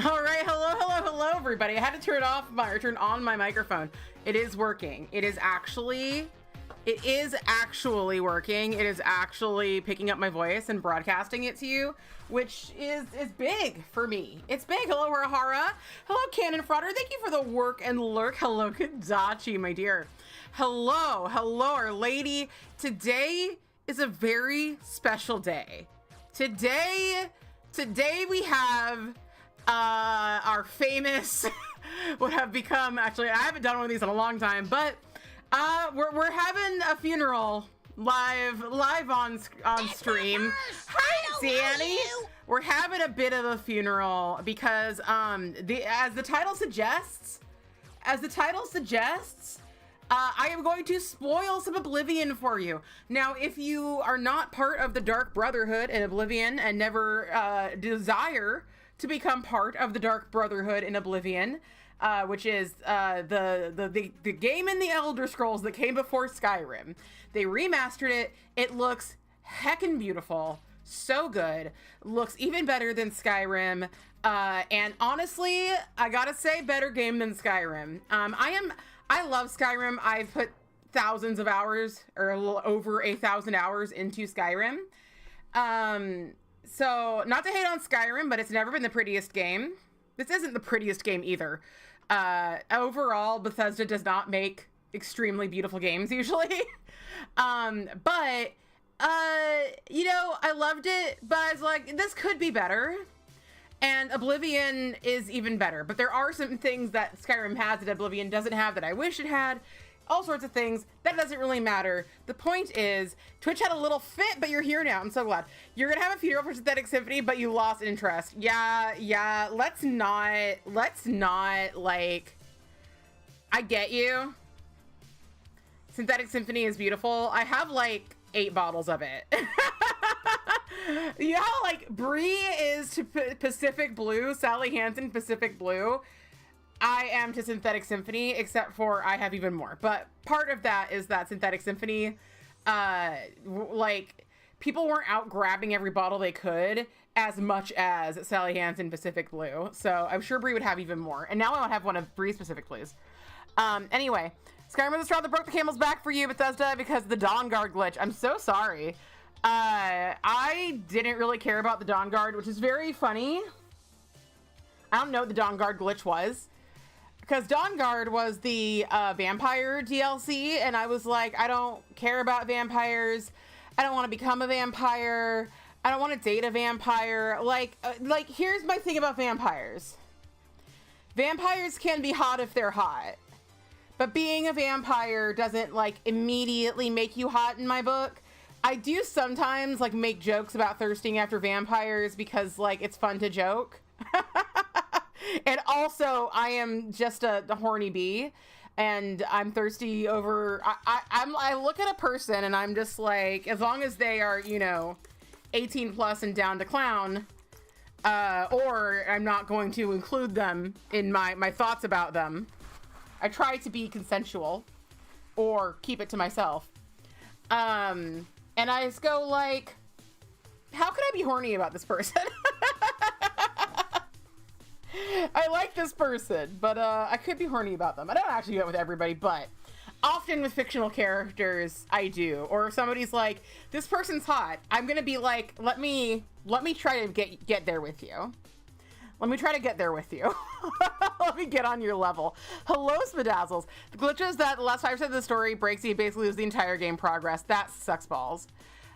All right, hello, everybody. I had to turn on my microphone. It is working. It is actually working. It is actually picking up my voice and broadcasting it to you, which is big for me. It's big. Hello, Rahara. Hello, Cannon Frauder. Thank you for the work and lurk. Hello, Kadachi, my dear. Hello, Our Lady. Today is a very special day. Today we have our famous what have become, actually I haven't done one of these in a long time, but we're having a funeral live on stream. Hi, Danny. We're having a bit of a funeral because as the title suggests, I am going to spoil some Oblivion for you. Now, if you are not part of the Dark Brotherhood in Oblivion and never desire to become part of the Dark Brotherhood in Oblivion, which is the game in the Elder Scrolls that came before Skyrim. They remastered it. It looks heckin' beautiful. So good. Looks even better than Skyrim. And honestly, I gotta say, better game than Skyrim. I love Skyrim. I've put thousands of hours, or a little over 1,000 hours into Skyrim. So not to hate on Skyrim, but it's never been the prettiest game. This isn't the prettiest game either. Overall, Bethesda does not make extremely beautiful games usually. But you know, I loved it, but I was like, this could be better. And Oblivion is even better, but there are some things that Skyrim has that Oblivion doesn't have that I wish it had. All sorts of things. That doesn't really matter. The point is, Twitch had a little fit, but you're here now. I'm so glad. You're gonna have a funeral for Synthetic Symphony, but you lost interest. Yeah. Let's not, like, I get you. Synthetic Symphony is beautiful. I have, like, 8 bottles of it. You know how, like, Brie is to Pacific Blue, Sally Hansen Pacific Blue? I am to Synthetic Symphony, except for I have even more. But part of that is that Synthetic Symphony, like, people weren't out grabbing every bottle they could as much as Sally Hansen Pacific Blue. So I'm sure Brie would have even more. And now I want to have one of Brie's Pacific Blues. Anyway, Skyrim is the straw that broke the camel's back for you, Bethesda, because of the Dawn Guard glitch. I'm so sorry. I didn't really care about the Dawn Guard, which is very funny. I don't know what the Dawn Guard glitch was, because Dawn Guard was the vampire DLC, and I was like, I don't care about vampires. I don't want to become a vampire. I don't want to date a vampire. Like here's my thing about vampires. Vampires can be hot if they're hot, but being a vampire doesn't, like, immediately make you hot in my book. I do sometimes, like, make jokes about thirsting after vampires because, like, it's fun to joke. And also, I am just a horny bee, and I'm thirsty over... I look at a person, and I'm just like, as long as they are, you know, 18 plus and down to clown, or I'm not going to include them in my thoughts about them. I try to be consensual, or keep it to myself. And I just go, like, how could I be horny about this person? I like this person, but I could be horny about them. I don't actually do it with everybody, but often with fictional characters, I do. Or if somebody's like, this person's hot, I'm gonna be like, let me try to get there with you. Let me try to get there with you. Let me get on your level. Hello, Smadazzles. The glitch is that the last 5% of the story breaks you, basically lose the entire game progress. That sucks balls.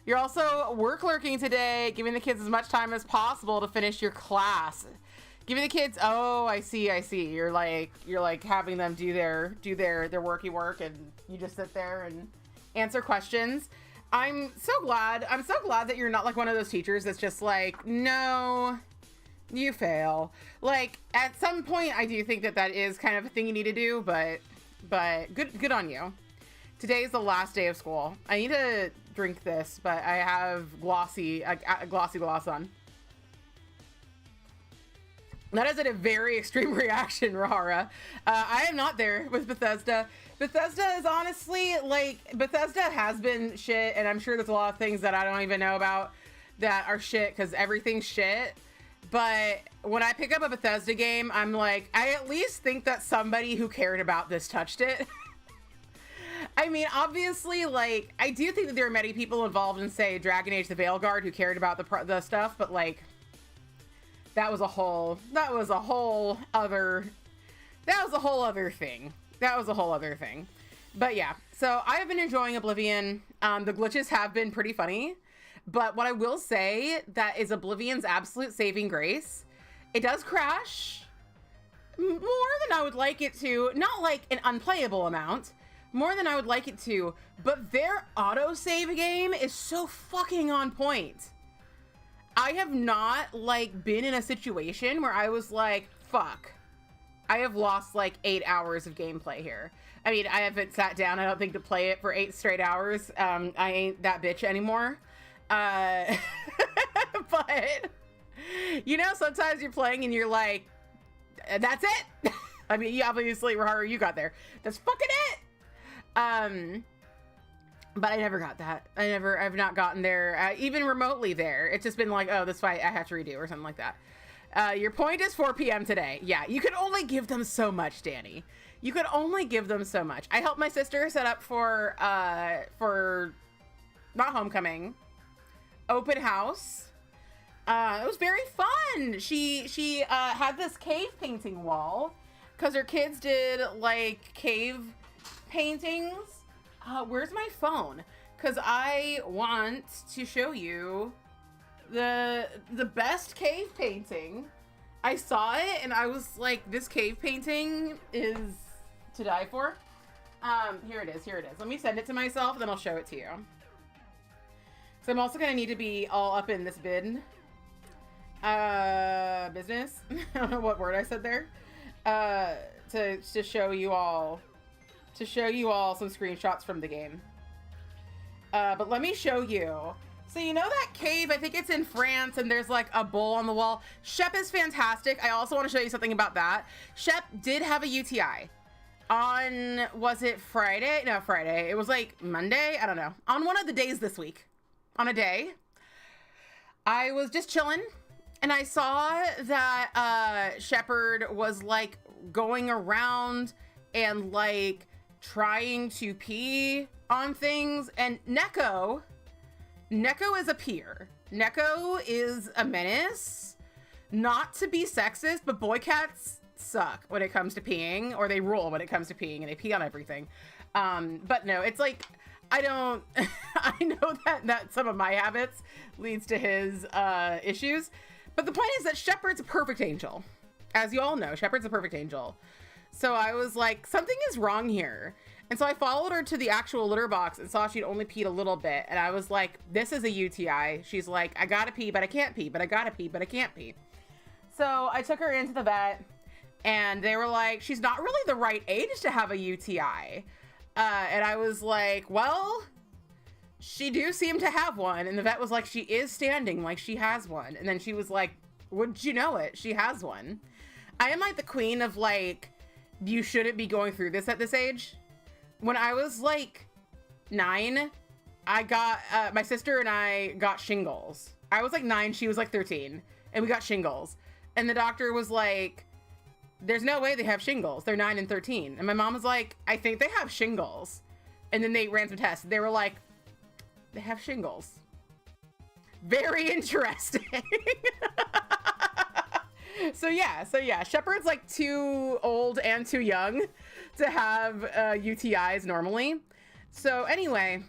You're also work lurking today, giving the kids as much time as possible to finish your class. Giving the kids, oh, I see. You're like having them do their worky work, and you just sit there and answer questions. I'm so glad that you're not like one of those teachers that's just like, no, you fail. Like, at some point, I do think that is kind of a thing you need to do, but good on you. Today is the last day of school. I need to drink this, but I have a glossy gloss on. That is a very extreme reaction, Rahara. I am not there with Bethesda. Bethesda is honestly, like, Bethesda has been shit, and I'm sure there's a lot of things that I don't even know about that are shit, because everything's shit. But when I pick up a Bethesda game, I'm like, I at least think that somebody who cared about this touched it. I mean, obviously, like, I do think that there are many people involved in, say, Dragon Age the Veilguard who cared about the stuff, but, like, that was a whole other thing. But yeah, so I have been enjoying Oblivion. The glitches have been pretty funny, but what I will say that is Oblivion's absolute saving grace, it does crash more than I would like it to. Not like an unplayable amount, more than I would like it to, but their autosave game is so fucking on point. I have not, like, been in a situation where I was like, fuck, I have lost like 8 hours of gameplay here. I mean, I haven't sat down, I don't think, to play it for 8 straight hours. I ain't that bitch anymore. But, you know, sometimes you're playing and you're like, that's it. I mean, you obviously, Raharu, you got there. That's fucking it. But I never got that. I've not gotten there, even remotely there. It's just been like, oh, this fight I have to redo or something like that. Your point is 4 p.m. today. Yeah, you could only give them so much, Danny. You could only give them so much. I helped my sister set up for not homecoming, open house. It was very fun. She had this cave painting wall because her kids did like cave paintings. Where's my phone? Because I want to show you the best cave painting. I saw it and I was like, this cave painting is to die for. Here it is. Let me send it to myself, then I'll show it to you. So I'm also gonna need to be all up in this business. I don't know what word I said there. To show you all some screenshots from the game. But let me show you. So you know that cave, I think it's in France, and there's like a bowl on the wall. Shep is fantastic. I also want to show you something about that. Shep did have a UTI on, was it Friday? No, Friday. It was like Monday. I don't know. On one of the days this week, on a day, I was just chilling and I saw that Shepard was like going around and like trying to pee on things, and Neko is a peer. Neko is a menace. Not to be sexist, but boy cats suck when it comes to peeing, or they rule when it comes to peeing, and they pee on everything. But no, it's like, I don't, I know that some of my habits leads to his issues, but the point is that Shepard's a perfect angel. As you all know, Shepard's a perfect angel. So I was like, something is wrong here. And so I followed her to the actual litter box and saw she'd only peed a little bit. And I was like, this is a UTI. She's like, I gotta pee, but I can't pee, but I gotta pee, but I can't pee. So I took her into the vet and they were like, she's not really the right age to have a UTI. And I was like, well, she do seem to have one. And the vet was like, she is standing like she has one. And then she was like, wouldn't you know it? She has one. I am like the queen of like, you shouldn't be going through this at this age. When I was like 9, I got, my sister and I got shingles. I was like 9, she was like 13, and we got shingles. And the doctor was like, there's no way they have shingles. They're 9 and 13. And my mom was like, I think they have shingles. And then they ran some tests. They were like, they have shingles. Very interesting. So yeah, Shepard's like too old and too young to have UTIs normally. So anyway,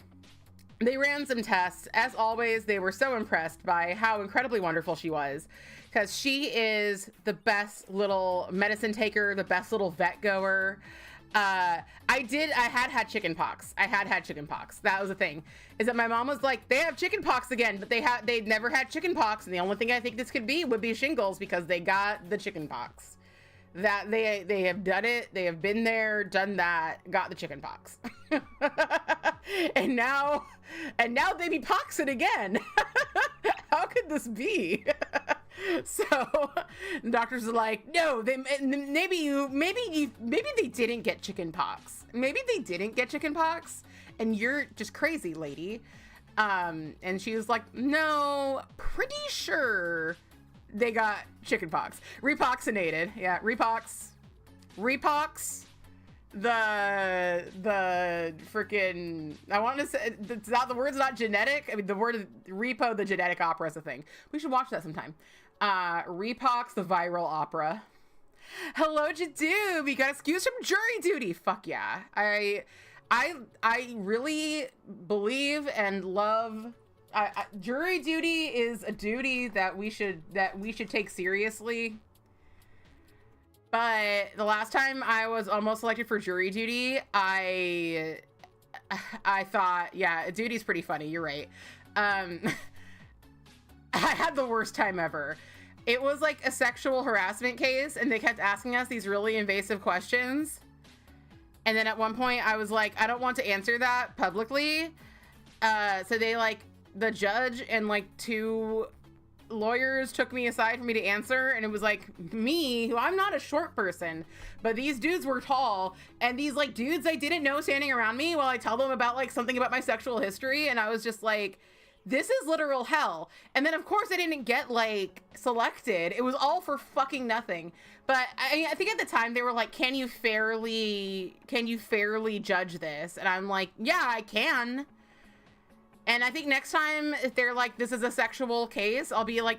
they ran some tests. As always, they were so impressed by how incredibly wonderful she was, because she is the best little medicine taker, the best little vet goer. I had chicken pox. That was the thing, is that my mom was like, they have chicken pox again, but they'd never had chicken pox. And the only thing I think this could be would be shingles, because they got the chicken pox. That they have done it. They have been there, done that, got the chicken pox. and now they be poxing again. How could this be? So the doctors are like, no, maybe they didn't get chicken pox. Maybe they didn't get chicken pox and you're just crazy, lady. And she was like, no, pretty sure they got chicken pox. Repoxinated. Yeah, repox. The freaking, I want to say, it's not, the word's not genetic. I mean, the word repo, the genetic opera is a thing. We should watch that sometime. Repox, the viral opera. Hello, Jadoob. You got excused from jury duty. Fuck yeah. I really believe and love. Jury duty is a duty that we should take seriously. But the last time I was almost selected for jury duty, I thought, yeah, duty's pretty funny. You're right. I had the worst time ever. It was like a sexual harassment case, and they kept asking us these really invasive questions. And then at one point I was like, I don't want to answer that publicly. So they, like, the judge and like 2 lawyers took me aside for me to answer, and it was like me, who I'm not a short person, but these dudes were tall, and these like dudes I didn't know standing around me while I tell them about like something about my sexual history, and I was just like, this is literal hell. And then of course I didn't get like selected. It was all for fucking nothing. But I think at the time they were like, can you fairly judge this? And I'm like, yeah, I can. And I think next time, if they're like, this is a sexual case, I'll be like,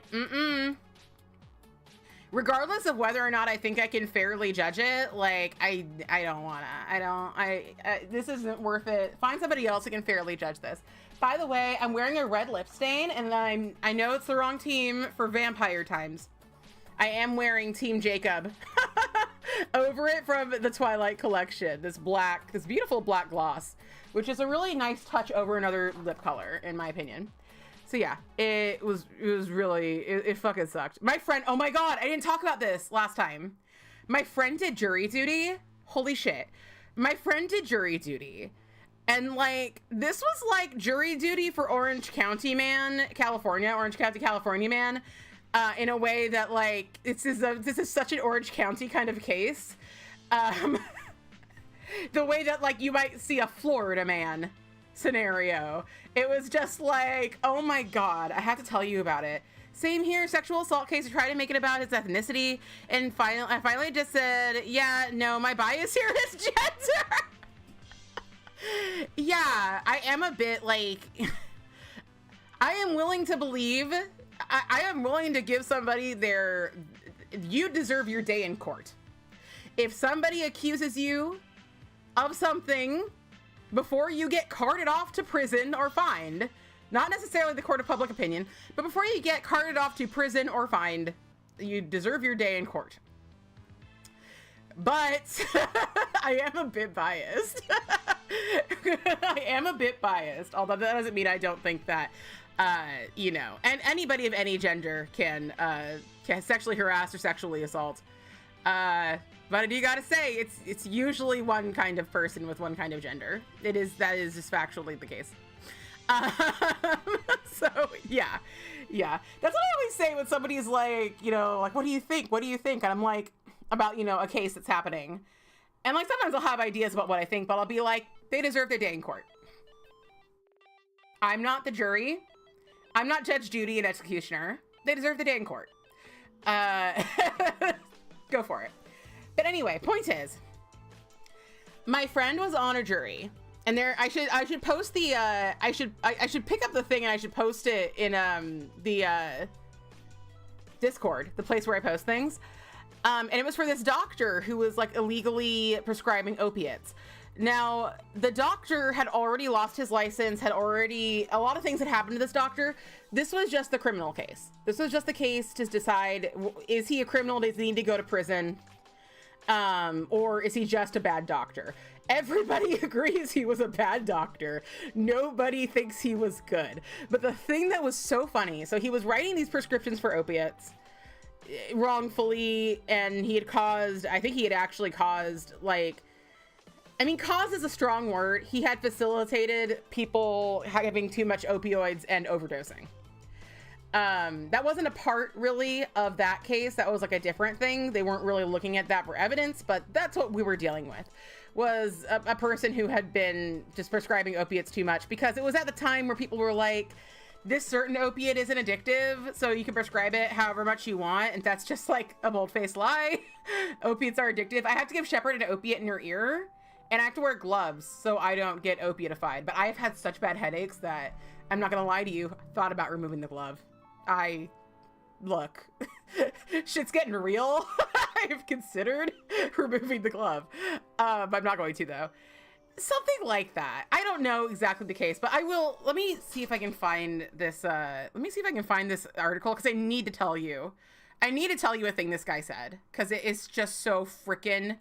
regardless of whether or not I think I can fairly judge it, like, I don't wanna, this isn't worth it. Find somebody else who can fairly judge this. By the way, I'm wearing a red lip stain, and I know it's the wrong team for vampire times. I am wearing Team Jacob over it from the Twilight collection. This beautiful black gloss, which is a really nice touch over another lip color, in my opinion. So yeah, it fucking sucked. My friend, oh my God, I didn't talk about this last time. My friend did jury duty. Holy shit. My friend did jury duty. And like, this was like jury duty for Orange County man, Orange County, California man, in a way that like, this is such an Orange County kind of case. The way that like you might see a Florida man scenario. It was just like, oh my God, I have to tell you about it. Same here, sexual assault case. I tried to make it about his ethnicity, and I finally just said, yeah, no, my bias here is gender. Yeah, I am a bit like, I am willing to believe, I am willing to give somebody you deserve your day in court. If somebody accuses you of something before you get carted off to prison or fined, not necessarily the court of public opinion, but before you get carted off to prison or fined, you deserve your day in court. But I am a bit biased. I am a bit biased, although that doesn't mean I don't think that, you know, and anybody of any gender can sexually harass or sexually assault. But I do gotta say, it's usually one kind of person with one kind of gender. That is just factually the case. So yeah. That's what I always say when somebody's like, you know, like, what do you think? And I'm like, about, you know, a case that's happening. And like, sometimes I'll have ideas about what I think, but I'll be like, they deserve their day in court. I'm not the jury. I'm not Judge Judy and executioner. They deserve the day in court. Go for it. But anyway, point is, my friend was on a jury, and I should post the I should pick up the thing and I should post it in the Discord, the place where I post things. And it was for this doctor who was like illegally prescribing opiates. Now, the doctor had already lost his license, a lot of things had happened to this doctor. This was just the criminal case. This was just the case to decide, is he a criminal? Does he need to go to prison? Or is he just a bad doctor? Everybody agrees he was a bad doctor. Nobody thinks he was good. But the thing that was so funny, so he was writing these prescriptions for opiates wrongfully, and I think he had actually caused, like, I mean, cause is a strong word. He had facilitated people having too much opioids and overdosing. That wasn't a part really of that case. That was like a different thing. They weren't really looking at that for evidence, but that's what we were dealing with, was a person who had been just prescribing opiates too much, because it was at the time where people were like, this certain opiate isn't addictive, so you can prescribe it however much you want, and that's just like a bold-faced lie. Opiates are addictive. I have to give Shepard an opiate in her ear, and I have to wear gloves so I don't get opiatified. But I have had such bad headaches that, I'm not gonna lie to you, I thought about removing the glove. Look, shit's getting real. I've considered removing the glove. But I'm not going to, though. Something like that. I don't know exactly the case, but I will. Let me see if I can find this. Let me see if I can find this article, because I need to tell you. I need to tell you a thing this guy said, because it is just so freaking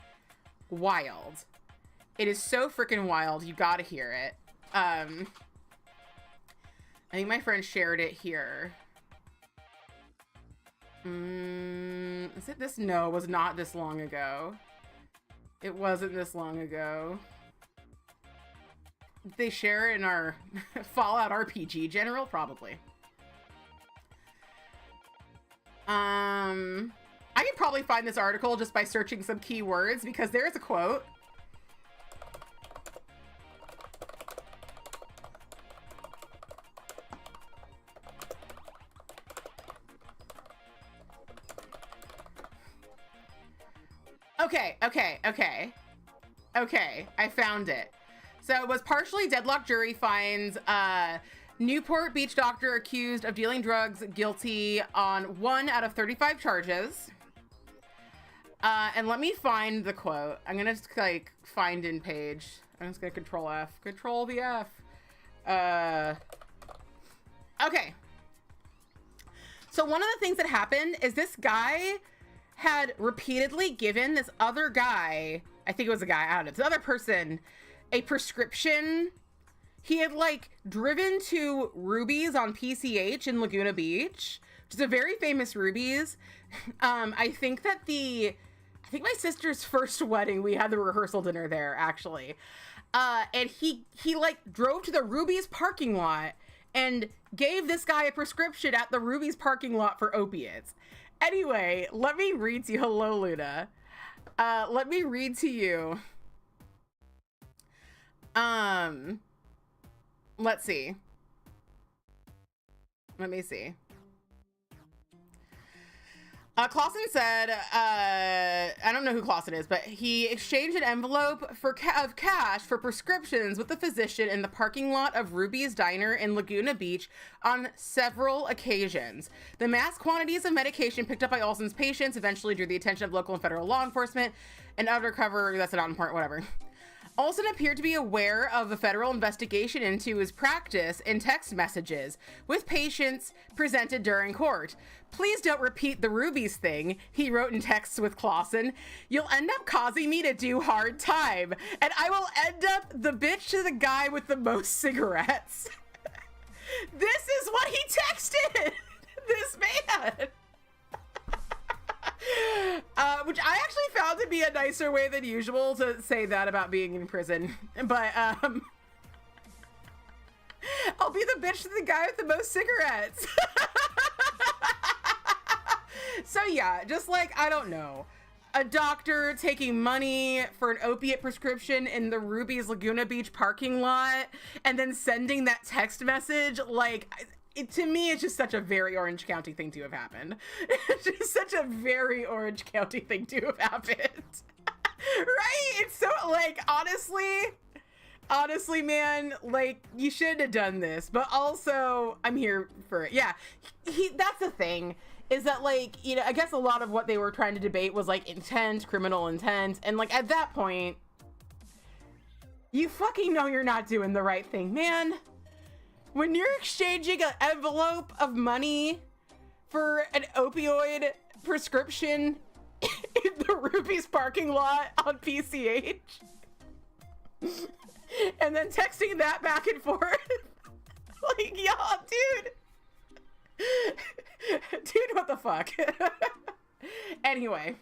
wild. It is so freaking wild. You gotta hear it. I think my friend shared it here. Is it this? No, it was not this long ago. It wasn't this long ago. Did they share it in our Fallout RPG general? Probably. I can probably find this article just by searching some keywords, because there's a quote. Okay, I found it. So it was partially deadlocked jury finds Newport Beach doctor accused of dealing drugs guilty on 1 out of 35 charges. And let me find the quote. I'm gonna just like find in page. I'm just gonna control F. Control the F. Okay. So one of the things that happened is this guy had repeatedly given this other guy, I think it was a guy, I don't know, this other person, a prescription. He had like driven to Ruby's on PCH in Laguna Beach, which is a very famous Ruby's. I think my sister's first wedding, we had the rehearsal dinner there, actually. And he like drove to the Ruby's parking lot and gave this guy a prescription at the Ruby's parking lot for opiates. Anyway, let me read to you. Hello, Luna. Let me read to you. Let's see. Let me see. Clausen said, I don't know who Clausen is, but he exchanged an envelope of cash for prescriptions with the physician in the parking lot of Ruby's Diner in Laguna Beach on several occasions. The mass quantities of medication picked up by Olsen's patients eventually drew the attention of local and federal law enforcement and undercover, that's not important, whatever. Olsen appeared to be aware of the federal investigation into his practice in text messages with patients presented during court. Please don't repeat the Ruby's thing, he wrote in texts with Clausen. You'll end up causing me to do hard time, and I will end up the bitch to the guy with the most cigarettes. This is what he texted this man. Which I actually found to be a nicer way than usual to say that about being in prison. But, I'll be the bitch to the guy with the most cigarettes. So yeah, just like, I don't know, a doctor taking money for an opiate prescription in the Ruby's Laguna Beach parking lot and then sending that text message, like, to me, it's just such a very Orange County thing to have happened. It's just such a very Orange County thing to have happened. Right? It's so, like, honestly, man, like, you shouldn't have done this, but also, I'm here for it. Yeah, that's the thing, is that, like, you know, I guess a lot of what they were trying to debate was, like, intent, criminal intent, and, like, at that point, you fucking know you're not doing the right thing, man. When you're exchanging an envelope of money for an opioid prescription in the Ruby's parking lot on PCH, and then texting that back and forth, like, y'all, dude, what the fuck? Anyway,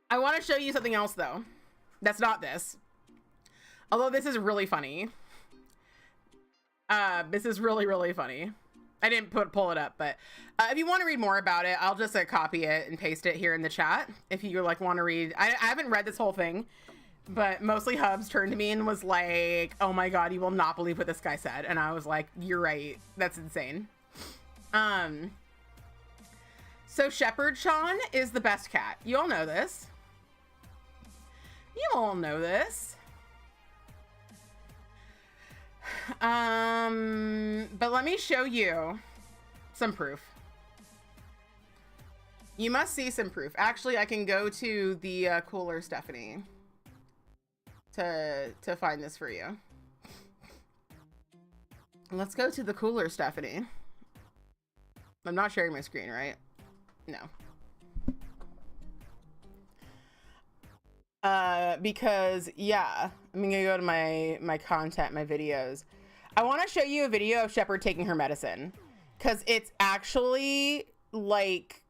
I want to show you something else, though. That's not this. Although this is really funny. This is really, really funny. I didn't pull it up, but if you want to read more about it, I'll just copy it and paste it here in the chat. If you like want to read, I haven't read this whole thing, But mostly Hubs turned to me and was like, oh my god, you will not believe what this guy said. And I was like, you're right. That's insane. So Shepherd Sean is the best cat. You all know this. You all know this. But let me show you some proof. You must see some proof. Actually, I can go to the cooler Stephanie to find this for you. Let's go to the cooler Stephanie. I'm not sharing my screen, right? No. Because yeah, I'm gonna go to my content, my videos. I want to show you a video of Shepherd taking her medicine, because it's actually like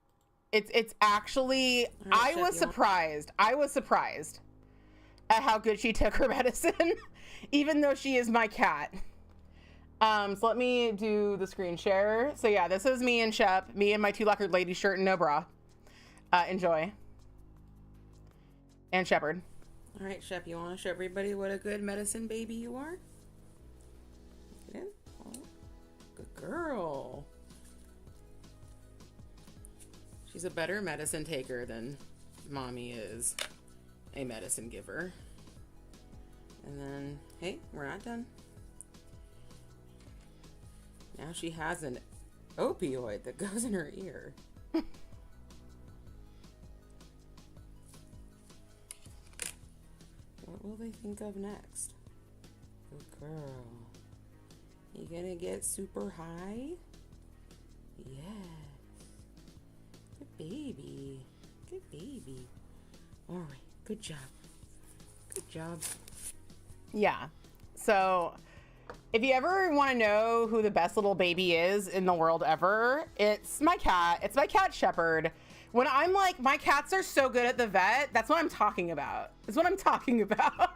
it's actually I was surprised at how good she took her medicine, even though she is my cat. So let me do the screen share. So yeah, this is me and Shep, me and my 2 lacquered lady shirt and no bra. Enjoy. And Shepherd. All right, Shep, you want to show everybody what a good medicine baby you are? Get in. Oh, good girl. She's a better medicine taker than mommy is a medicine giver. And then, hey, we're not done. Now she has an opioid that goes in her ear. What will they think of next? Good girl. You gonna get super high? Yes. Good baby. Good baby. All right. Good job. Good job. Yeah. So if you ever want to know who the best little baby is in the world ever, it's my cat. It's my cat Shepherd. When I'm like, my cats are so good at the vet, that's what I'm talking about. That's what I'm talking about.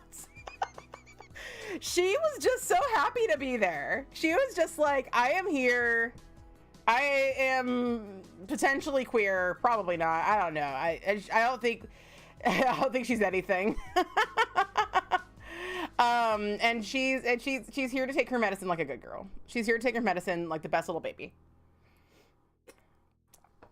She was just so happy to be there. She was just like, I am here. I am potentially queer. Probably not. I don't know. I don't think she's anything. And she's here to take her medicine like a good girl. She's here to take her medicine like the best little baby.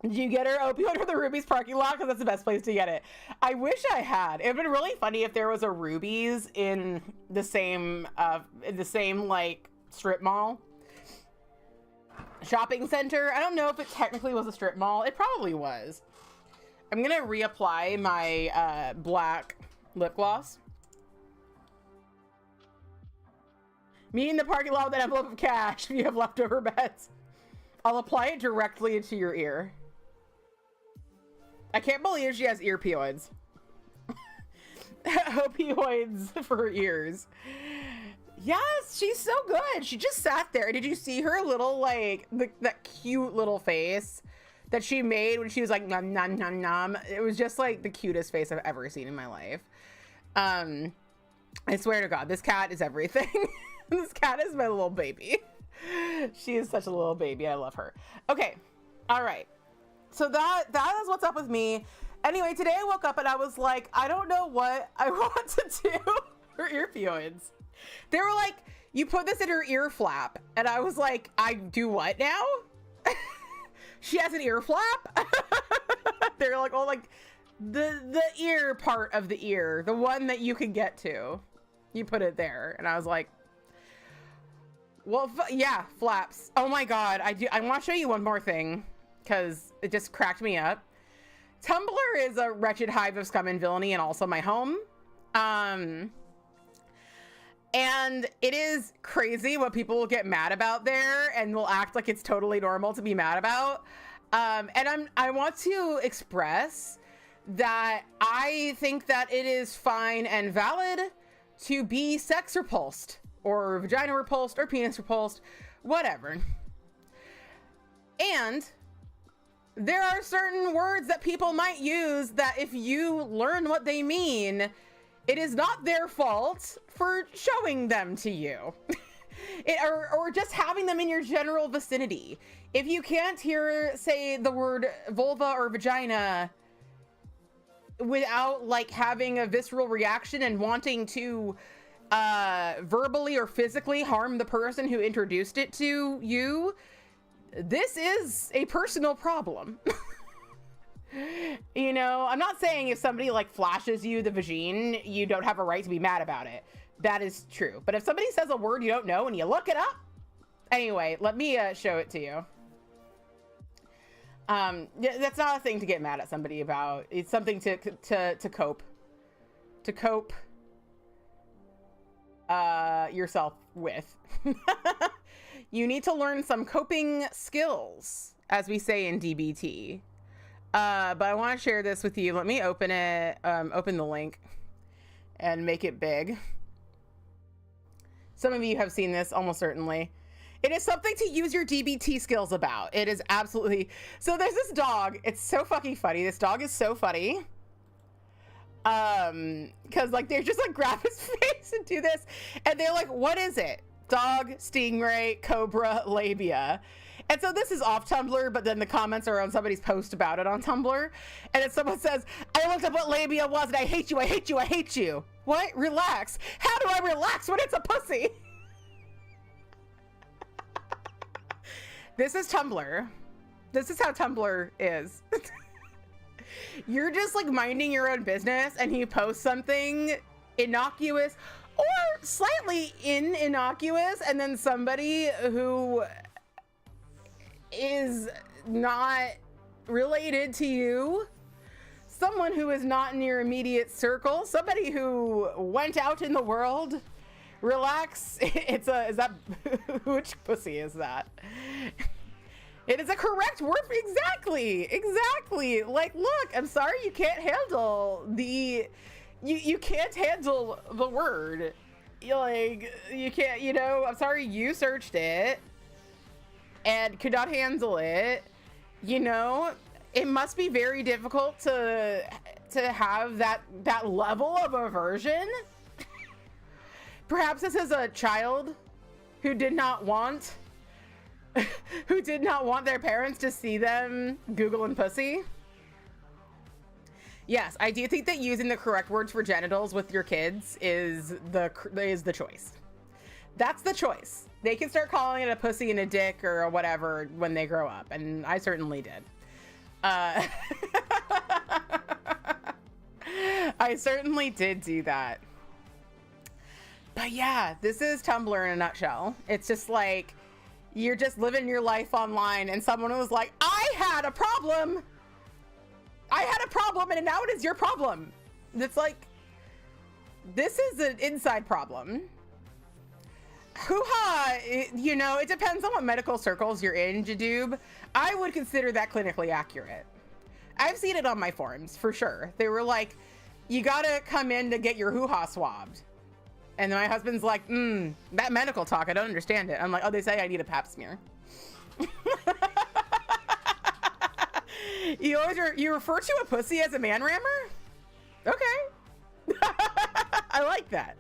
Did you get her opioid from the Ruby's parking lot? Because that's the best place to get it. I wish I had. It'd been really funny if there was a Ruby's in the same like strip mall shopping center. I don't know if it technically was a strip mall. It probably was. I'm gonna reapply my black lip gloss. Me in the parking lot with an envelope of cash if you have leftover bets. I'll apply it directly into your ear. I can't believe she has earpioids. Opioids for her ears. Yes, she's so good. She just sat there. Did you see her little, like, that cute little face that she made when she was like, nom, nom, nom, nom? It was just, like, the cutest face I've ever seen in my life. I swear to God, this cat is everything. This cat is my little baby. She is such a little baby. I love her. Okay. All right. So that is what's up with me. Anyway, today I woke up and I was like, I don't know what I want to do for earpioids. They were like, you put this in her ear flap. And I was like, I do what now? She has an ear flap? They're like, oh, like the ear part of the ear, the one that you can get to. You put it there. And I was like, well, yeah, flaps. Oh my God. I want to show you one more thing, because it just cracked me up. Tumblr is a wretched hive of scum and villainy and also my home. And it is crazy what people will get mad about there and will act like it's totally normal to be mad about. And I want to express that I think that it is fine and valid to be sex repulsed or vagina repulsed or penis repulsed, whatever. And there are certain words that people might use that if you learn what they mean, it is not their fault for showing them to you. or just having them in your general vicinity. If you can't hear, say, the word vulva or vagina, without like having a visceral reaction and wanting to verbally or physically harm the person who introduced it to you, this is a personal problem. You know, I'm not saying if somebody like flashes you the vagine, you don't have a right to be mad about it. That is true. But if somebody says a word you don't know and you look it up, anyway, let me show it to you. Yeah, that's not a thing to get mad at somebody about. It's something to cope yourself with. You need to learn some coping skills, as we say in DBT. But I want to share this with you. Let me open it, open the link and make it big. Some of you have seen this, almost certainly. It is something to use your DBT skills about. It is absolutely... So there's this dog. It's so fucking funny. This dog is so funny. Because like they just like grab his face and do this. And they're like, what is it? Dog, stingray, cobra, labia. And so this is off Tumblr, but then the comments are on somebody's post about it on Tumblr. And then someone says, I looked up what labia was and I hate you, I hate you, I hate you. What? Relax. How do I relax when it's a pussy? This is Tumblr. This is how Tumblr is. You're just like minding your own business and you post something innocuous or slightly innocuous, and then somebody who is not related to you, someone who is not in your immediate circle, somebody who went out in the world, relax. Is that which pussy is that? It is a correct word. Exactly. Like, look, I'm sorry you can't handle the you can't handle the word. You can't, you know, I'm sorry you searched it and could not handle it. You know, it must be very difficult to have that level of aversion. Perhaps this is a child who did not want their parents to see them Googling pussy. Yes, I do think that using the correct words for genitals with your kids is the choice. That's the choice. They can start calling it a pussy and a dick or whatever when they grow up, and I certainly did. I certainly did do that. But yeah, this is Tumblr in a nutshell. It's just like, you're just living your life online and someone was like, I had a problem and now it is your problem. It's like, this is an inside problem. Hoo-ha, you know, it depends on what medical circles you're in, Jadoob. I would consider that clinically accurate. I've seen it on my forums, for sure. They were like, you gotta come in to get your hoo-ha swabbed. And my husband's like, that medical talk, I don't understand it. I'm like, oh, they say I need a pap smear. You refer to a pussy as a man rammer? Okay. I like that.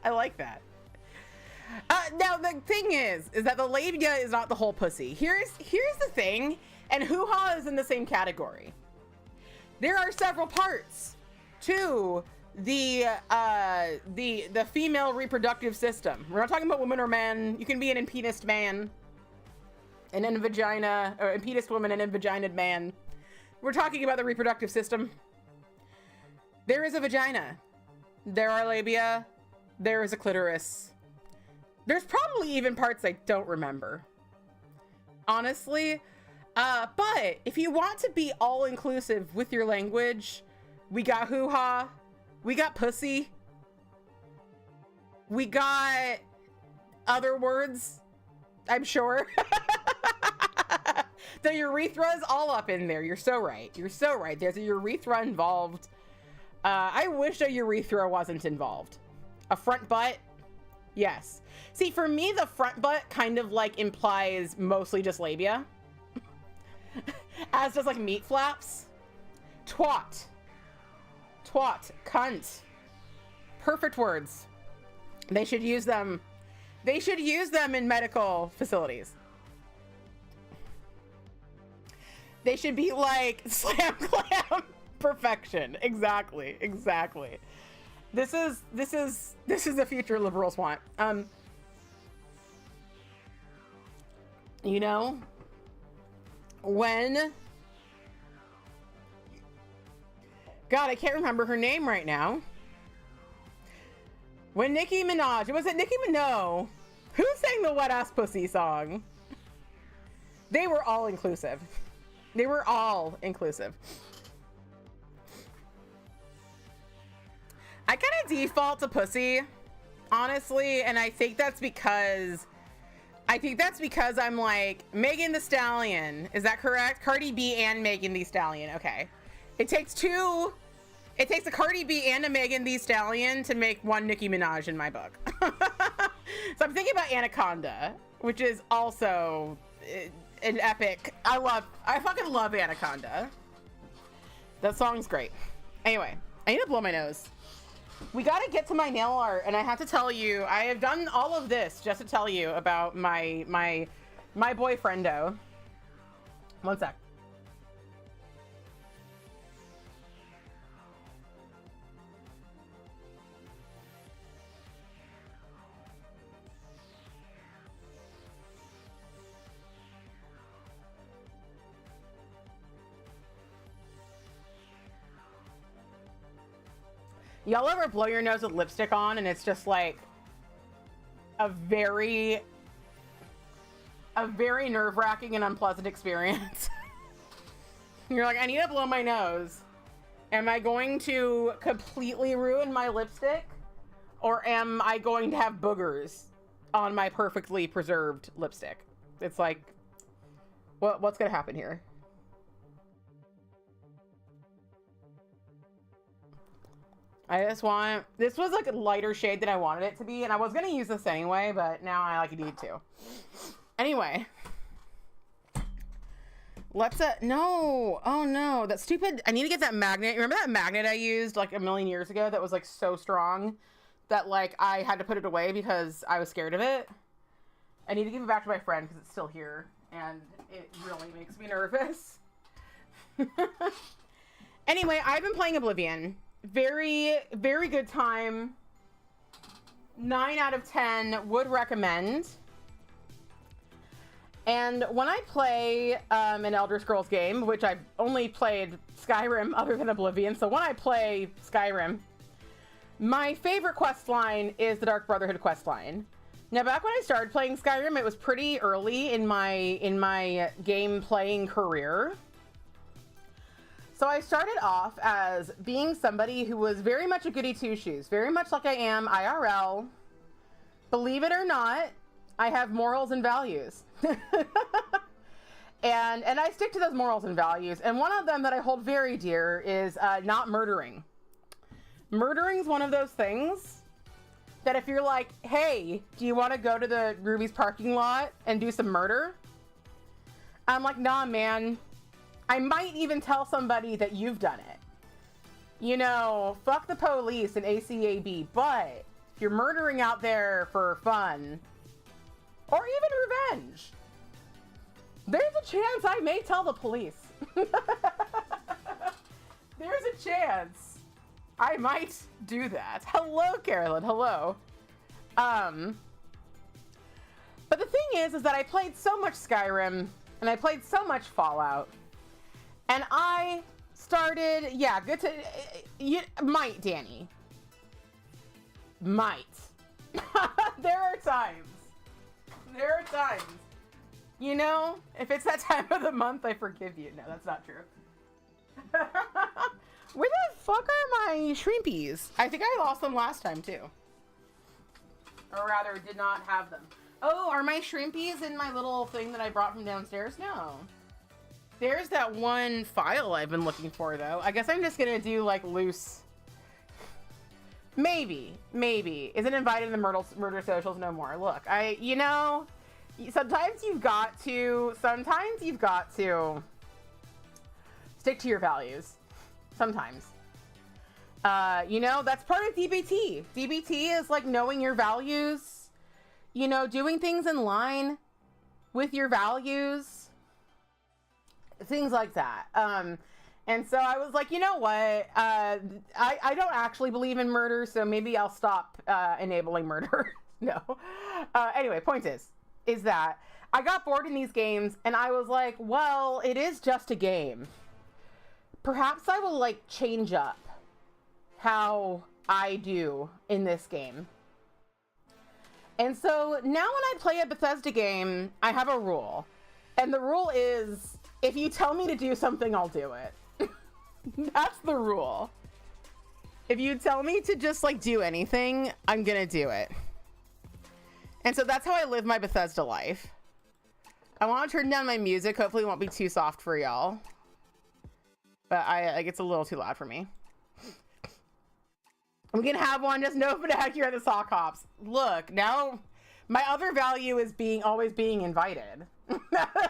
Now the thing is that the labia is not the whole pussy. Here's the thing, and hoo-ha is in the same category. There are several parts to the female reproductive system. We're not talking about woman or man. You can be an impenised man, an vagina, or impenised woman, and an vaginaed man. We're talking about the reproductive system. There is a vagina. There are labia. There is a clitoris. There's probably even parts I don't remember, honestly. But if you want to be all inclusive with your language, we got hoo-ha, we got pussy, we got other words, I'm sure. The urethra is all up in there. You're so right. There's a urethra involved. I wish a urethra wasn't involved. A front butt? Yes. See, for me, the front butt kind of like implies mostly just labia. As does like meat flaps. Twat. Cunt. Perfect words. They should use them. They should use them in medical facilities. They should be like slam clam. Perfection. Exactly. Exactly. This is the future liberals want. You know, when, God, I can't remember her name right now. When Nicki Minaj, was it Nicki Minaj? Who sang the Wet Ass Pussy song? They were all inclusive. They were all inclusive. I kind of default to pussy, honestly, and I think that's because I'm like Megan Thee Stallion. Is that correct? Cardi B and Megan Thee Stallion. Okay. It takes a Cardi B and a Megan Thee Stallion to make one Nicki Minaj in my book. So I'm thinking about Anaconda, which is also an epic. I fucking love Anaconda. That song's great. Anyway, I need to blow my nose. We got to get to my nail art, and I have to tell you, I have done all of this just to tell you about my boyfriendo. One sec. Y'all ever blow your nose with lipstick on and it's just like a very nerve-wracking and unpleasant experience? You're like, I need to blow my nose. Am I going to completely ruin my lipstick? Or am I going to have boogers on my perfectly preserved lipstick? It's like, what's gonna happen here? I just want, this was like a lighter shade than I wanted it to be, and I was gonna use this anyway, but now I like need to. Anyway. Let's, no, oh no, that stupid, I need to get that magnet. Remember that magnet I used like a million years ago that was like so strong that like I had to put it away because I was scared of it? I need to give it back to my friend because it's still here, and it really makes me nervous. Anyway, I've been playing Oblivion. Very, very good time. 9 out of 10 would recommend. And when I play an Elder Scrolls game, which I've only played Skyrim other than Oblivion, so when I play Skyrim, my favorite quest line is the Dark Brotherhood quest line. Now, back when I started playing Skyrim, it was pretty early in my game playing career. So I started off as being somebody who was very much a goody two-shoes, very much like I am IRL. Believe it or not, I have morals and values. and I stick to those morals and values. And one of them that I hold very dear is not murdering. Murdering is one of those things that if you're like, hey, do you want to go to the Ruby's parking lot and do some murder? I'm like, nah, man. I might even tell somebody that you've done it. You know, fuck the police and ACAB, but if you're murdering out there for fun, or even revenge, there's a chance I may tell the police. There's a chance I might do that. Hello, Carolyn, hello. But the thing is that I played so much Skyrim, and I played so much Fallout, and I started, yeah, good to, you might, Danny. Might. There are times. There are times. You know, if it's that time of the month, I forgive you. No, that's not true. Where the fuck are my shrimpies? I think I lost them last time, too. Or rather, did not have them. Oh, are my shrimpies in my little thing that I brought from downstairs? No. There's that one file I've been looking for, though. I guess I'm just gonna do, like, loose. Maybe. Isn't invited in the murder socials no more. Look, you know, sometimes you've got to stick to your values. Sometimes. You know, that's part of DBT. DBT is like knowing your values, you know, doing things in line with your values. Things like that. And And so I was like, you know what? I don't actually believe in murder, so maybe I'll stop enabling murder. No. Anyway, point is that I got bored in these games, and I was like, well, it is just a game. Perhaps I will, like, change up how I do in this game. And so now when I play a Bethesda game, I have a rule. And the rule is, if you tell me to do something, I'll do it. That's the rule. If you tell me to just, like, do anything, I'm gonna do it. And so that's how I live my Bethesda life. I want to turn down my music. Hopefully it won't be too soft for y'all. But like, it's a little too loud for me. We can have one, just know to heck you're at the sock hops. Look, now my other value is always being invited.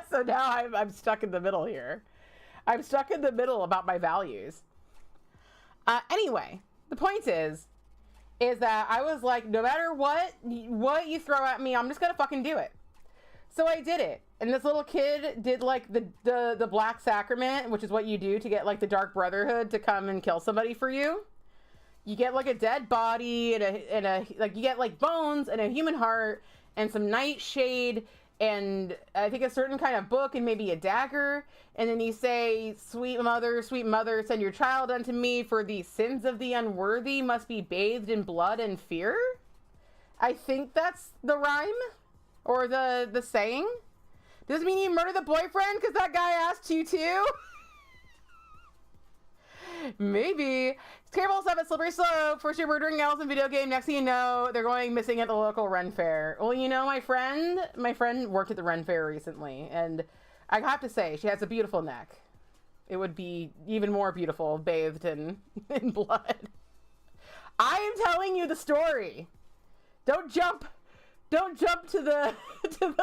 So now I'm stuck in the middle here. I'm stuck in the middle about my values. Anyway, the point is that I was like, no matter what you throw at me, I'm just gonna fucking do it. So I did it. And this little kid did like the Black Sacrament, which is what you do to get like the Dark Brotherhood to come and kill somebody for you. You get like a dead body and a like you get like bones and a human heart and some nightshade and I think a certain kind of book and maybe a dagger. And then you say, sweet mother, send your child unto me, for the sins of the unworthy must be bathed in blood and fear. I think that's the rhyme or the saying. Does it mean you murder the boyfriend because that guy asked you to? Maybe. Careful stuff at Slippery Slope. First you're murdering gals in video game. Next thing you know, they're going missing at the local Ren Fair. Well, you know, my friend worked at the Ren Fair recently, and I have to say, she has a beautiful neck. It would be even more beautiful bathed in blood. I am telling you the story. Don't jump to the to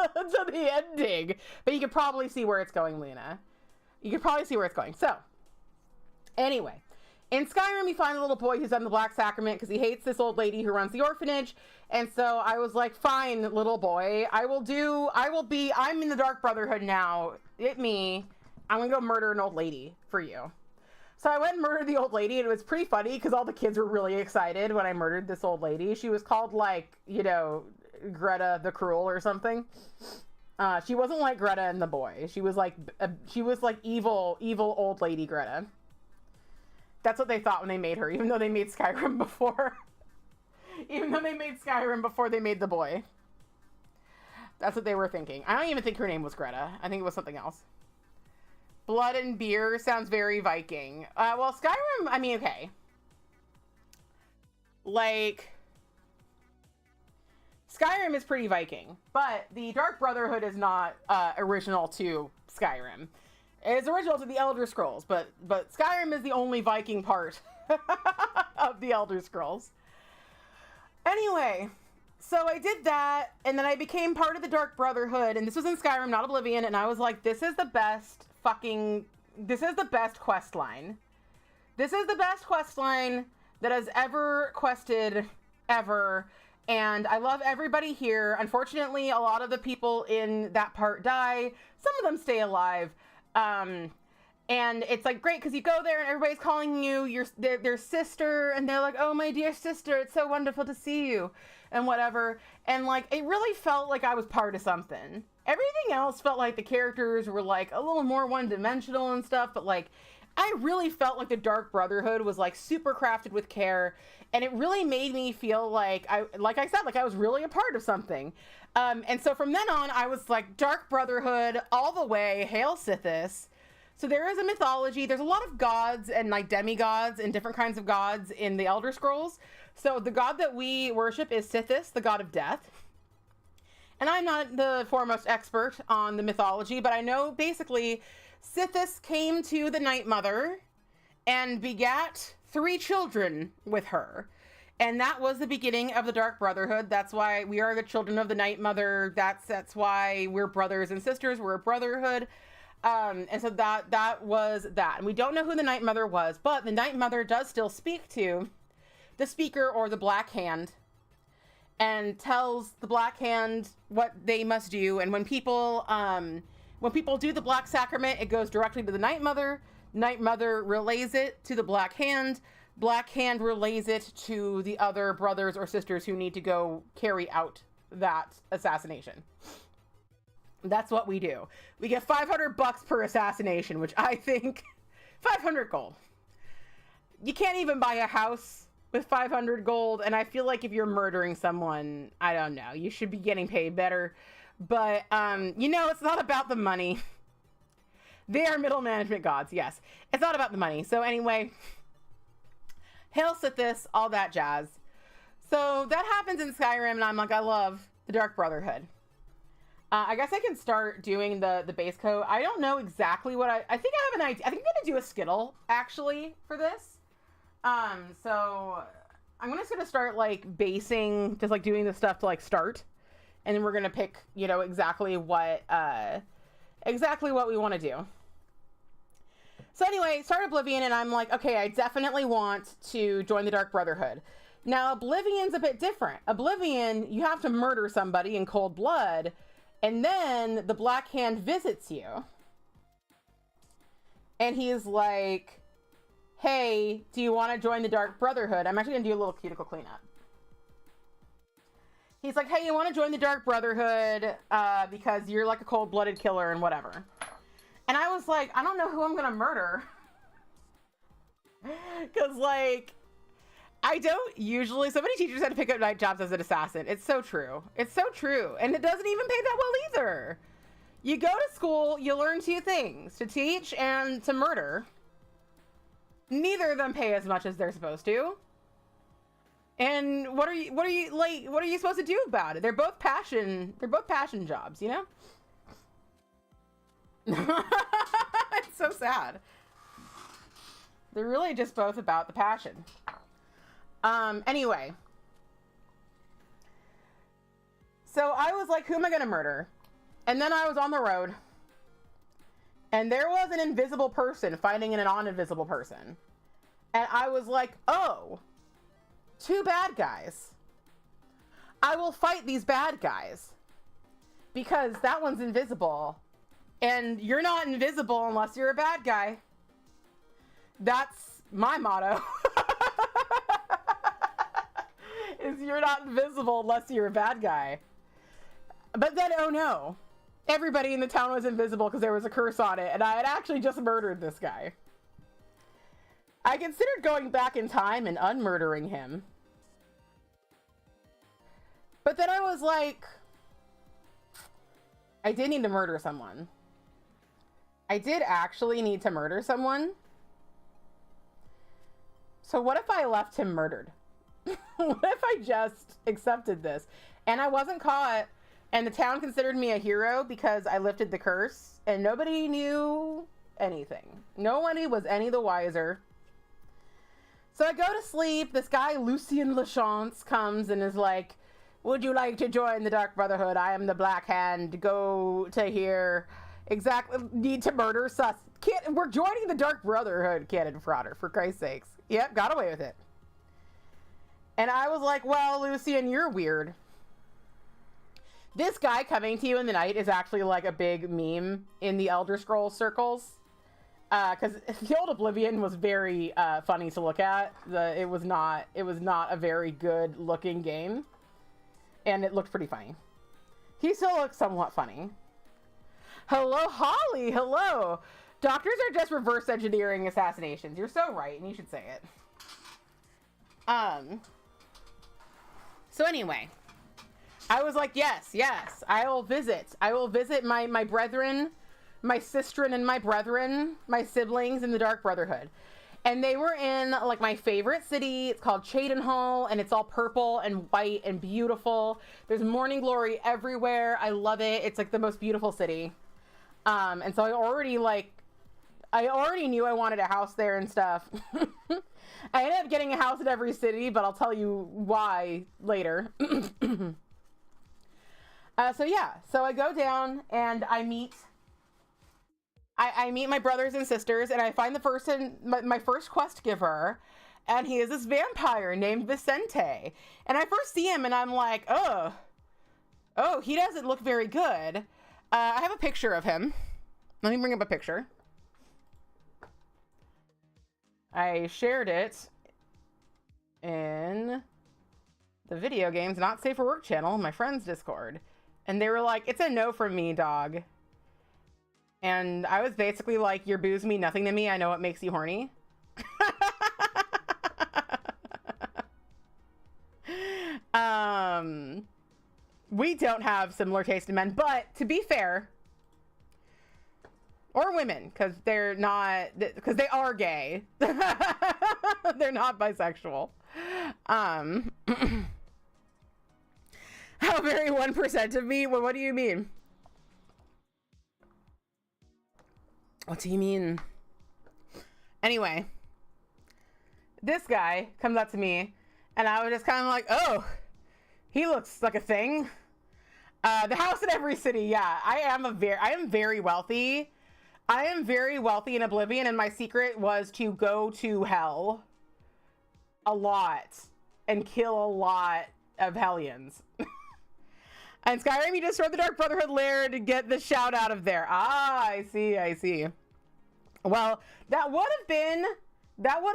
the ending. But you can probably see where it's going, Luna. You can probably see where it's going. So, anyway, in Skyrim, you find a little boy who's done the Black Sacrament because he hates this old lady who runs the orphanage. And so I was like, fine, little boy, I'm in the Dark Brotherhood now. Me. I'm gonna go murder an old lady for you. So I went and murdered the old lady, and it was pretty funny because all the kids were really excited when I murdered this old lady. She was called, like, you know, Greta the Cruel or something. She wasn't like Greta and the boy. She was like evil old lady Greta. That's what they thought when they made her, even though they made Skyrim before. Even though they made Skyrim before they made the boy. That's what they were thinking. I don't even think her name was Greta. I think it was something else. Blood and beer sounds very Viking. Well, Skyrim, I mean, okay. Like, Skyrim is pretty Viking, but the Dark Brotherhood is not original to Skyrim. It's original to the Elder Scrolls, but Skyrim is the only Viking part of the Elder Scrolls. Anyway, so I did that, and then I became part of the Dark Brotherhood, and this was in Skyrim, not Oblivion, and I was like, this is the best quest line. This is the best quest line that has ever quested, ever, and I love everybody here. Unfortunately, a lot of the people in that part die. Some of them stay alive. And it's like great because you go there and everybody's calling you their sister, and they're like, oh, my dear sister, it's so wonderful to see you, and whatever. And like, it really felt like I was part of something. Everything else felt like the characters were like a little more one-dimensional and stuff, but like, I really felt like the Dark Brotherhood was like super crafted with care, and it really made me feel like I was really a part of something. And so from then on, I was like, Dark Brotherhood all the way, hail Sithis. So there is a mythology. There's a lot of gods and like demigods and different kinds of gods in the Elder Scrolls. So the god that we worship is Sithis, the god of death. And I'm not the foremost expert on the mythology, but I know basically Sithis came to the Night Mother and begat 3 children with her. And that was the beginning of the Dark Brotherhood. That's why we are the children of the Night Mother. That's why we're brothers and sisters. We're a brotherhood. And so that was that. And we don't know who the Night Mother was, but the Night Mother does still speak to the Speaker or the Black Hand and tells the Black Hand what they must do. And when people do the Black Sacrament, it goes directly to the Night Mother. Night Mother relays it to the Black Hand. Black Hand relays it to the other brothers or sisters who need to go carry out that assassination. That's what we do. We get $500 per assassination, which I think 500 gold. You can't even buy a house with 500 gold, and I feel like if you're murdering someone, I don't know, you should be getting paid better. But it's not about the money. They are middle management gods, yes. It's not about the money. So anyway, Hail Sithis, all that jazz. So that happens in Skyrim, and I'm like, I love the Dark Brotherhood. I guess I can start doing the base coat. I don't know exactly what I think I have an idea. I think I'm going to do a Skittle, actually, for this. So I'm just going to start, like, basing, just, like, doing the stuff to, like, start. And then we're going to pick, exactly what we want to do. So anyway, start Oblivion, and I'm like, okay, I definitely want to join the Dark Brotherhood. Now, Oblivion's a bit different. Oblivion, you have to murder somebody in cold blood, and then the Black Hand visits you. And he's like, hey, do you want to join the Dark Brotherhood? I'm actually going to do a little cuticle cleanup. He's like, hey, you want to join the Dark Brotherhood because you're like a cold-blooded killer and whatever. And I was like, I don't know who I'm going to murder. Because, like, I don't usually... So many teachers had to pick up night jobs as an assassin. It's so true. It's so true. And it doesn't even pay that well either. You go to school, you learn two things. To teach and to murder. Neither of them pay as much as they're supposed to. And what are you supposed to do about it? They're both passion jobs, you know? It's so sad. They're really just both about the passion. Anyway. So I was like, who am I gonna murder? And then I was on the road. And there was an invisible person fighting a non-invisible person. And I was like, oh, two bad guys. I will fight these bad guys. Because that one's invisible. And you're not invisible unless you're a bad guy. That's my motto. Is you're not invisible unless you're a bad guy. But then, oh no. Everybody in the town was invisible because there was a curse on it. And I had actually just murdered this guy. I considered going back in time and unmurdering him. But then I was like, I did need to murder someone. I did actually need to murder someone. So what if I left him murdered? What if I just accepted this? And I wasn't caught, and the town considered me a hero because I lifted the curse, and nobody knew anything. Nobody was any the wiser. So I go to sleep. This guy, Lucien Lachance, comes and is like, would you like to join the Dark Brotherhood? I am the Black Hand. Go to here. Exactly. Need to murder sus. We're joining the Dark Brotherhood, Cannon Frauder, for Christ's sakes. Yep, got away with it. And I was like, well, Lucien, you're weird. This guy coming to you in the night is actually like a big meme in the Elder Scrolls circles. Because the old Oblivion was very funny to look at. It was not a very good looking game. And it looked pretty funny. He still looks somewhat funny. Hello, Holly. Hello. Doctors are just reverse engineering assassinations. You're so right, and you should say it. So anyway, I was like, yes, I will visit my brethren, my sistren and my brethren, my siblings in the Dark Brotherhood. And they were in, like, my favorite city. It's called Cheydinhal, and it's all purple and white and beautiful. There's morning glory everywhere. I love it. It's, like, the most beautiful city. And so I already knew I wanted a house there and stuff. I ended up getting a house in every city, but I'll tell you why later. So I go down and I meet my brothers and sisters, and I find the person, my first quest giver, and he is this vampire named Vicente. And I first see him and I'm like, oh, he doesn't look very good. I have a picture of him. Let me bring up a picture. I shared it in the video games not safe for work channel, my friend's Discord. And they were like, it's a no from me, dog. And I was basically like, your booze mean nothing to me. I know it makes you horny. We don't have similar taste in men, but to be fair, or women, because they're not, because they are gay. They're not bisexual. How very 1% of me? Well, what do you mean? What do you mean? Anyway, this guy comes up to me, and I was just kind of like, oh, he looks like a thing. The house in every city, yeah. I am very wealthy. I am very wealthy in Oblivion, and my secret was to go to hell a lot and kill a lot of Hellions. And Skyrim, you just read the Dark Brotherhood lair to get the shout out of there. Ah, I see. Well, that would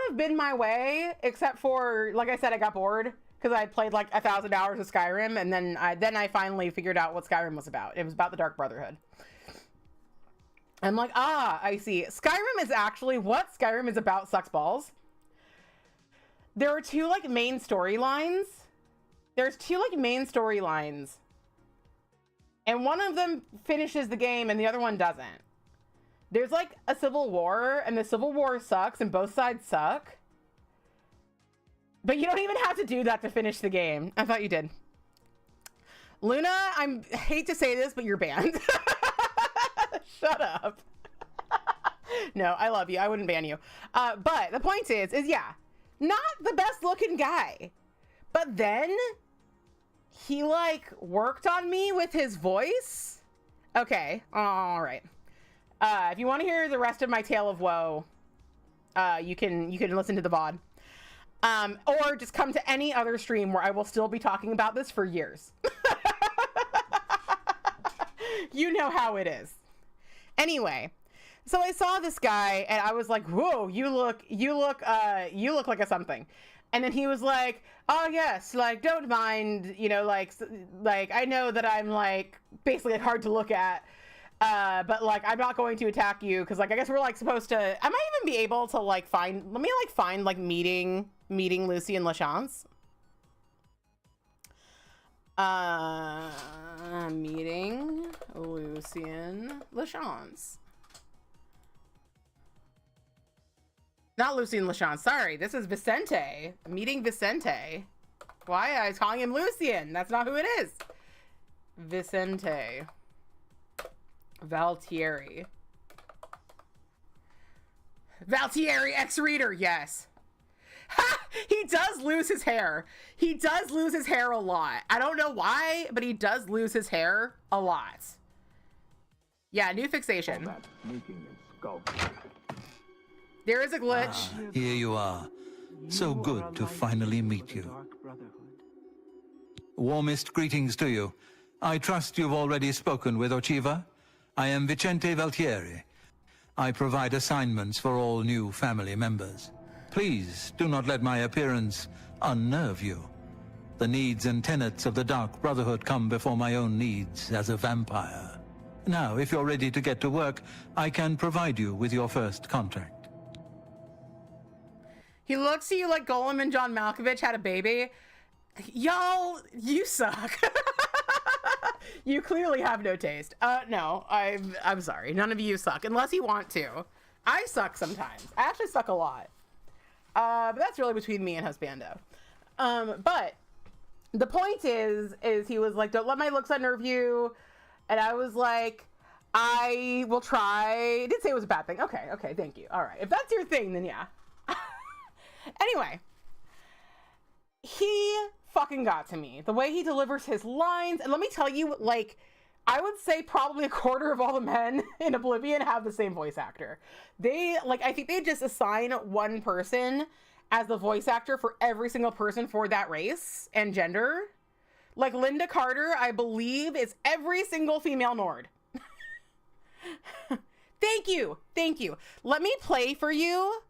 have been my way, except for, like I said, I got bored because I played like 1,000 hours of Skyrim, and then I finally figured out what Skyrim was about. It was about the Dark Brotherhood. I'm like, I see. Skyrim is actually what Skyrim is about. Sucks balls. There are two like main storylines. And one of them finishes the game and the other one doesn't. There's like a civil war, and the civil war sucks and both sides suck. But you don't even have to do that to finish the game. I thought you did. Luna, I hate to say this, but you're banned. Shut up. No, I love you. I wouldn't ban you. But the point is yeah, not the best looking guy. But then he like worked on me with his voice. Okay. All right. If you want to hear the rest of my tale of woe, you can listen to the VOD. Or just come to any other stream where I will still be talking about this for years. You know how it is. Anyway, so I saw this guy and I was like, whoa, you look like a something. And then he was like, oh yes, like, don't mind, you know, like I know that I'm like basically like hard to look at, but like I'm not going to attack you because like I guess we're like supposed to. I might even be able to like find meeting Lucy and LaChance. Meeting Lucian LaChance. Not Lucian LaChance, sorry. This is Vicente. Meeting Vicente. Why? I was calling him Lucian. That's not who it is. Vicente. Valtieri. Valtieri, ex-reader, yes. Ha! He does lose his hair. He does lose his hair a lot. I don't know why, but he does lose his hair a lot. Yeah, new fixation. There is a glitch. Here you are. So good to finally meet you. Warmest greetings to you. I trust you've already spoken with Ochiva. I am Vicente Valtieri. I provide assignments for all new family members. Please do not let my appearance unnerve you. The needs and tenets of the Dark Brotherhood come before my own needs as a vampire. Now, if you're ready to get to work, I can provide you with your first contract. He looks at you like Golem and John Malkovich had a baby. Y'all, you suck. You clearly have no taste. No, I'm sorry. None of you suck, unless you want to. I suck sometimes. I actually suck a lot. But that's really between me and Husbando. But the point is he was like, don't let my looks unnerve you. And I was like, I will try. He did say it was a bad thing. Okay, thank you. All right. If that's your thing, then yeah. Anyway, he fucking got to me. The way he delivers his lines. And let me tell you, like, I would say probably a quarter of all the men in Oblivion have the same voice actor. They, like, I think they just assign one person as the voice actor for every single person for that race and gender. Like, Linda Carter, I believe, is every single female Nord. Thank you. Let me play for you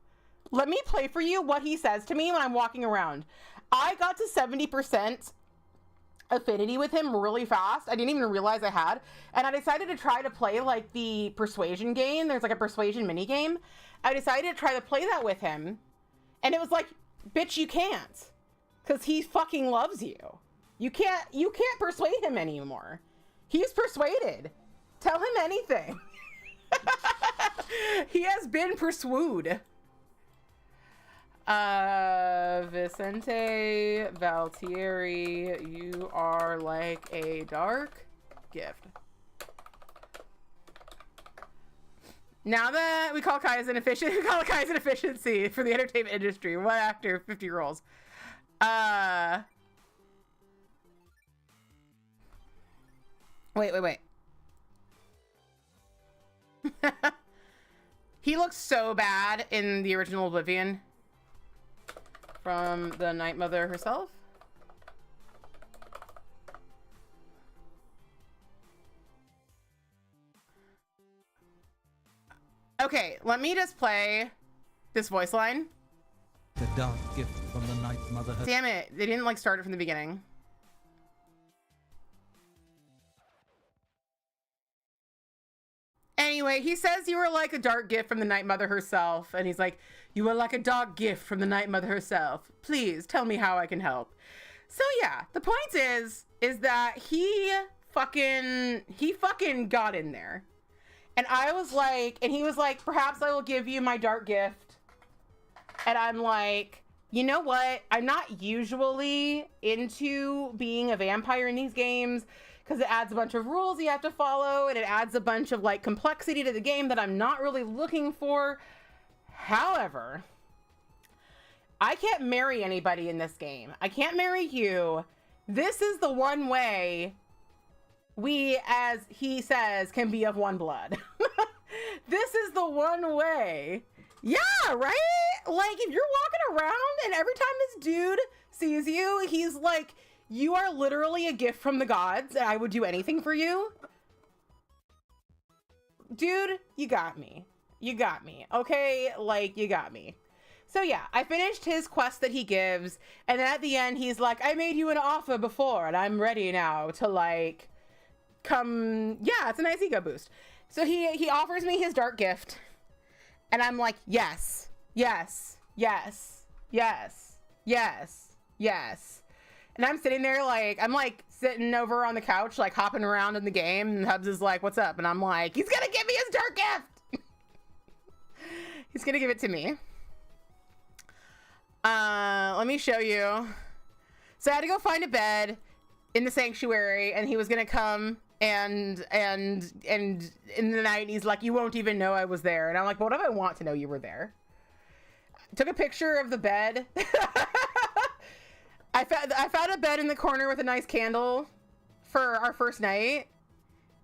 Let me play for you what he says to me when I'm walking around. I got to 70% affinity with him really fast. I didn't even realize I had. And I decided to try to play like the persuasion game. There's like a persuasion mini game. I decided to try to play that with him. And it was like, bitch, you can't. Because he fucking loves you. You can't persuade him anymore. He's persuaded. Tell him anything. He has been persuaded. Vicente Valtieri, you are like a dark gift. Now that we call Kai's an efficiency for the entertainment industry. What actor? 50 roles. Wait. He looks so bad in the original Oblivion. From the Night Mother herself. Okay, let me just play this voice line. The dark gift from the Night Mother. Damn it, they didn't like start it from the beginning. Anyway, he says you were like a dark gift from the Night Mother herself. And he's like, you are like a dark gift from the Night Mother herself. Please tell me how I can help. So yeah, the point is that he fucking got in there. And I was like, and he was like, perhaps I will give you my dark gift. And I'm like, you know what? I'm not usually into being a vampire in these games, because it adds a bunch of rules you have to follow, and it adds a bunch of like complexity to the game that I'm not really looking for. However, I can't marry anybody in this game. I can't marry you. This is the one way we, as he says, can be of one blood. This is the one way. Yeah, right? Like, if you're walking around and every time this dude sees you, he's like, you are literally a gift from the gods, and I would do anything for you. Dude, you got me. You got me, okay? Like, you got me. So yeah, I finished his quest that he gives, and then at the end, he's like, I made you an offer before, and I'm ready now to, like, come... Yeah, it's a nice ego boost. So he offers me his dark gift, and I'm like, yes, yes, yes, yes, yes, yes. And I'm sitting there like, I'm like sitting over on the couch, like hopping around in the game. And Hubs is like, what's up? And I'm like, he's going to give me his dark gift. He's going to give it to me. Let me show you. So I had to go find a bed in the sanctuary, and he was going to come and in the night, he's like, you won't even know I was there. And I'm like, what if I want to know you were there? Took a picture of the bed. I found a bed in the corner with a nice candle for our first night.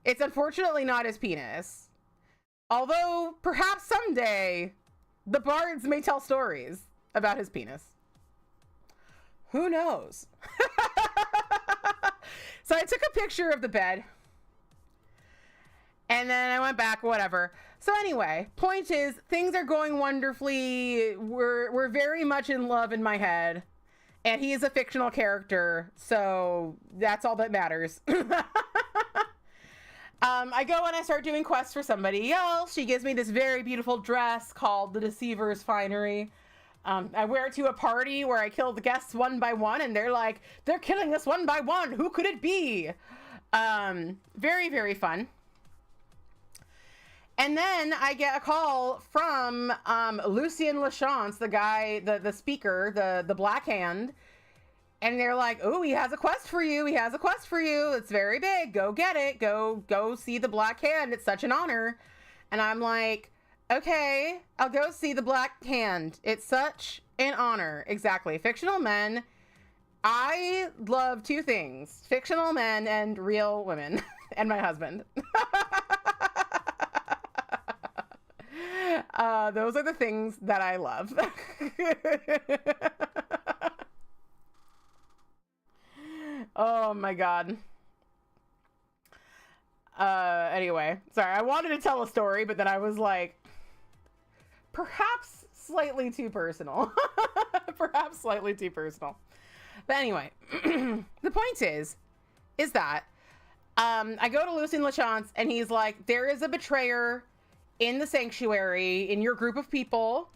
It's unfortunately not his penis. Although, perhaps someday, the bards may tell stories about his penis. Who knows? So I took a picture of the bed. And then I went back, whatever. So anyway, point is, things are going wonderfully. We're very much in love in my head. And he is a fictional character, so that's all that matters. I go and I start doing quests for somebody else. She gives me this very beautiful dress called the Deceiver's Finery. I wear it to a party where I kill the guests one by one, and they're like, they're killing us one by one. Who could it be? Very, very fun. And then I get a call from Lucien Lachance, the guy, the speaker, the Black Hand. And they're like, oh, he has a quest for you. He has a quest for you. It's very big. Go get it. Go see the Black Hand. It's such an honor. And I'm like, okay, I'll go see the Black Hand. It's such an honor. Exactly. Fictional men. I love two things. Fictional men and real women. And my husband. Those are the things that I love. Oh my God. Anyway, sorry, I wanted to tell a story, but then I was like, perhaps slightly too personal. Perhaps slightly too personal. But anyway, the point is that I go to Lucien Lachance and he's like, there is a betrayer in the sanctuary, in your group of people.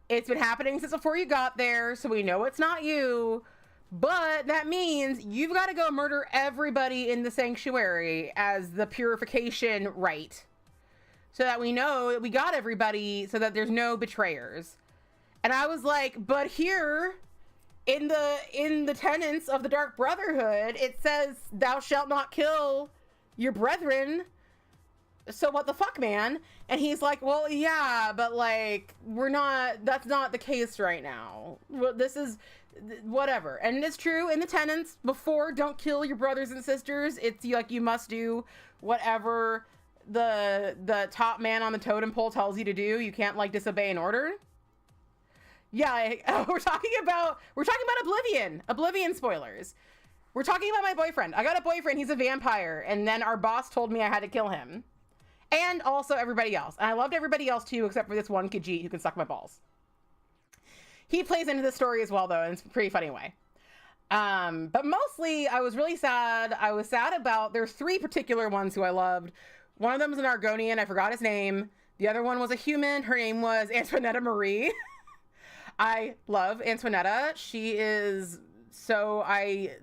It's been happening since before you got there, so we know it's not you. But that means you've got to go murder everybody in the sanctuary as the purification rite. So that we know that we got everybody, so that there's no betrayers. And I was like, but here in the tenets of the Dark Brotherhood, it says thou shalt not kill your brethren. So what the fuck, man? And he's like, well, yeah, but like, that's not the case right now. Well, this is whatever. And it's true in the tenets before, don't kill your brothers and sisters. It's like, you must do whatever the top man on the totem pole tells you to do. You can't like disobey an order. Yeah, we're talking about Oblivion spoilers. We're talking about my boyfriend. I got a boyfriend, he's a vampire, and then our boss told me I had to kill him. And also everybody else. And I loved everybody else too, except for this one Khajiit who can suck my balls. He plays into the story as well, though, and it's a pretty funny way. But mostly, I was really sad. I was sad about, there's 3 particular ones who I loved. One of them was an Argonian, I forgot his name. The other one was a human, her name was Antoinetta Marie. I love Antoinetta. She is so, I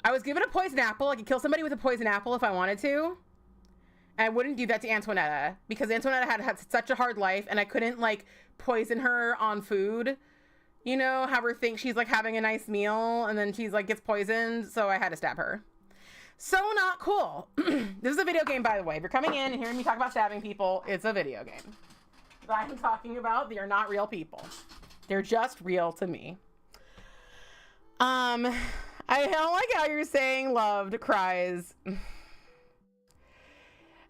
was given a poison apple. I could kill somebody with a poison apple if I wanted to. And I wouldn't do that to Antoinetta because Antoinetta had such a hard life and I couldn't like poison her on food, you know, have her think she's like having a nice meal and then she's like gets poisoned. So I had to stab her. So not cool. This is a video game, by the way. If you're coming in and hearing me talk about stabbing people, it's a video game. What I'm talking about, they are not real people. They're just real to me. I don't like how you're saying loved cries.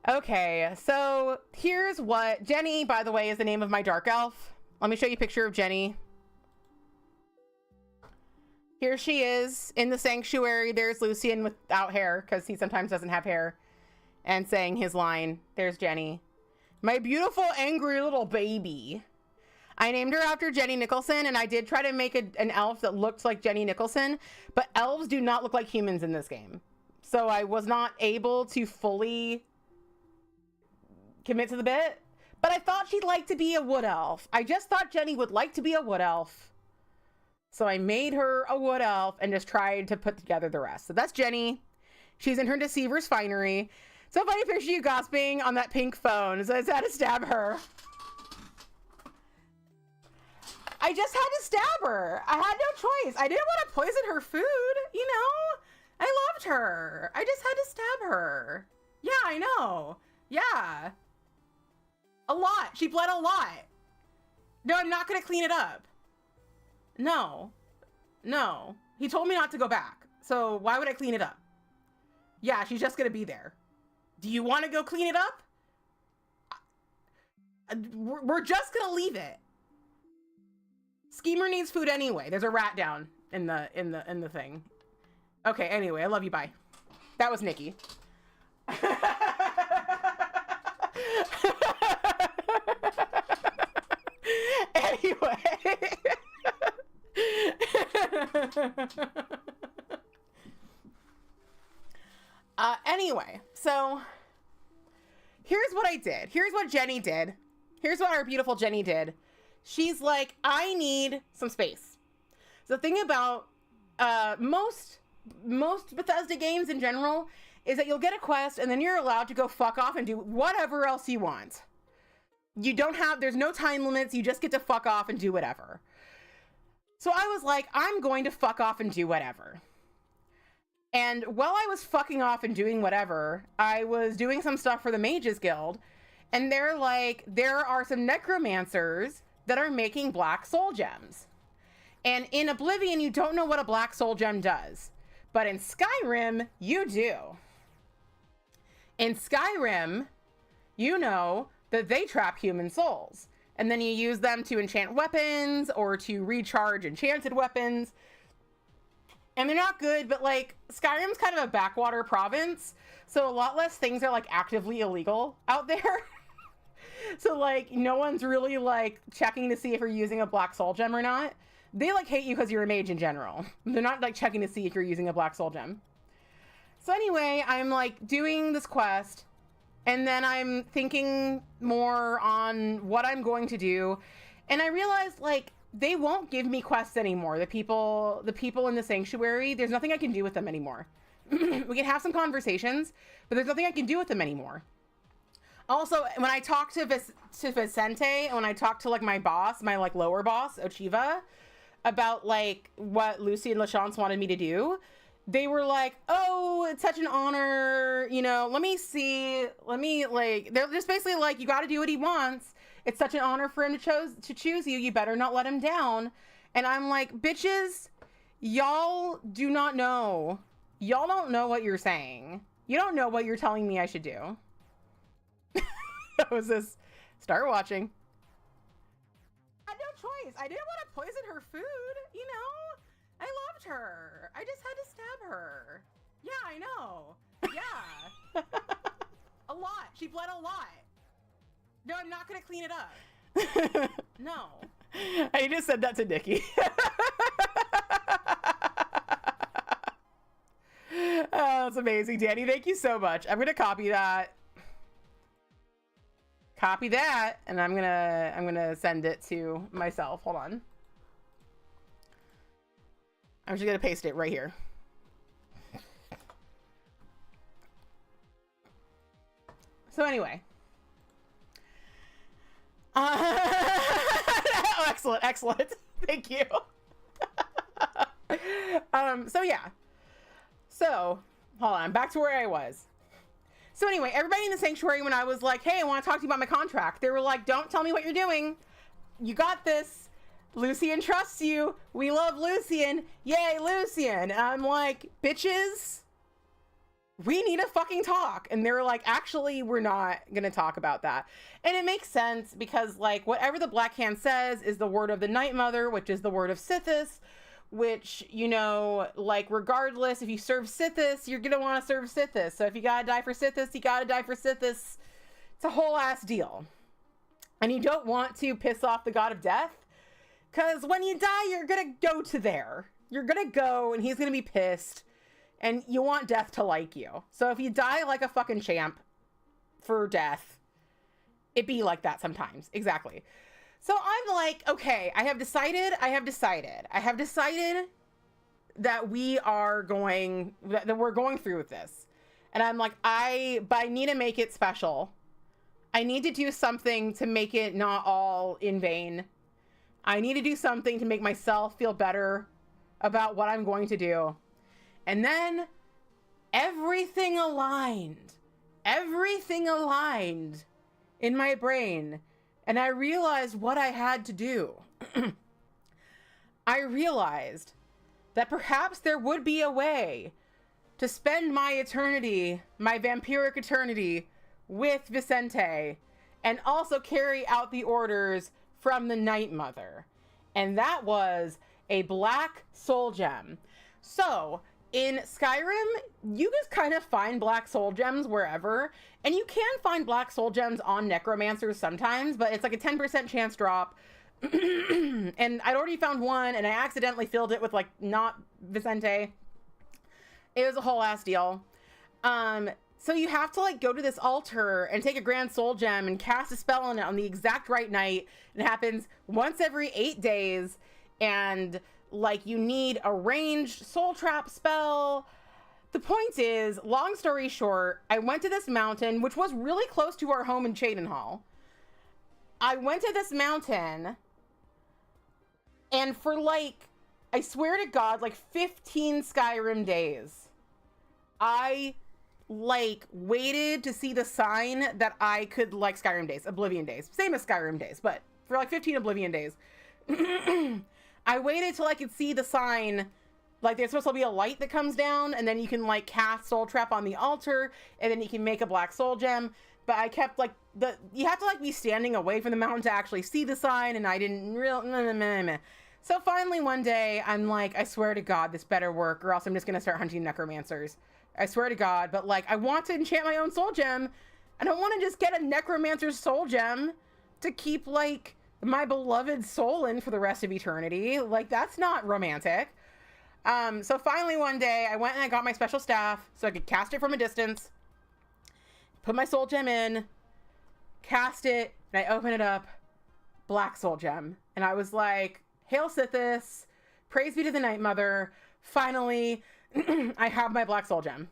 Okay, so here's what Jenny, by the way, is the name of my dark elf. Let me show you a picture of Jenny. Here she is in the sanctuary. There's Lucien without hair because he sometimes doesn't have hair, and saying his line. There's Jenny, my beautiful angry little baby. I named her after Jenny Nicholson, and I did try to make an elf that looked like Jenny Nicholson, but elves do not look like humans in this game. So I was not able to fully commit to the bit, but I thought she'd like to be a wood elf. I just thought Jenny would like to be a wood elf. So I made her a wood elf and just tried to put together the rest. So that's Jenny. She's in her Deceiver's Finery. So funny picture you gossiping on that pink phone. So I just had to stab her. I just had to stab her. I had no choice. I didn't want to poison her food, you know? I loved her. I just had to stab her. Yeah, I know. Yeah. A lot. She bled a lot. No, I'm not going to clean it up. No. No. He told me not to go back. So why would I clean it up? Yeah, she's just going to be there. Do you want to go clean it up? We're just going to leave it. Schemer needs food anyway. There's a rat down in the thing. Okay, anyway, I love you. Bye. That was Nikki. Anyway. Anyway, so here's what I did. Here's what Jenny did. Here's what our beautiful Jenny did. She's like, I need some space. The thing about most Bethesda games in general is that you'll get a quest and then you're allowed to go fuck off and do whatever else you want. There's no time limits. You just get to fuck off and do whatever. So I was like, I'm going to fuck off and do whatever. And while I was fucking off and doing whatever, I was doing some stuff for the Mages Guild. And they're like, there are some necromancers that are making black soul gems. And in Oblivion, you don't know what a black soul gem does. But in Skyrim, you do. In Skyrim, you know that they trap human souls. And then you use them to enchant weapons or to recharge enchanted weapons. And they're not good, but like Skyrim's kind of a backwater province. So a lot less things are like actively illegal out there. So like no one's really like checking to see if you're using a black soul gem or not. They like hate you because you're a mage in general. They're not like checking to see if you're using a black soul gem. So anyway, I'm like doing this quest, and then I'm thinking more on what I'm going to do, and I realized like they won't give me quests anymore. The people in the sanctuary, there's nothing I can do with them anymore. We can have some conversations, but there's nothing I can do with them anymore. Also, when I talk to Vicente, and when I talk to like my boss, my like lower boss, Ochiva, about like what Lucy and LaChance wanted me to do, they were like, oh, it's such an honor, you know, let me like, they're just basically like, you got to do what he wants. It's such an honor for him to choose you. You better not let him down. And I'm like, bitches, y'all do not know. Y'all don't know what you're saying. You don't know what you're telling me I should do. That was this. Start watching. I had no choice. I didn't want to poison her food, you know? I loved her. I just had to stab her. Yeah, I know. Yeah. A lot. She bled a lot. No, I'm not going to clean it up. No. I just said that to Nikki. Oh, that's amazing, Danny. Thank you so much. I'm going to copy that. Copy that, and I'm gonna send it to myself. Hold on. I'm just gonna paste it right here. So anyway. Oh, excellent. Thank you. So yeah. So, hold on, back to where I was. So anyway, everybody in the sanctuary, when I was like, hey, I want to talk to you about my contract, they were like, don't tell me what you're doing. You got this. Lucian trusts you. We love Lucian. Yay, Lucian. And I'm like, bitches, we need to fucking talk. And they were like, actually, we're not going to talk about that. And it makes sense because like whatever the Black Hand says is the word of the Night Mother, which is the word of Sithis, which, you know, like regardless, if you serve Sithis, you're gonna want to serve Sithis. So if you gotta die for Sithis, you gotta die for Sithis. It's a whole ass deal. And you don't want to piss off the god of death, because when you die, you're gonna go to there. You're gonna go and he's gonna be pissed, and you want death to like you. So if you die like a fucking champ for death, it be like that sometimes. Exactly. So I'm like, okay, I have decided that we're going through with this. And I'm like, but I need to make it special. I need to do something to make it not all in vain. I need to do something to make myself feel better about what I'm going to do. And then everything aligned in my brain. And I realized what I had to do. I realized that perhaps there would be a way to spend my eternity, my vampiric eternity, with Vicente, and also carry out the orders from the Night Mother. And that was a black soul gem. So, in Skyrim, you just kind of find black soul gems wherever, and you can find black soul gems on necromancers sometimes, but it's like a 10% chance drop. And I'd already found one, and I accidentally filled it with like not Vicente. It was a whole ass deal. So you have to like go to this altar and take a grand soul gem and cast a spell on it on the exact right night. It happens once every 8 days, and like you need a ranged soul trap spell. The point is, long story short, I went to this mountain, which was really close to our home in Cheydinhal. I went to this mountain, and for like, I swear to God, like 15 Skyrim days, I like waited to see the sign that I could, like Skyrim days, Oblivion days, same as Skyrim days, but for like 15 Oblivion days. I waited till I could see the sign, like there's supposed to be a light that comes down, and then you can like cast soul trap on the altar, and then you can make a black soul gem. But I kept like you have to like be standing away from the mountain to actually see the sign, and I didn't So finally one day I'm like, I swear to God, this better work, or else I'm just gonna start hunting necromancers. I swear to God. But like, I want to enchant my own soul gem I don't want to just get a necromancer's soul gem to keep, like, my beloved soul in for the rest of eternity. Like, that's not romantic. So finally one day I went and I got my special staff so I could cast it from a distance, put my soul gem in, cast it, and I open it up, black soul gem. And I was like, Hail Sithis, praise be to the Night Mother. Finally, I have my black soul gem.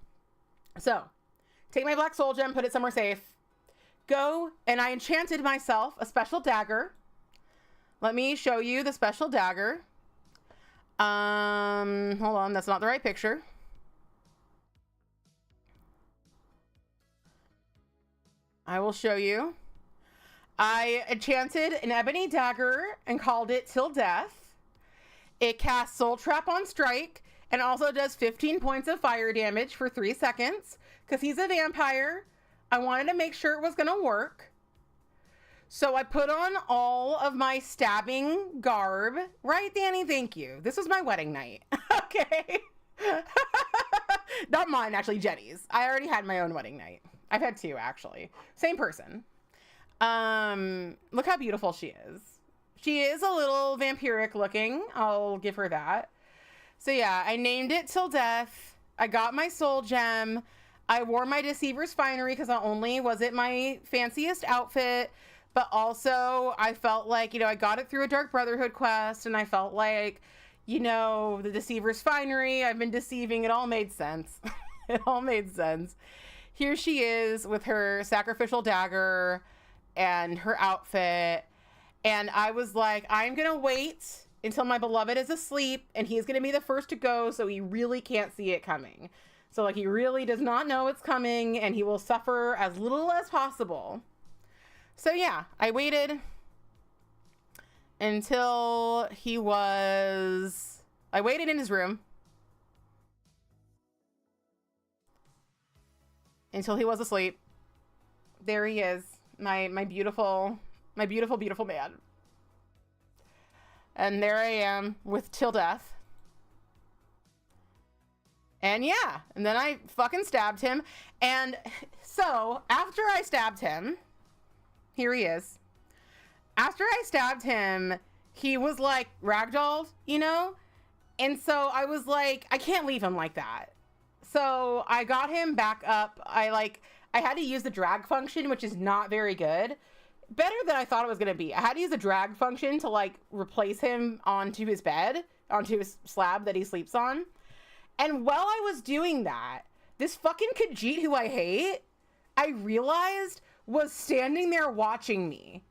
So take my black soul gem, put it somewhere safe, go, and I enchanted myself a special dagger. Let me show you the special dagger. Hold on, that's not the right picture. I will show you. I enchanted an ebony dagger and called it Till Death. It casts Soul Trap on strike and also does 15 points of fire damage for 3 seconds. Because he's a vampire, I wanted to make sure it was going to work. So I put on all of my stabbing garb. Right, Danny? Thank you. This was my wedding night. Okay. Not mine, actually, Jenny's. I already had my own wedding night. I've had 2, actually. Same person. Look how beautiful she is. She is a little vampiric looking. I'll give her that. So yeah, I named it Till Death. I got my soul gem. I wore my Deceiver's Finery because not only was it my fanciest outfit, but also I felt like, you know, I got it through a Dark Brotherhood quest, and I felt like, you know, the Deceiver's Finery, I've been deceiving. It all made sense. It all made sense. Here she is with her sacrificial dagger and her outfit. And I was like, I'm going to wait until my beloved is asleep, and he's going to be the first to go, so he really can't see it coming. So, like, he really does not know it's coming, and he will suffer as little as possible. So yeah, I waited until I waited in his room until he was asleep. There he is, my beautiful man. And there I am with Till Death. And yeah, and then I fucking stabbed him. And so after I stabbed him, here he is. After I stabbed him, he was like ragdolled, you know? And so I was like, I can't leave him like that. So I got him back up. I had to use the drag function, which is not very good. Better than I thought it was going to be. I had to use the drag function to like replace him onto his bed, onto his slab that he sleeps on. And while I was doing that, this fucking Khajiit who I hate, I realized was standing there watching me.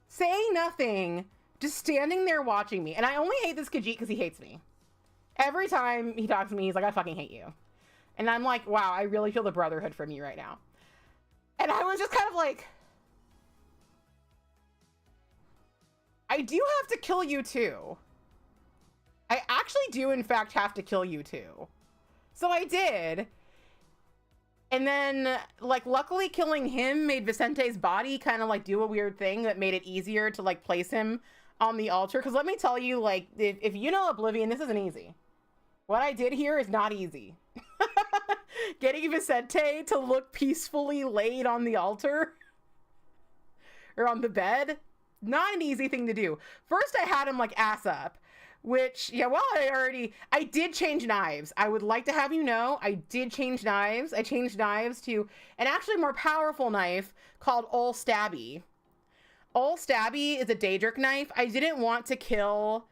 Saying nothing, just standing there watching me. And I only hate this Khajiit because he hates me. Every time he talks to me, he's like, I fucking hate you. And I'm like, wow, I really feel the brotherhood from you right now. And I was just kind of like, I do have to kill you too. I actually do, in fact, have to kill you too. So I did. And then, like, luckily killing him made Vicente's body kind of, like, do a weird thing that made it easier to, like, place him on the altar. Because let me tell you, like, if you know Oblivion, this isn't easy. What I did here is not easy. Getting Vicente to look peacefully laid on the altar. Or on the bed. Not an easy thing to do. First, I had him, like, ass up. Which, yeah, well, I did change knives. I would like to have you know, I did change knives. I changed knives to an actually more powerful knife called Ol Stabby. Ol Stabby is a Daedric knife. I didn't want to kill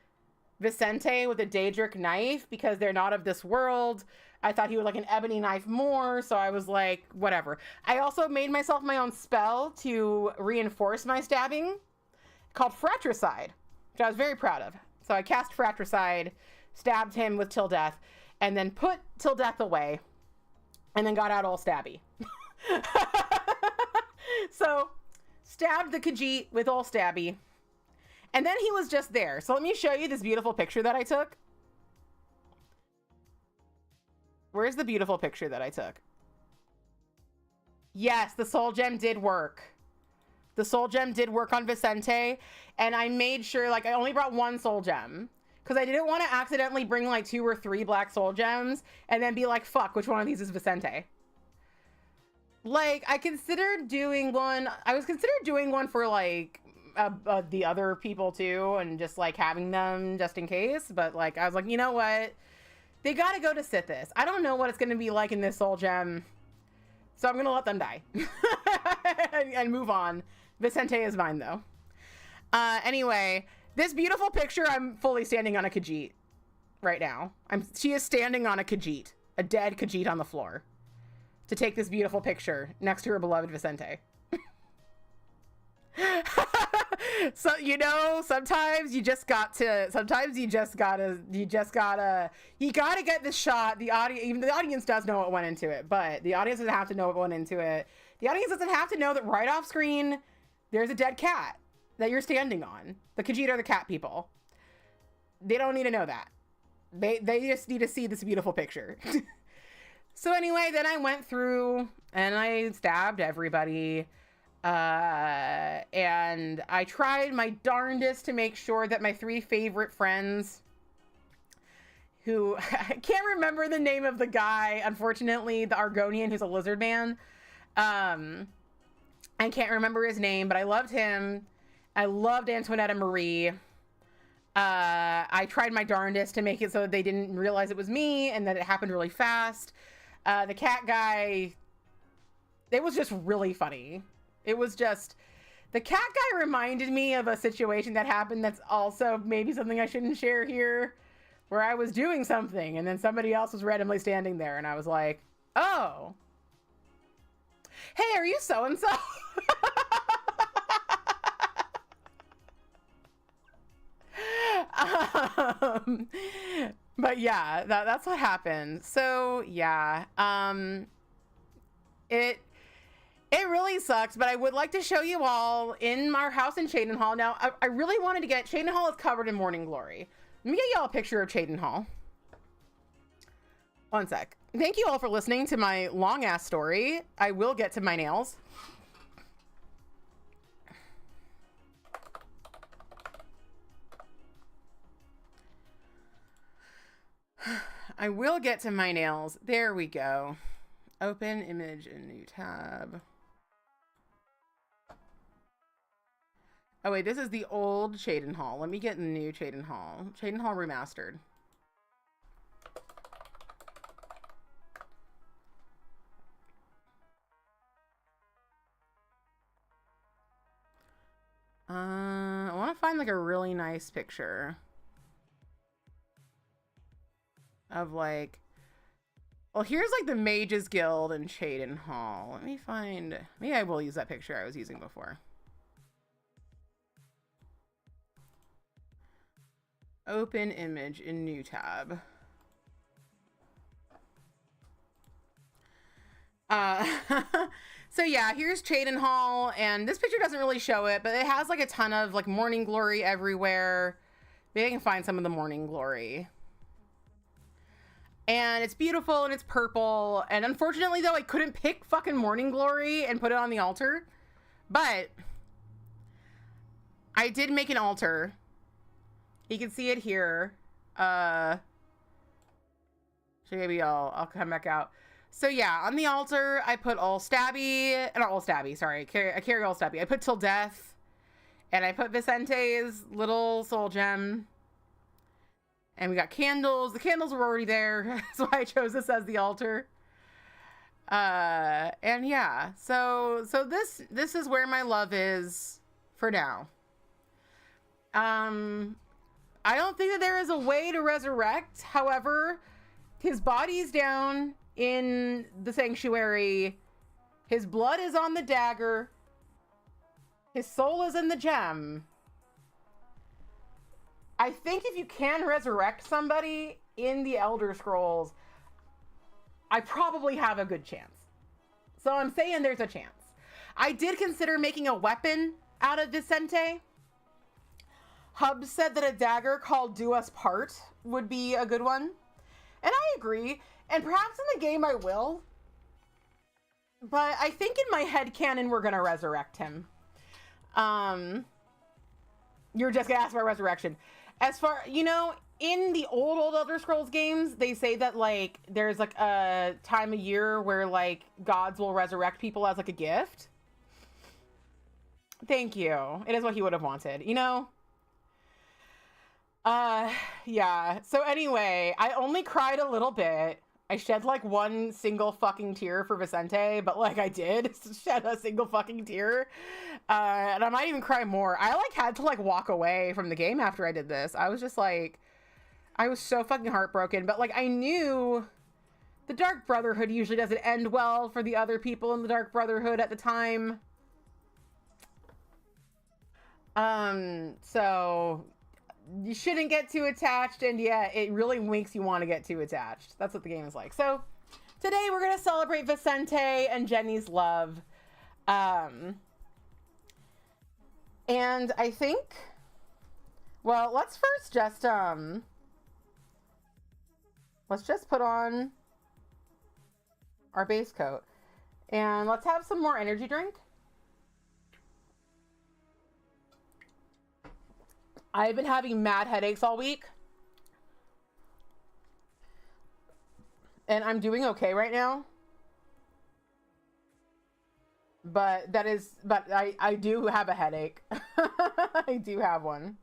Vicente with a Daedric knife because they're not of this world. I thought he would like an ebony knife more, so I was like, whatever. I also made myself my own spell to reinforce my stabbing called Fratricide, which I was very proud of. So I cast Fratricide, stabbed him with Till Death, and then put Till Death away, and then got out Ol Stabby. So, stabbed the Khajiit with Ol Stabby, and then he was just there. So let me show you this beautiful picture that I took. Where's the beautiful picture that I took? Yes, the soul gem did work. The soul gem did work on Vicente, and I made sure, like, I only brought 1 soul gem because I didn't want to accidentally bring like 2 or 3 black soul gems and then be like, fuck, which one of these is Vicente? Like, I considered doing one. I was considered doing one for like the other people too, and just like having them just in case. But like, I was like, you know what? They gotta go to Sithis. I don't know what it's gonna be like in this soul gem, so I'm gonna let them die and move on. Vicente is mine though. Anyway, this beautiful picture. I'm fully standing on a Khajiit right now. She is standing on a Khajiit, a dead Khajiit on the floor, to take this beautiful picture next to her beloved Vicente. So, you know, sometimes you gotta get this shot. The audience, even the audience does know what went into it, but the audience doesn't have to know what went into it. The audience doesn't have to know that right off screen, there's a dead cat that you're standing on. The Khajiit are the cat people. They don't need to know that. They just need to see this beautiful picture. So anyway, then I went through and I stabbed everybody. And I tried my darndest to make sure that my 3 favorite friends, who I can't remember the name of the guy, unfortunately, the Argonian who's a lizard man. I can't remember his name, but I loved him. I loved Antoinette and Marie. I tried my darndest to make it so that they didn't realize it was me and that it happened really fast. The cat guy, it was just really funny. It was just, the cat guy reminded me of a situation that happened that's also maybe something I shouldn't share here, where I was doing something and then somebody else was randomly standing there and I was like, oh, hey, are you so-and-so? But yeah, that's what happened. So yeah, it really sucks, but I would like to show you all in our house in Cheydinhal. Now, I really wanted to get, Cheydinhal is covered in morning glory. Let me get y'all a picture of Cheydinhal. One sec. Thank you all for listening to my long ass story. I will get to my nails. I will get to my nails. There we go. Open image in new tab. Oh wait, this is the old Cheydinhal. Let me get the new Cheydinhal. Cheydinhal remastered. I want to find like a really nice picture of like, well, here's like the Mages Guild in Cheydinhal. Let me find, maybe I will use that picture I was using before. Open image in new tab. So yeah, here's Cheydinhal, and this picture doesn't really show it, but it has like a ton of like morning glory everywhere. Maybe I can find some of the morning glory. And it's beautiful and it's purple. And unfortunately though, I couldn't pick fucking morning glory and put it on the altar. But I did make an altar. You can see it here. So maybe I'll come back out. So yeah, on the altar, I put all stabby, not all stabby, sorry. I carry all stabby. I put till death. And I put Vicente's little soul gem. And we got candles. The candles were already there. That's why I chose this as the altar. And yeah, so this is where my love is for now. I don't think that there is a way to resurrect. However, his body's down in the sanctuary. His blood is on the dagger. His soul is in the gem. I think if you can resurrect somebody in the Elder Scrolls, I probably have a good chance. So I'm saying there's a chance. I did consider making a weapon out of Vicente. Hub said that a dagger called Do Us Part would be a good one. And I agree. And perhaps in the game I will. But I think in my headcanon we're going to resurrect him. You're just going to ask about resurrection. As far, you know, in the old Elder Scrolls games, they say that like there's like a time of year where like gods will resurrect people as like a gift. Thank you. It is what he would have wanted, you know? Yeah. So anyway, I only cried a little bit. I shed like one single fucking tear for Vicente, but like I did shed a single fucking tear. And I might even cry more. I like had to like walk away from the game after I did this. I was just like, I was so fucking heartbroken, but like I knew the Dark Brotherhood usually doesn't end well for the other people in the Dark Brotherhood at the time. So you shouldn't get too attached, and yeah, it really makes you want to get too attached. That's what the game is like. So today we're gonna celebrate Vicente and Jenny's love. And I think, well, let's first just let's just put on our base coat and let's have some more energy drink. I've been having mad headaches all week. And I'm doing okay right now. But I do have a headache. I do have one.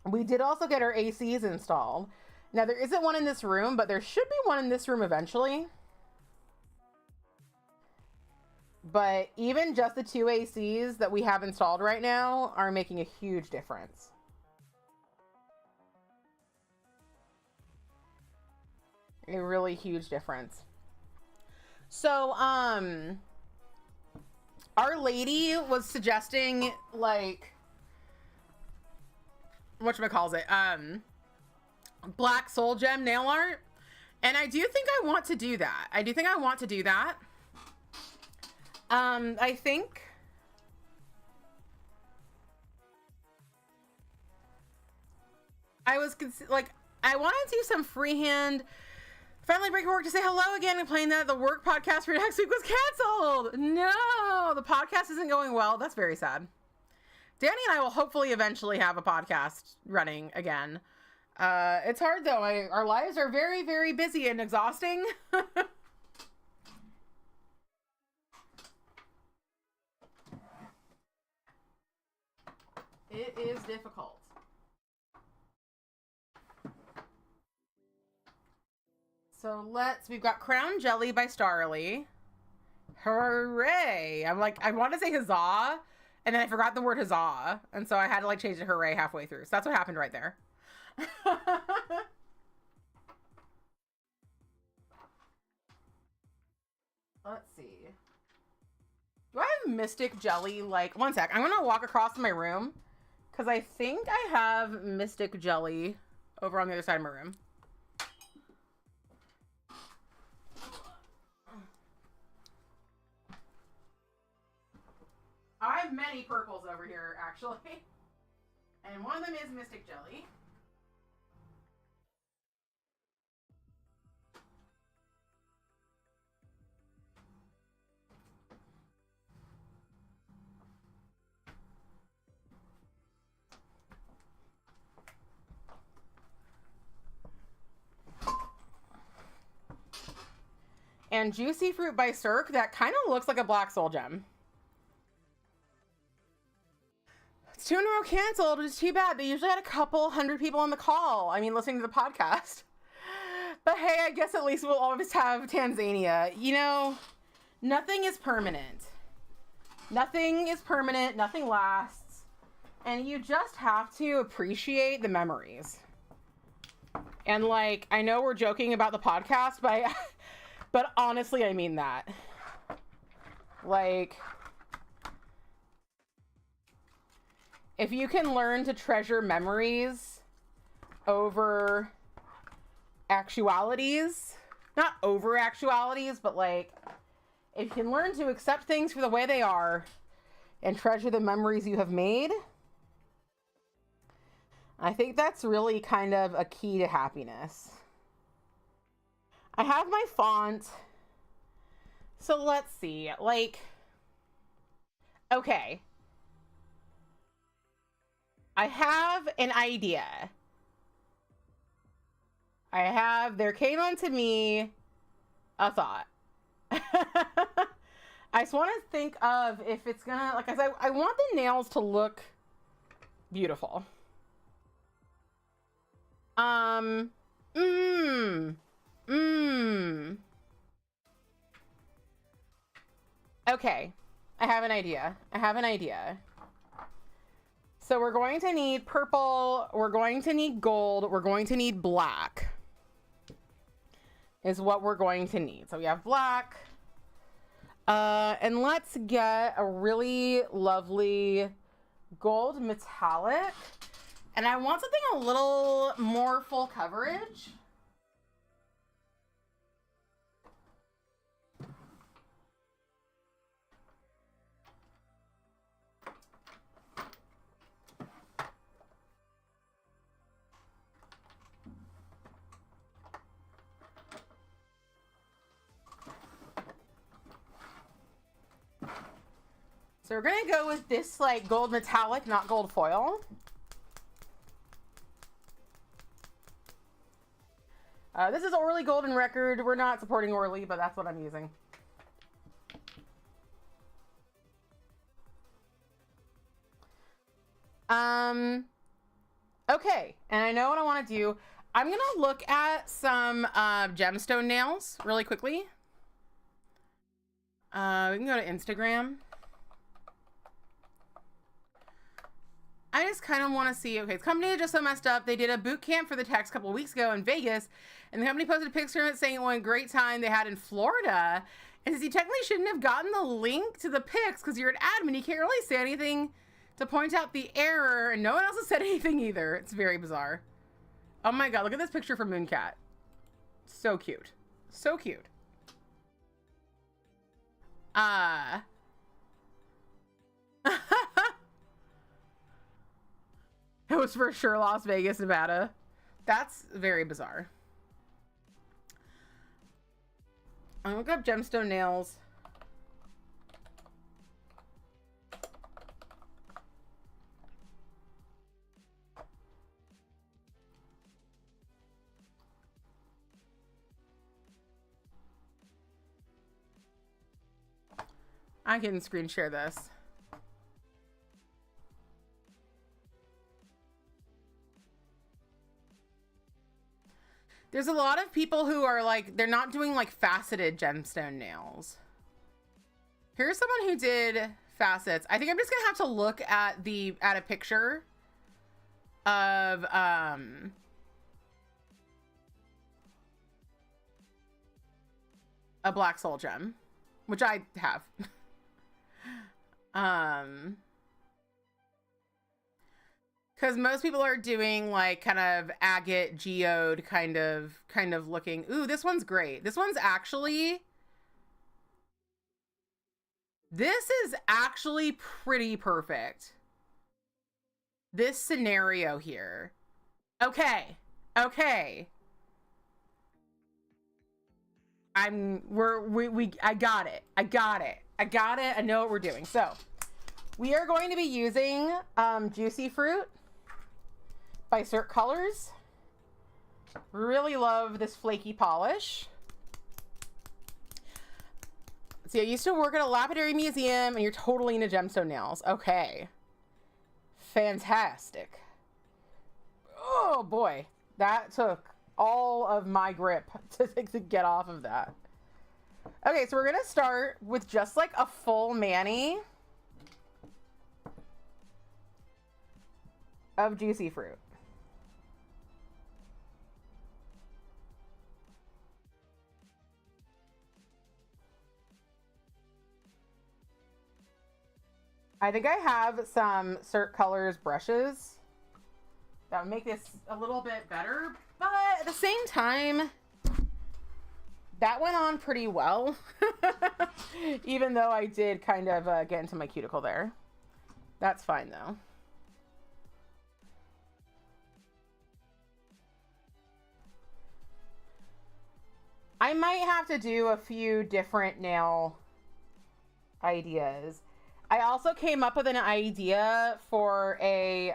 We did also get our ACs installed. Now there isn't one in this room, but there should be one in this room eventually. But even just the 2 ACs that we have installed right now are making a huge difference. A really huge difference. So, Our Lady was suggesting, like, whatchamacallit, black soul gem nail art. And I do think I want to do that. I think I was like, I wanted to do some freehand. Finally breaking work to say hello again and playing that the work podcast for next week was canceled. No, the podcast isn't going well. That's very sad. Danny and I will hopefully eventually have a podcast running again. It's hard though. Our lives are very, very busy and exhausting. It is difficult. So we've got Crown Jelly by Starly. Hooray! I'm like, I want to say huzzah, and then I forgot the word huzzah, and so I had to like change it hooray halfway through. So that's what happened right there. Let's see. Do I have Mystic Jelly? Like, one sec. I'm gonna walk across my room because I think I have Mystic Jelly over on the other side of my room. I have many purples over here, actually. And one of them is Mystic Jelly. And Juicy Fruit by Cirque, that kind of looks like a black soul gem. It's 2 in a row canceled, which is too bad. They usually had a couple hundred people on the call. I mean, listening to the podcast. But hey, I guess at least we'll always have Tanzania. You know, nothing is permanent. Nothing is permanent. Nothing lasts. And you just have to appreciate the memories. And like, I know we're joking about the podcast, but honestly, I mean that. Like, if you can learn to treasure memories over actualities, not over actualities, but like, if you can learn to accept things for the way they are and treasure the memories you have made, I think that's really kind of a key to happiness. I have my font. So let's see. Like, okay. I have an idea. There came unto me a thought. I just want to think of if it's gonna, like, I want the nails to look beautiful. Mm. Okay, I have an idea. So we're going to need purple, we're going to need gold, we're going to need black. Is what we're going to need. So we have black. And let's get a really lovely gold metallic. And I want something a little more full coverage. So we're gonna go with this like gold metallic, not gold foil. This is Orly Golden Record. We're not supporting Orly, but that's what I'm using. Okay, and I know what I want to do. I'm gonna look at some gemstone nails really quickly. We can go to Instagram. I just kind of want to see, okay, the company is just so messed up. They did a boot camp for the techs a couple of weeks ago in Vegas, and the company posted a picture of it saying it went a great time they had in Florida. And says you technically shouldn't have gotten the link to the pics because you're an admin. You can't really say anything to point out the error, and no one else has said anything either. It's very bizarre. Oh my god, look at this picture from Mooncat. So cute. So cute. It was for sure Las Vegas, Nevada. That's very bizarre. I'm gonna look up gemstone nails. I can screen share this. There's a lot of people who are like, they're not doing like faceted gemstone nails. Here's someone who did facets. I think I'm just gonna have to look at a picture of a black soul gem, which I have. Because most people are doing like kind of agate geode kind of looking. Ooh, this one's great. This is actually pretty perfect. This scenario here. Okay. I got it. I know what we're doing. So we are going to be using Juicy Fruit by Cert Colors. Really love this flaky polish. See, I used to work at a lapidary museum, and you're totally into gemstone nails. Okay. Fantastic. Oh boy, that took all of my grip to get off of that. Okay, so we're gonna start with just like a full mani of Juicy Fruit. I think I have some Cert Colors brushes that would make this a little bit better, but at the same time, that went on pretty well. Even though I did kind of get into my cuticle there. That's fine though. I might have to do a few different nail ideas. I also came up with an idea for a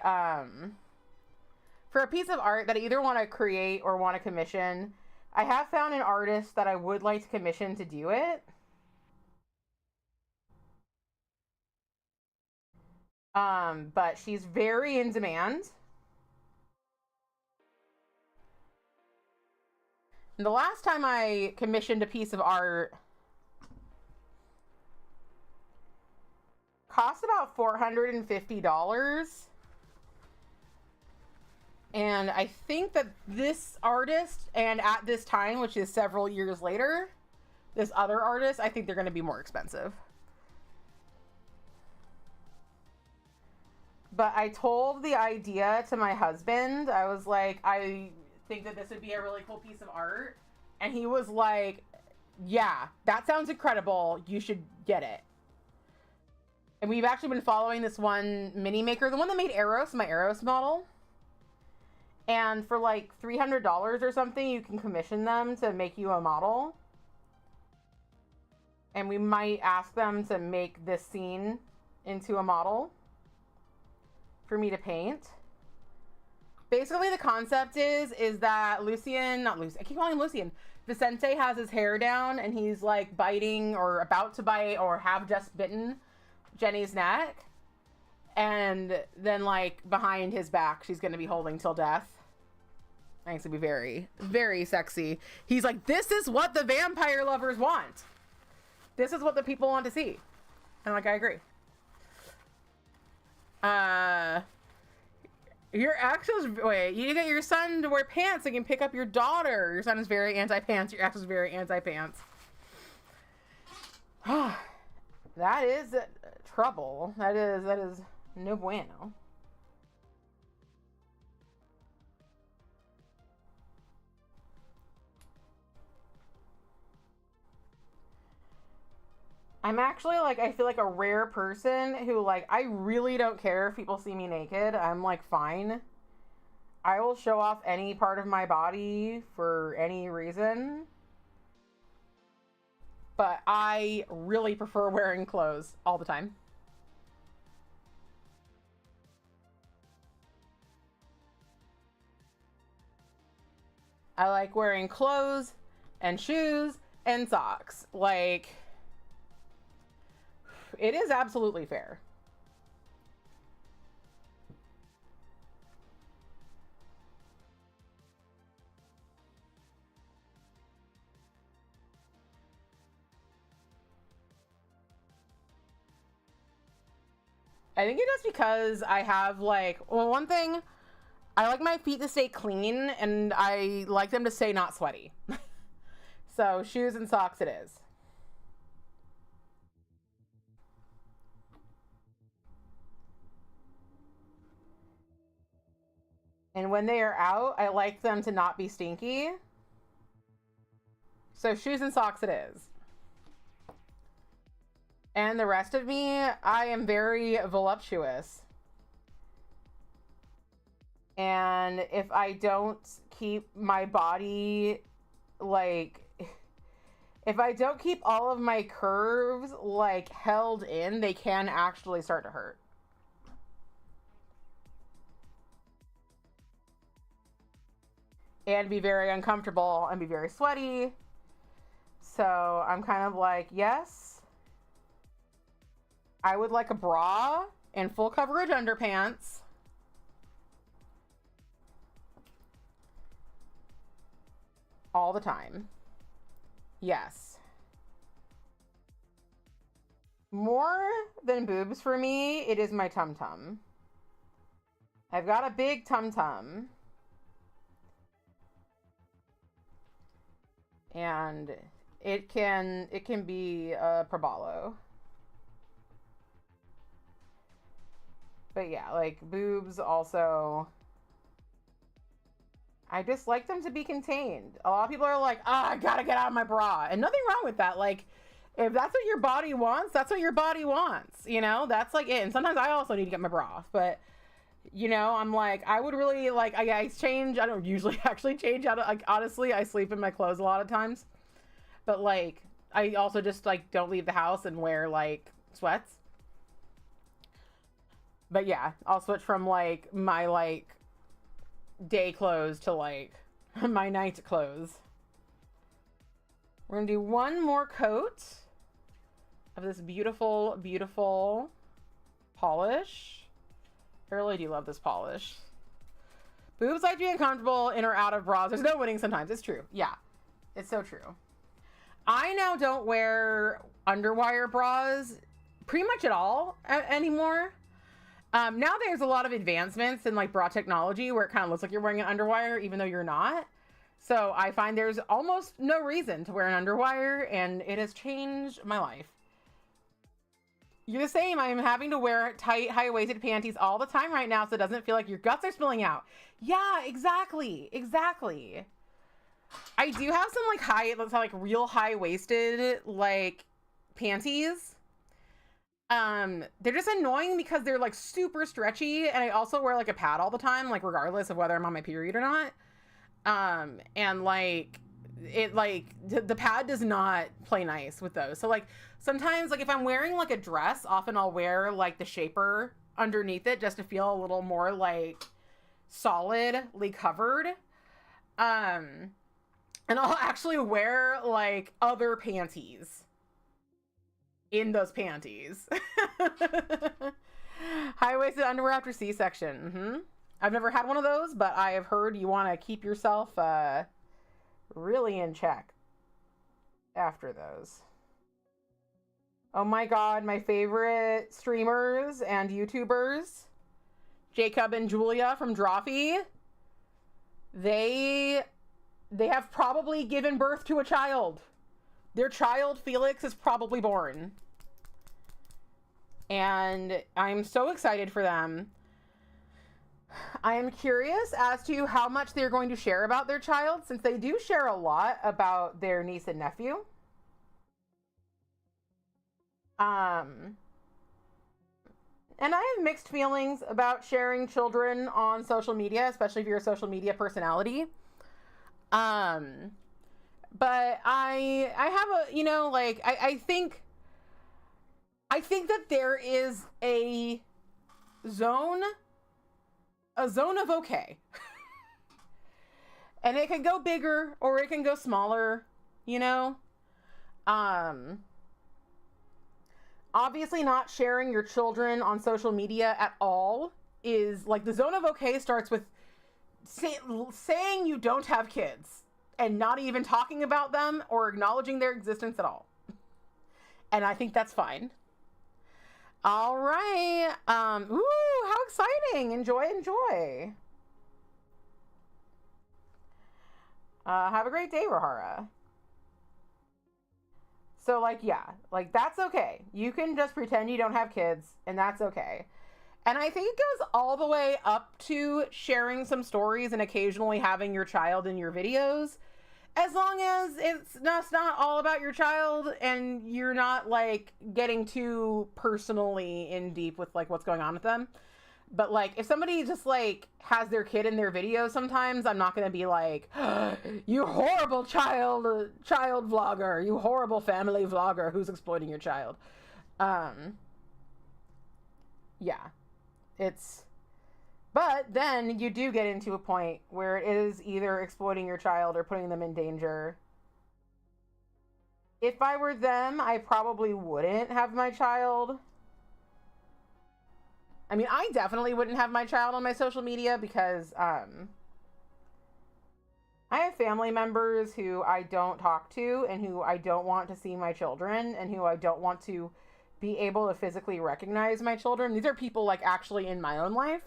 For a piece of art that I either want to create or want to commission, I have found an artist that I would like to commission to do it. But she's very in demand. And the last time I commissioned a piece of art cost about $450. And I think that this artist, and at this time, which is several years later, this other artist, I think they're going to be more expensive. But I told the idea to my husband. I was like, I think that this would be a really cool piece of art. And he was like, yeah, that sounds incredible. You should get it. And we've actually been following this one mini maker, the one that made Eros, my Eros model. And for like $300 or something, you can commission them to make you a model. And we might ask them to make this scene into a model for me to paint. Basically, the concept is that I keep calling him Lucian. Vicente has his hair down and he's like biting or about to bite or have just bitten Jenny's neck. And then like behind his back, she's going to be holding till death. I think it's going to be very, very sexy. He's like, this is what the vampire lovers want. This is what the people want to see. And like, I agree. Your ex was, wait, you get your son to wear pants so you can pick up your daughter. Your son is very anti-pants. Your ex is very anti-pants. That is trouble. That is no bueno. I'm actually like, I feel like a rare person who like, I really don't care if people see me naked. I'm like, fine. I will show off any part of my body for any reason. But I really prefer wearing clothes all the time. I like wearing clothes and shoes and socks. Like, it is absolutely fair. I think it's just because I have like, well, one thing, I like my feet to stay clean and I like them to stay not sweaty. So shoes and socks it is. And when they are out, I like them to not be stinky. So shoes and socks it is. And the rest of me, I am very voluptuous. And if I don't keep my body, like, if I don't keep all of my curves, like, held in, they can actually start to hurt. And be very uncomfortable and be very sweaty. So I'm kind of like, yes, I would like a bra and full coverage underpants. All the time. Yes. More than boobs for me, it is my tum-tum. I've got a big tum-tum. And it can be a probalo. But yeah, like boobs also, I just like them to be contained. A lot of people are like, I gotta get out of my bra. And nothing wrong with that. Like, if that's what your body wants, that's what your body wants. You know, that's like it. And sometimes I also need to get my bra off. But, you know, I'm like, I would really like, I change. I don't usually actually change out of, like, honestly, I sleep in my clothes a lot of times. But like, I also just like don't leave the house and wear like sweats. But yeah, I'll switch from like my like day clothes to like my night clothes. We're gonna do one more coat of this beautiful, beautiful polish. I really do love this polish. Boobs like to be uncomfortable in or out of bras. There's no winning sometimes. It's true. Yeah, it's so true. I now don't wear underwire bras pretty much at all anymore. Now there's a lot of advancements in like bra technology where it kind of looks like you're wearing an underwire even though you're not. So I find there's almost no reason to wear an underwire, and it has changed my life. You're the same. I'm having to wear tight, high-waisted panties all the time right now so it doesn't feel like your guts are spilling out. Yeah, exactly. Exactly. I do have some like real high-waisted like panties. They're just annoying because they're like super stretchy, and I also wear like a pad all the time, like regardless of whether I'm on my period or not. And like it like the pad does not play nice with those. So like sometimes like if I'm wearing like a dress, often I'll wear like the shaper underneath it just to feel a little more like solidly covered. And I'll actually wear like other panties in those panties. High-waisted underwear after C-section. I've never had one of those, but I have heard you want to keep yourself really in check after those. Oh my god, my favorite streamers and YouTubers, Jacob and Julia from Drawfee, they have probably given birth to a child. Their child, Felix, is probably born. And I'm so excited for them. I am curious as to how much they're going to share about their child, since they do share a lot about their niece and nephew. And I have mixed feelings about sharing children on social media, especially if you're a social media personality. But I have a, you know, like, I think that there is a zone of okay. And it can go bigger or it can go smaller, you know? Obviously not sharing your children on social media at all is like, the zone of okay starts with saying you don't have kids and not even talking about them or acknowledging their existence at all. And I think that's fine. All right. Ooh, how exciting. Enjoy. Have a great day, Rahara. So, like, yeah, like, that's okay. You can just pretend you don't have kids, and that's okay. And I think it goes all the way up to sharing some stories and occasionally having your child in your videos. As long as it's not all about your child and you're not, like, getting too personally in deep with, like, what's going on with them. But, like, if somebody just, like, has their kid in their video sometimes, I'm not going to be like, you horrible child vlogger, you horrible family vlogger who's exploiting your child. Yeah. But then you do get into a point where it is either exploiting your child or putting them in danger. If I were them, I probably wouldn't have my child. I mean, I definitely wouldn't have my child on my social media because I have family members who I don't talk to and who I don't want to see my children and who I don't want to be able to physically recognize my children. These are people, like, actually in my own life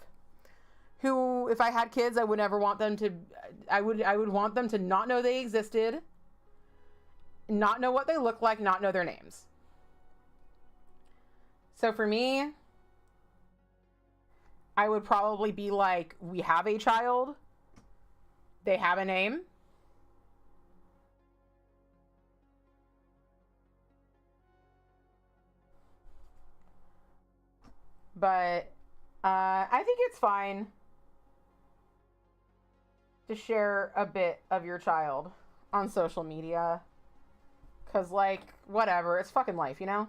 who, if I had kids, I would never want them to, I would want them to not know they existed, not know what they look like, not know their names. So for me, I would probably be like, we have a child, they have a name, but I think it's fine to share a bit of your child on social media. Because, like, whatever. It's fucking life, you know?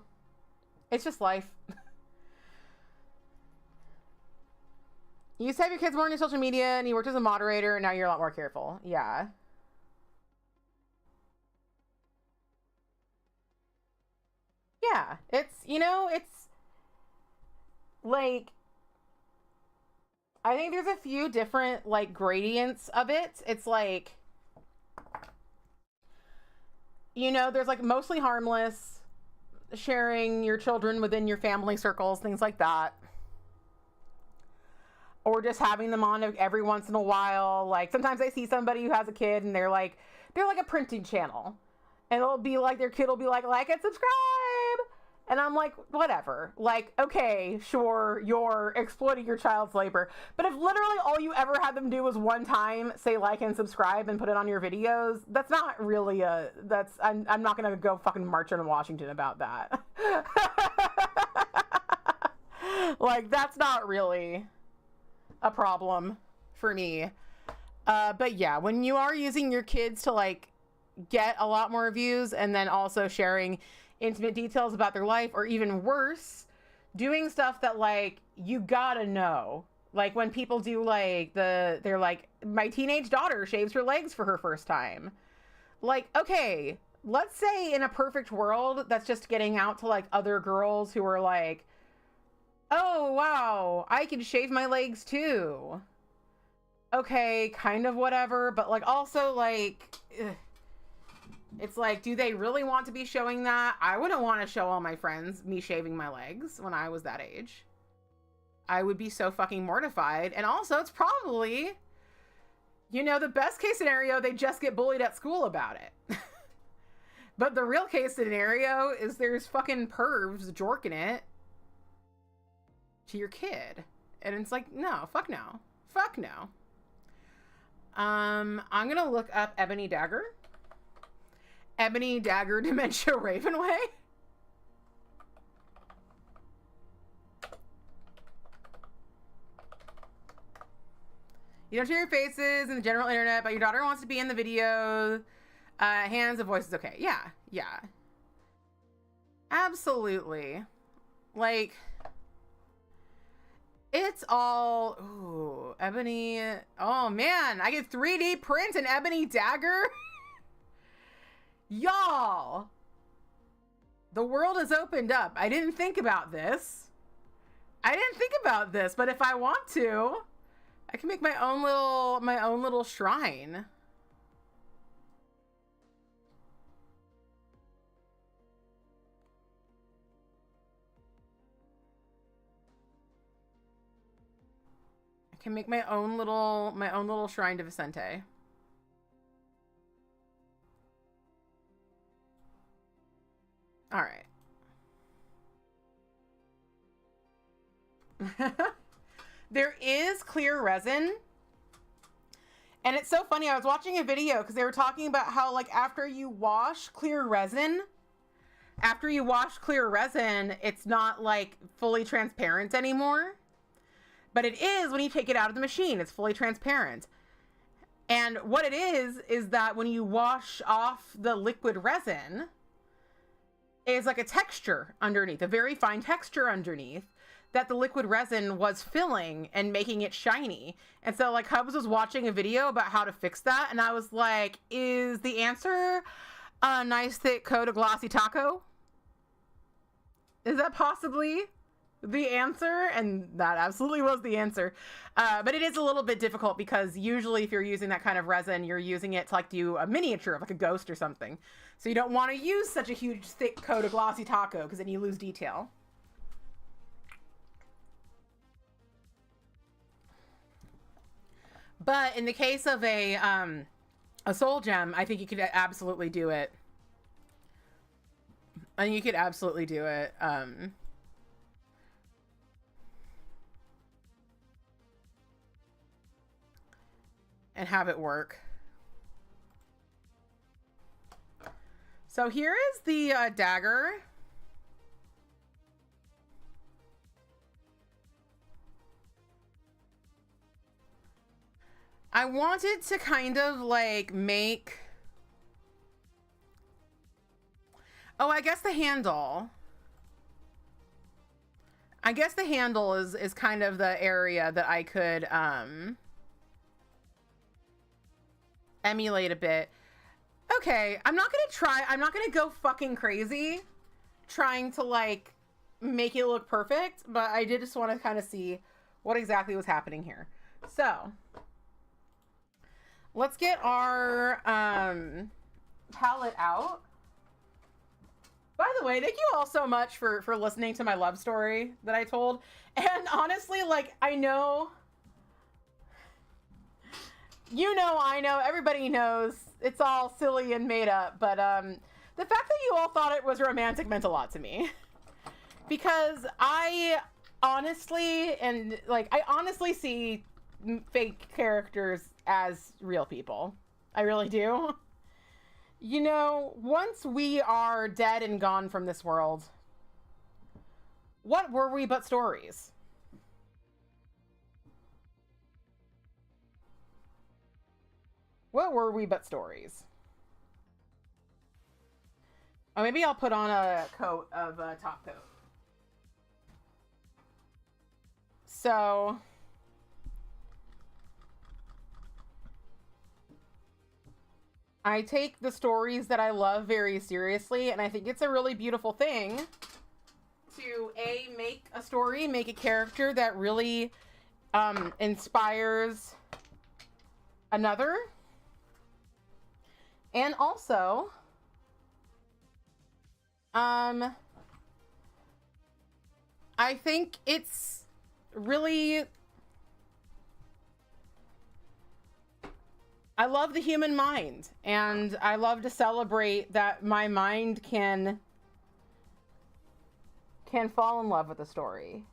It's just life. You used to have your kids more on your social media and you worked as a moderator and now you're a lot more careful. Yeah. Yeah. It's, you know, it's like, I think there's a few different like gradients of it. It's like, you know, there's like mostly harmless, sharing your children within your family circles, things like that. Or just having them on every once in a while. Like sometimes I see somebody who has a kid and they're like a printing channel. And it'll be like their kid will be like and subscribe. And I'm like, whatever. Like, okay, sure, you're exploiting your child's labor. But if literally all you ever had them do was one time say like and subscribe and put it on your videos, that's not really I'm not going to go fucking march on Washington about that. Like, that's not really a problem for me. But yeah, when you are using your kids to like get a lot more views and then also sharing intimate details about their life, or even worse, doing stuff that like you gotta know, like when people do like they're like, my teenage daughter shaves her legs for her first time. Like, okay, let's say in a perfect world that's just getting out to like other girls who are like, oh wow, I can shave my legs too. Okay, kind of whatever, but like also like ugh. It's like, do they really want to be showing that? I wouldn't want to show all my friends me shaving my legs when I was that age. I would be so fucking mortified. And also, it's probably, you know, the best case scenario, they just get bullied at school about it. But the real case scenario is there's fucking pervs jorking it to your kid. And it's like, no, fuck no. Fuck no. I'm gonna look up Ebony Dagger. Ebony Dagger Dementia Ravenway. You don't share your faces in the general internet, but your daughter wants to be in the video. Hands and voices, okay. Yeah, yeah. Absolutely. Like, it's all, ooh, Ebony. Oh man, I get 3D print an Ebony Dagger. Y'all, the world has opened up. I didn't think about this. But if I want to, I can make my own little shrine. I can make my own little shrine to Vicente. All right. There is clear resin. And it's so funny. I was watching a video because they were talking about how like after you wash clear resin, it's not like fully transparent anymore. But it is when you take it out of the machine. It's fully transparent. And what it is that when you wash off the liquid resin, is like a texture underneath, a very fine texture underneath that the liquid resin was filling and making it shiny. And so like Hubs was watching a video about how to fix that. And I was like, is the answer a nice thick coat of glossy taco? Is that possibly the answer? And that absolutely was the answer. But it is a little bit difficult because usually if you're using that kind of resin, you're using it to like do a miniature of like a ghost or something. So you don't want to use such a huge thick coat of glossy taco because then you lose detail. But in the case of a soul gem, I think you could absolutely do it. And you could absolutely do it. And have it work. So here is the dagger. I wanted to kind of like make, oh, I guess the handle. I guess the handle is kind of the area that I could emulate a bit. Okay, I'm not gonna go fucking crazy trying to like make it look perfect, but I did just want to kind of see what exactly was happening here. So let's get our palette out. By the way, thank you all so much for listening to my love story that I told. And honestly, like, I know, I know, everybody knows it's all silly and made up, but the fact that you all thought it was romantic meant a lot to me. Because I honestly see fake characters as real people. I really do. You know, once we are dead and gone from this world, what were we but stories? What were we but stories? Oh, maybe I'll put on a coat of a top coat. So I take the stories that I love very seriously, and I think it's a really beautiful thing to make a story, make a character that really inspires another, and also I think it's really, I love the human mind, and I love to celebrate that my mind can fall in love with a story.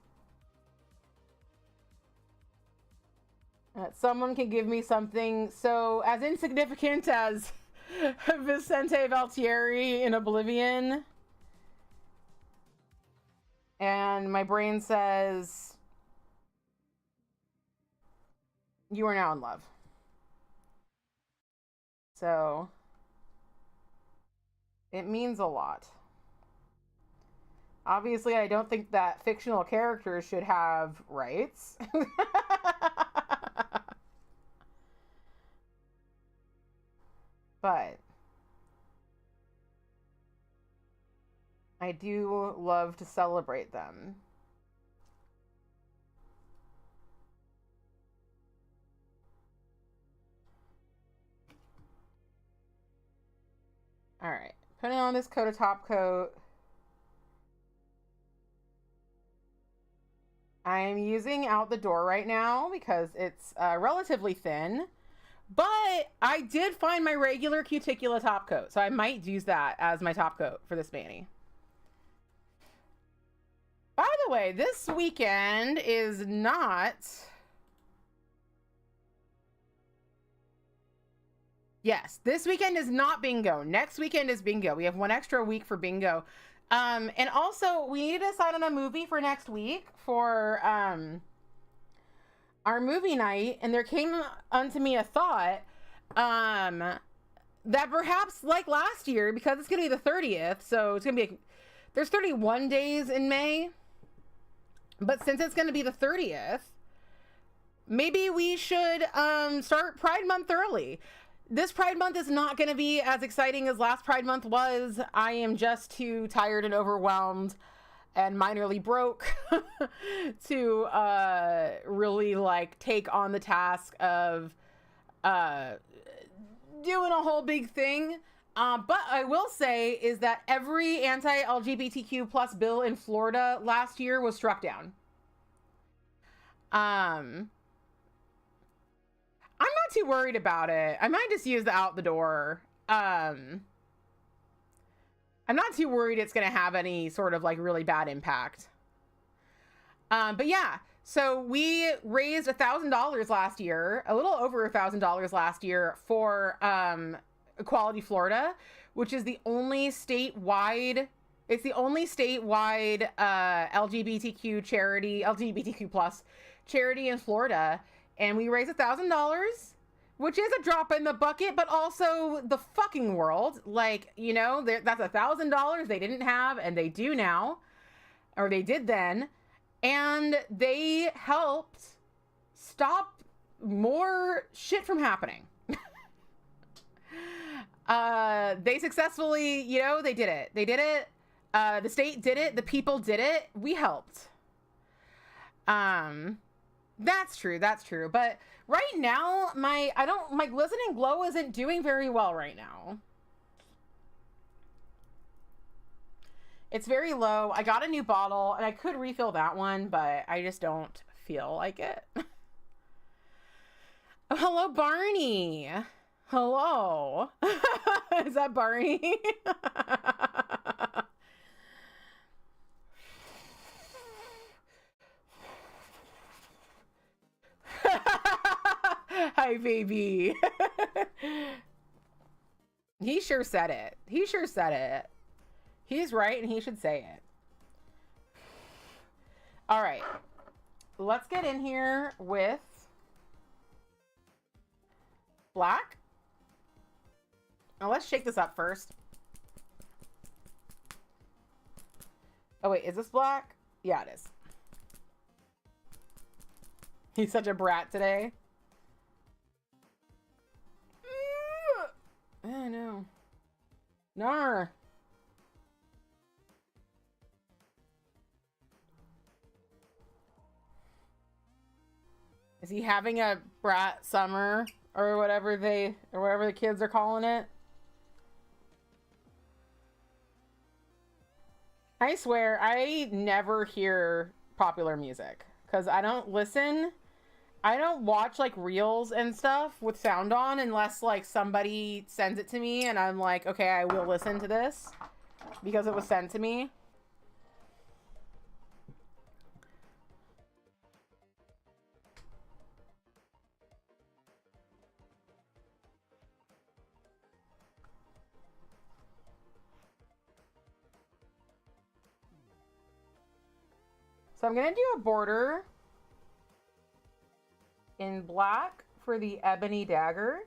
That someone can give me something so as insignificant as Vicente Valtieri in Oblivion, and my brain says, you are now in love. So it means a lot. Obviously, I don't think that fictional characters should have rights. But I do love to celebrate them. All right, putting on this coat of top coat. I'm using Out the Door right now because it's relatively thin, but I did find my regular Cuticula top coat, so I might use that as my top coat for this Manny. By the way, this weekend is not... Yes, this weekend is not bingo. Next weekend is bingo. We have one extra week for bingo. And also, we need to decide on a movie for next week for our movie night. And there came unto me a thought that perhaps, like last year, because it's going to be the 30th, so it's going to be... There's 31 days in May. But since it's going to be the 30th, maybe we should start Pride Month early. This Pride Month is not going to be as exciting as last Pride Month was. I am just too tired and overwhelmed and minorly broke to really like take on the task of doing a whole big thing. But I will say is that every anti-LGBTQ plus bill in Florida last year was struck down. I'm not too worried about it. I might just use the Out the Door. I'm not too worried it's going to have any sort of like really bad impact. But yeah, so we raised $1,000 last year, a little over $1,000 last year for Equality Florida, which is the only statewide, it's the only statewide LGBTQ charity, LGBTQ plus charity in Florida. And we raised $1,000, which is a drop in the bucket, but also the fucking world. Like, you know, that's $1,000 they didn't have, and they do now, or they did then. and they helped stop more shit from happening. They successfully, you know, they did it. They did it. The state did it. The people did it. We helped. That's true. That's true. But right now, my glistening glow isn't doing very well right now. It's very low. I got a new bottle and I could refill that one, but I just don't feel like it. Oh, hello, Barney. Hello. Is that Barney? Hi, baby. He sure said it. He sure said it. He's right and he should say it. All right. Let's get in here with black. Now let's shake this up first. Oh wait, is this black? Yeah, it is. He's such a brat today. I know. Nar. Is he having a brat summer or whatever the kids are calling it? I swear I never hear popular music because I don't listen. I don't watch like reels and stuff with sound on unless like somebody sends it to me and I'm like, okay, I will listen to this because it was sent to me. So I'm going to do a border in black for the ebony dagger.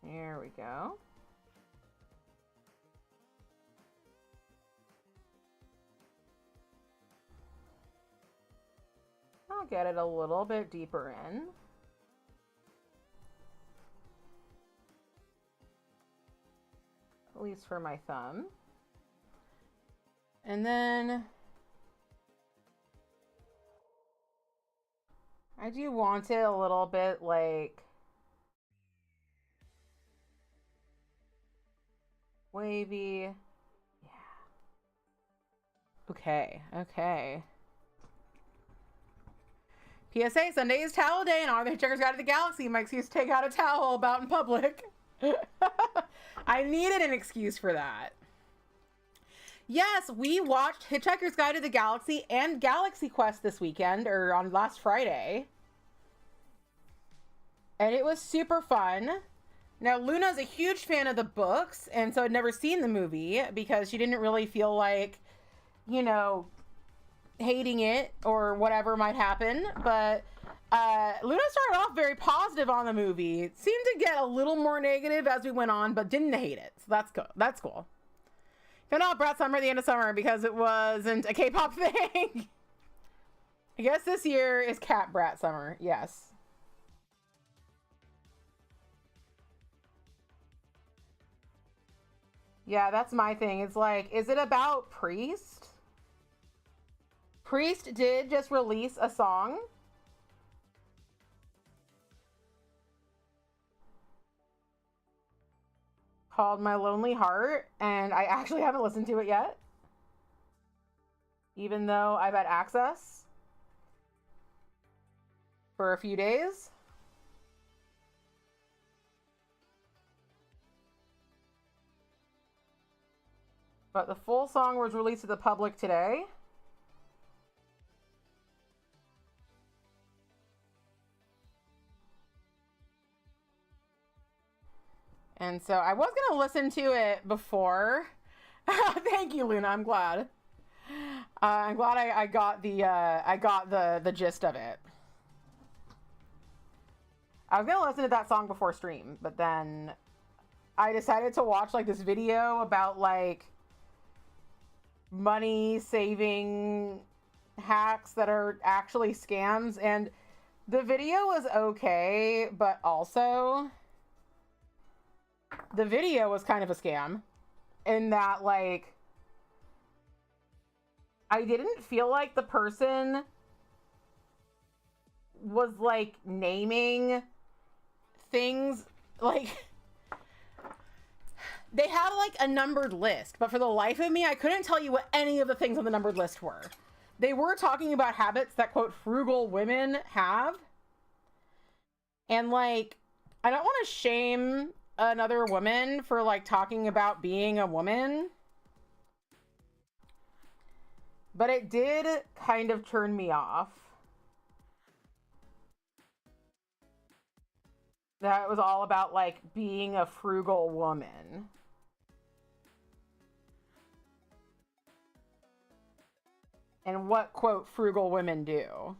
There we go. I'll get it a little bit deeper in. At least for my thumb. And then I do want it a little bit like wavy. Yeah. Okay, okay. PSA, Sunday is towel day and all the Hitchhiker's Guide to the Galaxy. My excuse to take out a towel about in public. I needed an excuse for that. Yes, we watched Hitchhiker's Guide to the Galaxy and Galaxy Quest this weekend, or on last Friday. And it was super fun. Now, Luna's a huge fan of the books, and so had never seen the movie because she didn't really feel like, you know, hating it or whatever might happen. But Luna started off very positive on the movie. It seemed to get a little more negative as we went on, but didn't hate it. So that's cool. That's cool. Found out Brat Summer at the end of summer because it wasn't a K-pop thing. I guess this year is Cat Brat Summer. Yes. Yeah, that's my thing. It's like, is it about Priest? Priest did just release a song. Called My Lonely Heart, and I actually haven't listened to it yet. Even though I've had access for a few days. But the full song was released to the public today. And so I was gonna listen to it before. Thank you, Luna. I'm glad. I'm glad I got the gist of it. I was gonna listen to that song before stream, but then I decided to watch like this video about like money saving hacks that are actually scams, and the video was okay, but also the video was kind of a scam in that like I didn't feel like the person was like naming things like they had like a numbered list, but for the life of me I couldn't tell you what any of the things on the numbered list were. They were talking about habits that quote frugal women have, and like I don't want to shame another woman for like talking about being a woman, but it did kind of turn me off that it was all about like being a frugal woman. And what, quote, frugal women do.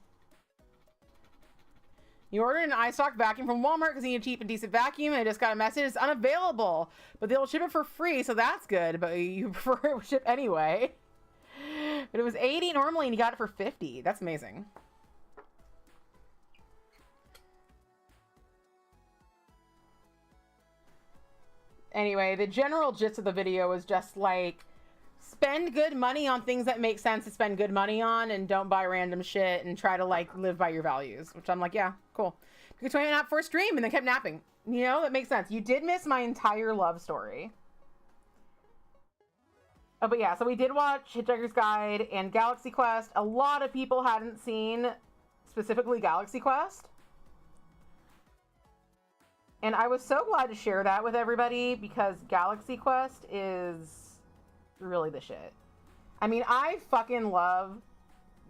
You ordered an iStock vacuum from Walmart because you need a cheap and decent vacuum, and I just got a message it's unavailable, but they'll ship it for free, so that's good, but you prefer it ship anyway. But it was $80 normally, and you got it for $50. That's amazing. Anyway, the general gist of the video was just like, spend good money on things that make sense to spend good money on, and don't buy random shit, and try to like live by your values, which I'm like, yeah, cool. Because I went out for a stream and then kept napping. You know, that makes sense. You did miss my entire love story. Oh, but yeah, so we did watch Hitchhiker's Guide and Galaxy Quest. A lot of people hadn't seen specifically Galaxy Quest. And I was so glad to share that with everybody because Galaxy Quest is really the shit. I mean, I fucking love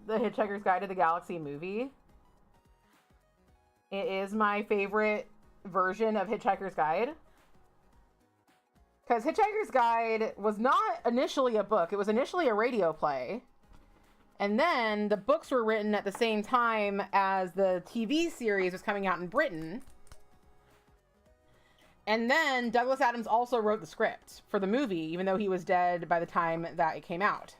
the Hitchhiker's Guide to the Galaxy movie. It is my favorite version of Hitchhiker's Guide. Because Hitchhiker's Guide was not initially a book. It was initially a radio play. And then the books were written at the same time as the TV series was coming out in Britain. And then Douglas Adams also wrote the script for the movie, even though he was dead by the time that it came out.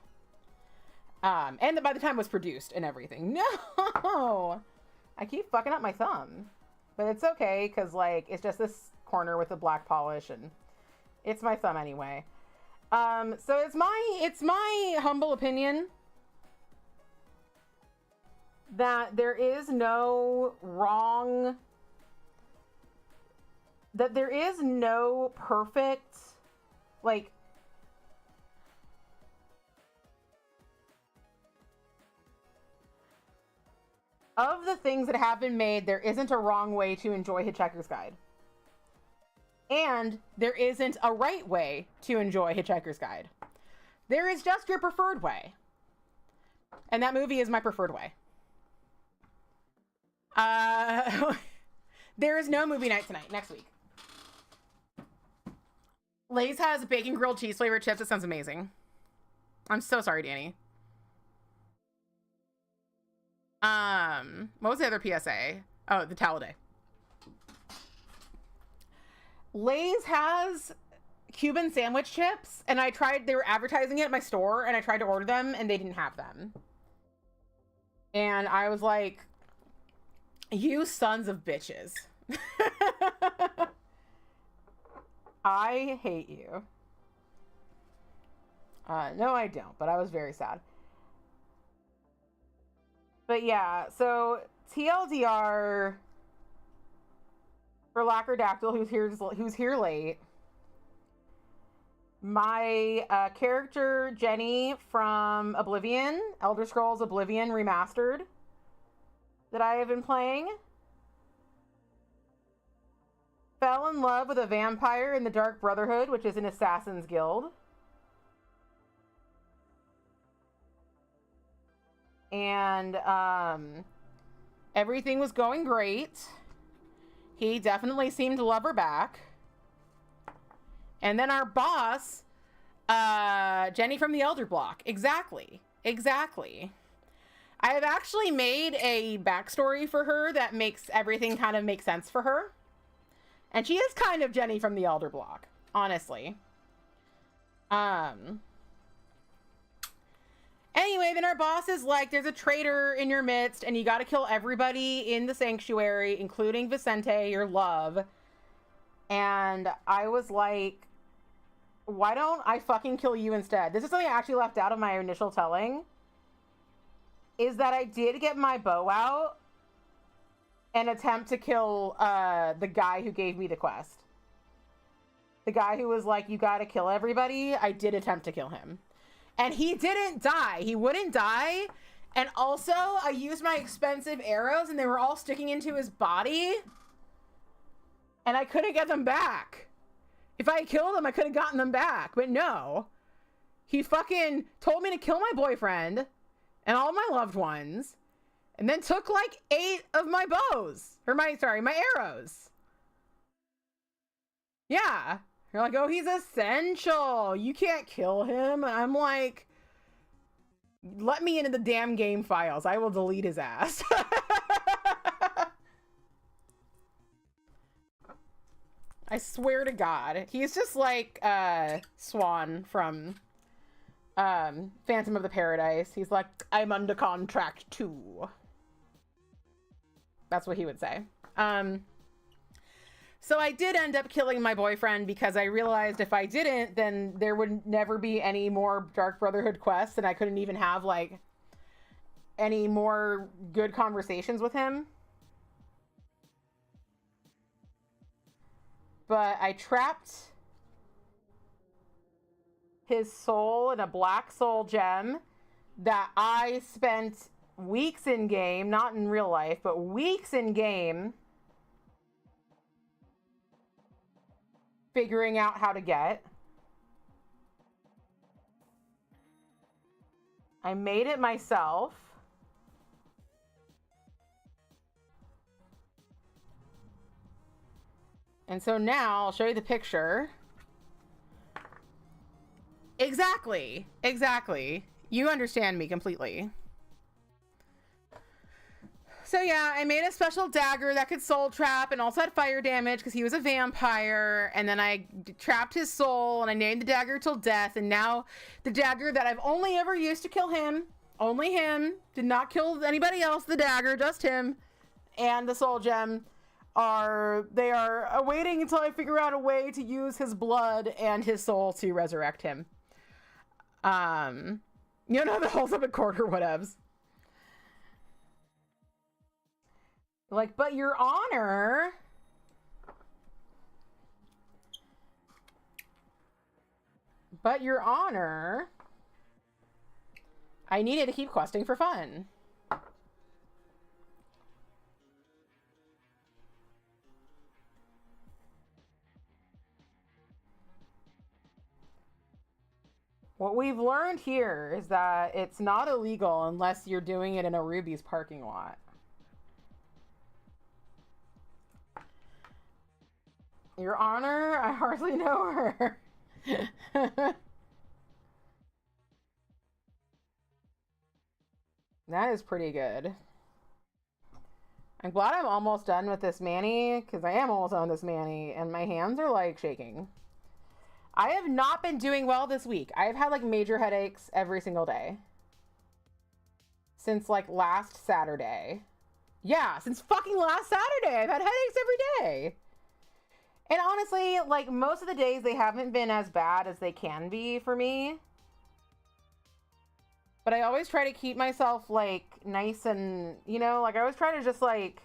And by the time it was produced and everything. No! I keep fucking up my thumb. But it's okay, because, like, it's just this corner with the black polish, and it's my thumb anyway. So it's my humble opinion that there is no wrong... that there is no perfect, like, of the things that have been made, there isn't a wrong way to enjoy Hitchhiker's Guide. And there isn't a right way to enjoy Hitchhiker's Guide. There is just your preferred way. And that movie is my preferred way. There is no movie night tonight, next week. Lay's has bacon grilled cheese flavored chips. It sounds amazing. I'm so sorry, Danny. What was the other PSA? Oh, the Talladay. Lay's has Cuban sandwich chips, and they were advertising it at my store, and I tried to order them, and they didn't have them. And I was like, you sons of bitches. I hate you. No, I don't, but I was very sad. But yeah, so TLDR for Lackerdactyl, who's here late. My character Jenny from Oblivion, Elder Scrolls Oblivion Remastered, that I have been playing, fell in love with a vampire in the Dark Brotherhood, which is an assassin's guild. And everything was going great. He definitely seemed to love her back. And then our boss, Jenny from the Elder Block. Exactly. I have actually made a backstory for her that makes everything kind of make sense for her. And she is kind of Jenny from the Elder Block, honestly. Anyway, then our boss is like, there's a traitor in your midst, and you gotta kill everybody in the sanctuary, including Vicente, your love. And I was like, why don't I fucking kill you instead? This is something I actually left out of my initial telling. Is that I did get my bow out and attempt to kill the guy who gave me the quest. The guy who was like, you gotta kill everybody. I did attempt to kill him. And he didn't die. He wouldn't die. And also, I used my expensive arrows and they were all sticking into his body. And I couldn't get them back. If I had killed him, I could have gotten them back. But no. He fucking told me to kill my boyfriend and all my loved ones, and then took like 8 of my bows. Or my arrows. Yeah. You're like, oh, he's essential. You can't kill him. And I'm like, let me into the damn game files. I will delete his ass. I swear to God. He's just like Swan from Phantom of the Paradise. He's like, I'm under contract too. That's what he would say. So I did end up killing my boyfriend because I realized if I didn't, then there would never be any more Dark Brotherhood quests, and I couldn't even have like any more good conversations with him. But I trapped his soul in a black soul gem that I spent weeks in game, not in real life, but weeks in game, figuring out how to get. I made it myself. And so now I'll show you the picture. Exactly. You understand me completely. So yeah, I made a special dagger that could soul trap and also had fire damage because he was a vampire. And then I trapped his soul and I named the dagger till death. And now the dagger that I've only ever used to kill him, only him, did not kill anybody else, the dagger, just him, and the soul gem they are awaiting until I figure out a way to use his blood and his soul to resurrect him. You know, the holds up a quarter, whatevs. Like, but your honor, I needed to keep questing for fun. What we've learned here is that it's not illegal unless you're doing it in a Ruby's parking lot. Your Honor, I hardly know her. That is pretty good. I'm glad I'm almost done with this mani, because I am almost done with this mani, and my hands are like shaking. I have not been doing well this week. I've had like major headaches every single day. Since like last Saturday. Yeah, since fucking last Saturday. I've had headaches every day. And honestly, like most of the days they haven't been as bad as they can be for me. But I always try to keep myself like nice and, you know, like I always try to just like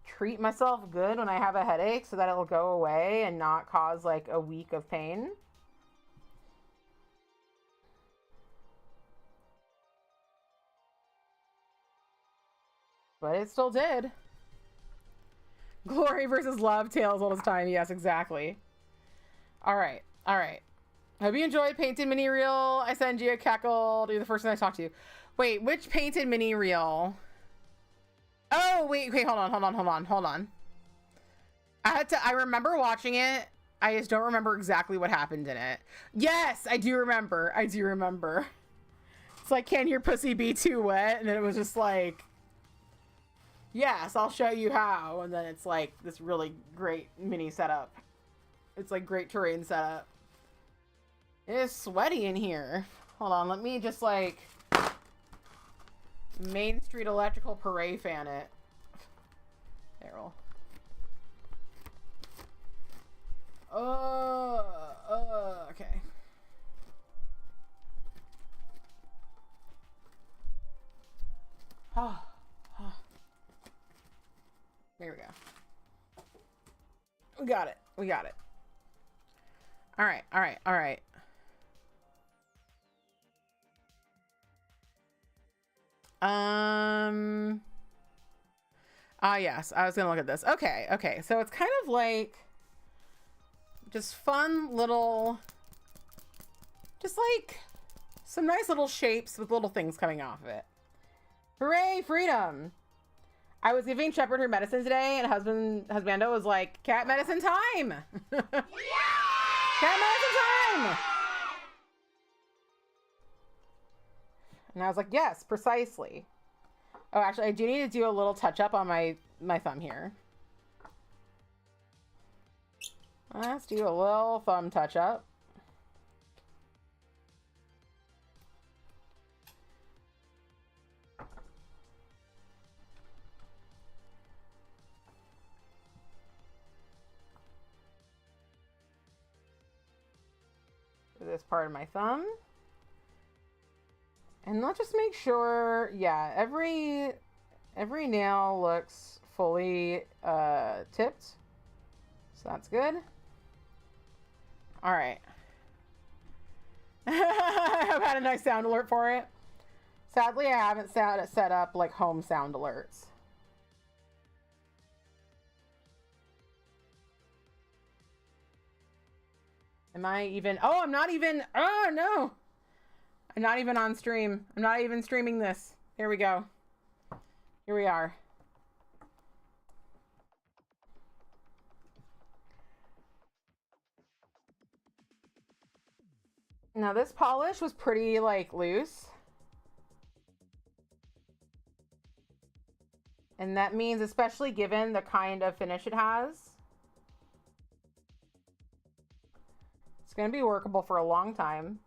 treat myself good when I have a headache so that it'll go away and not cause like a week of pain. But it still did. Glory versus love, tales old as time. Yes, exactly. All right. Hope you enjoyed Painted Mini Reel. I send you a cackle. You're the first one I talk to. Wait, which Painted Mini Reel? Oh, wait, hold on. I remember watching it. I just don't remember exactly what happened in it. Yes, I do remember. I do remember. It's like, can your pussy be too wet? And then it was just like, yes, I'll show you how. And then it's like this really great mini setup. It's like great terrain setup. It is sweaty in here. Hold on, let me just like Main Street Electrical Parade fan it. Errol. Okay. There we go. We got it. We got it. All right. All right. All right. Yes, I was gonna look at this. Okay. Okay. So it's kind of like just fun little, just like some nice little shapes with little things coming off of it. Hooray, freedom. I was giving Shepard her medicine today, and husbando was like, cat medicine time. Cat medicine time. And I was like, yes, precisely. Oh, actually, I do need to do a little touch up on my thumb here. Let's do a little thumb touch up. This part of my thumb. And let's just make sure, yeah, every nail looks fully tipped. So that's good. All right. I've had a nice sound alert for it. Sadly, I haven't set up like home sound alerts. Am I even? Oh, I'm not even. Oh, no. I'm not even on stream. I'm not even streaming this. Here we go. Here we are. Now, this polish was pretty, like, loose. And that means, especially given the kind of finish it has, it's going to be workable for a long time.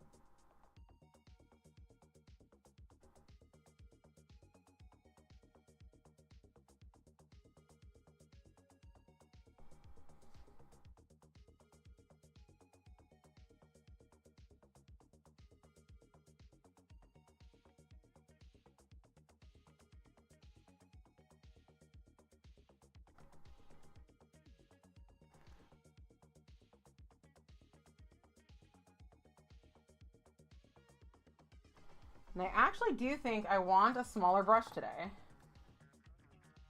And I actually do think I want a smaller brush today.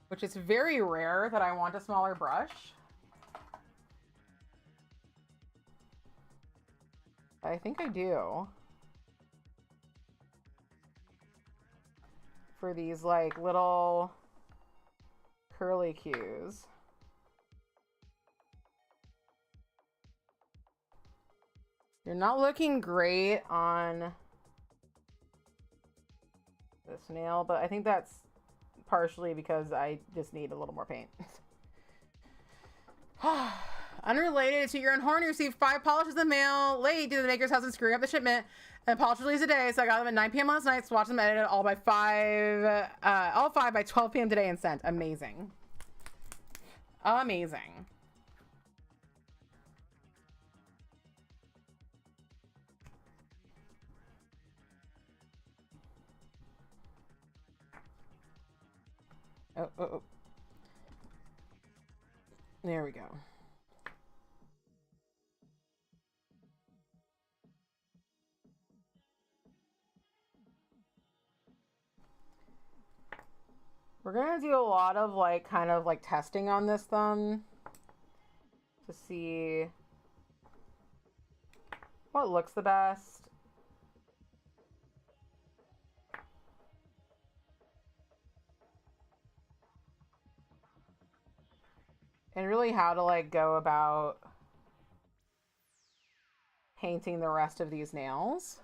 Which is very rare that I want a smaller brush. But I think I do. For these like little curly cues. You're not looking great on this nail, but I think that's partially because I just need a little more paint. Unrelated to your own horn, you received 5 polishes in the mail late due to the maker's house and screwing up the shipment. And polish release a day, so I got them at 9 p.m. last night. So watch them edited all by 5, all 5 by 12 p.m. today and sent. Amazing. Amazing. Oh. There we go. We're gonna do a lot of like kind of like testing on this thumb to see what looks the best. and really how to like go about painting the rest of these nails.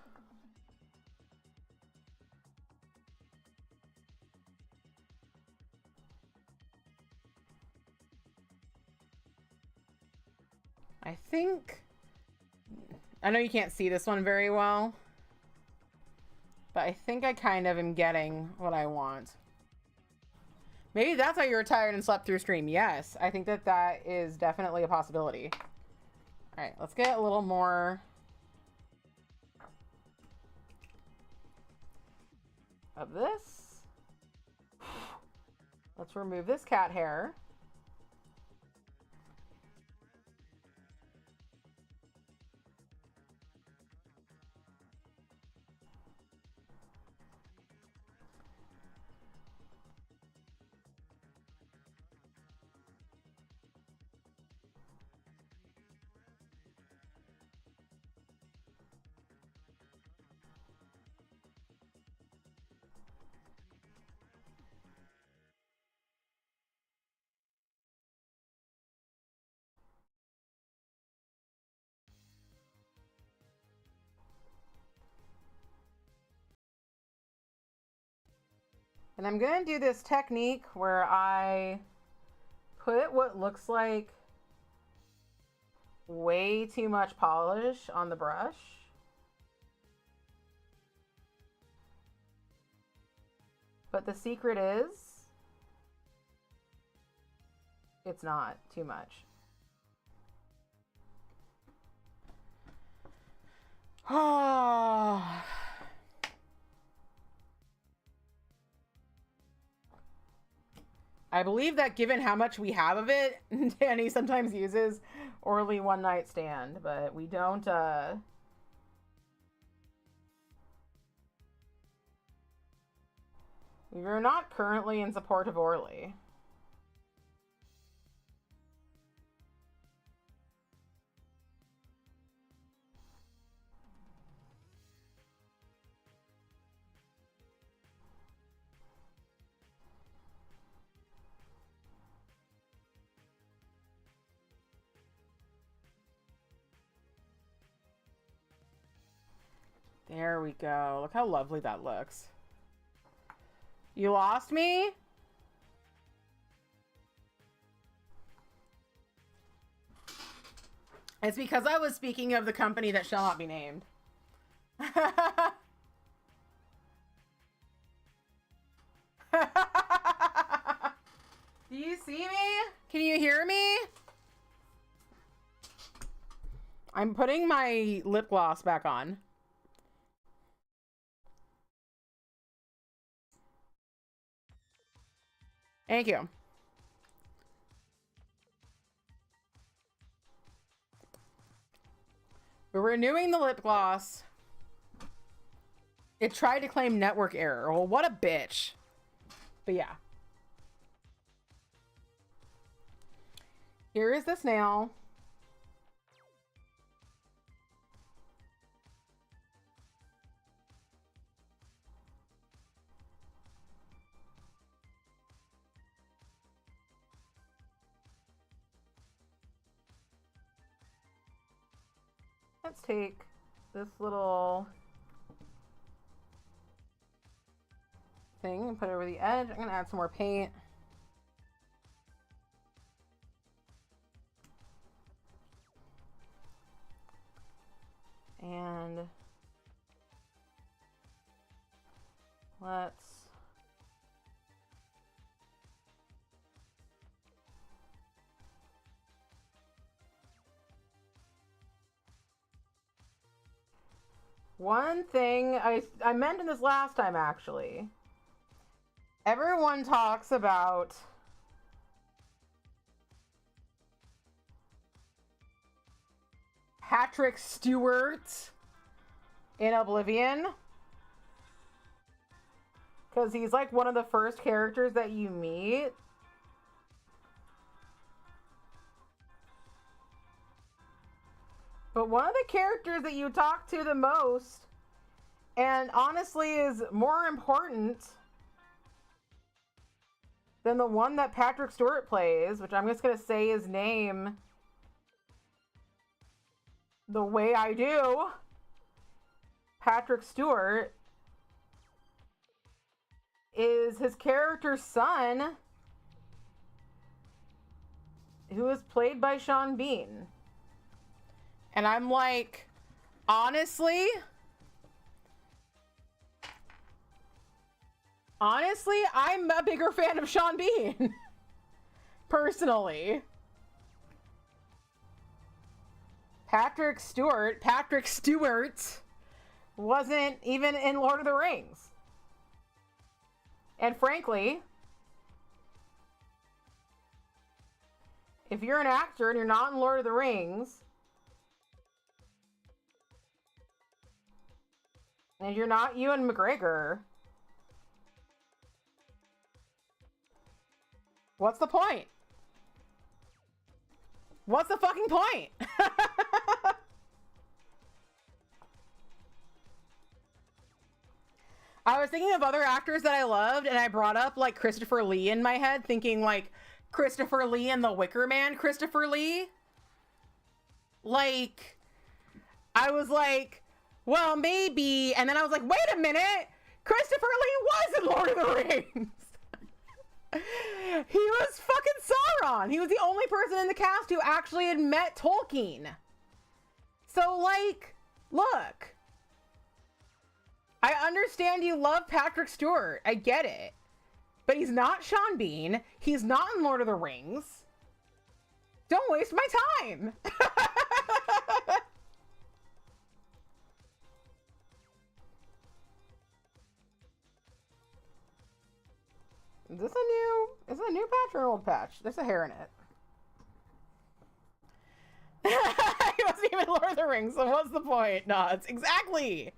I think, I know you can't see this one very well, but I think I kind of am getting what I want. Maybe that's why you were tired and slept through stream. Yes, I think that that is definitely a possibility. All right, let's get a little more of this. Let's remove this cat hair. And I'm going to do this technique where I put what looks like way too much polish on the brush. But the secret is, it's not too much. Oh. I believe that given how much we have of it, Danny sometimes uses Orly One Night Stand, but we don't, we're not currently in support of Orly. There we go. Look how lovely that looks. You lost me? It's because I was speaking of the company that shall not be named. Do you see me? Can you hear me? I'm putting my lip gloss back on. Thank you. We're renewing the lip gloss. It tried to claim network error. Well, what a bitch. But yeah. Here is this nail. Let's take this little thing and put it over the edge. I'm gonna add some more paint. And let's one thing I mentioned this last time actually. Everyone talks about Patrick Stewart in Oblivion, because he's like one of the first characters that you meet. But one of the characters that you talk to the most, and honestly is more important, then the one that Patrick Stewart plays, which I'm just going to say his name the way I do, Patrick Stewart, is his character's son, who is played by Sean Bean. And I'm like, honestly, I'm a bigger fan of Sean Bean. Personally. Patrick Stewart wasn't even in Lord of the Rings. And frankly, if you're an actor and you're not in Lord of the Rings, and you're not Ewan McGregor, what's the point? What's the fucking point? I was thinking of other actors that I loved, and I brought up like Christopher Lee in my head, thinking like Christopher Lee and the Wicker Man Christopher Lee. Like, I was like, well, maybe. And then I was like, wait a minute. Christopher Lee was in Lord of the Rings. He was fucking Sauron. He was the only person in the cast who actually had met Tolkien. So, like, look. I understand you love Patrick Stewart. I get it. But he's not Sean Bean. He's not in Lord of the Rings. Don't waste my time. Is this a new patch or an old patch? There's a hair in it. He wasn't even Lord of the Rings, so what's the point? No, it's exactly.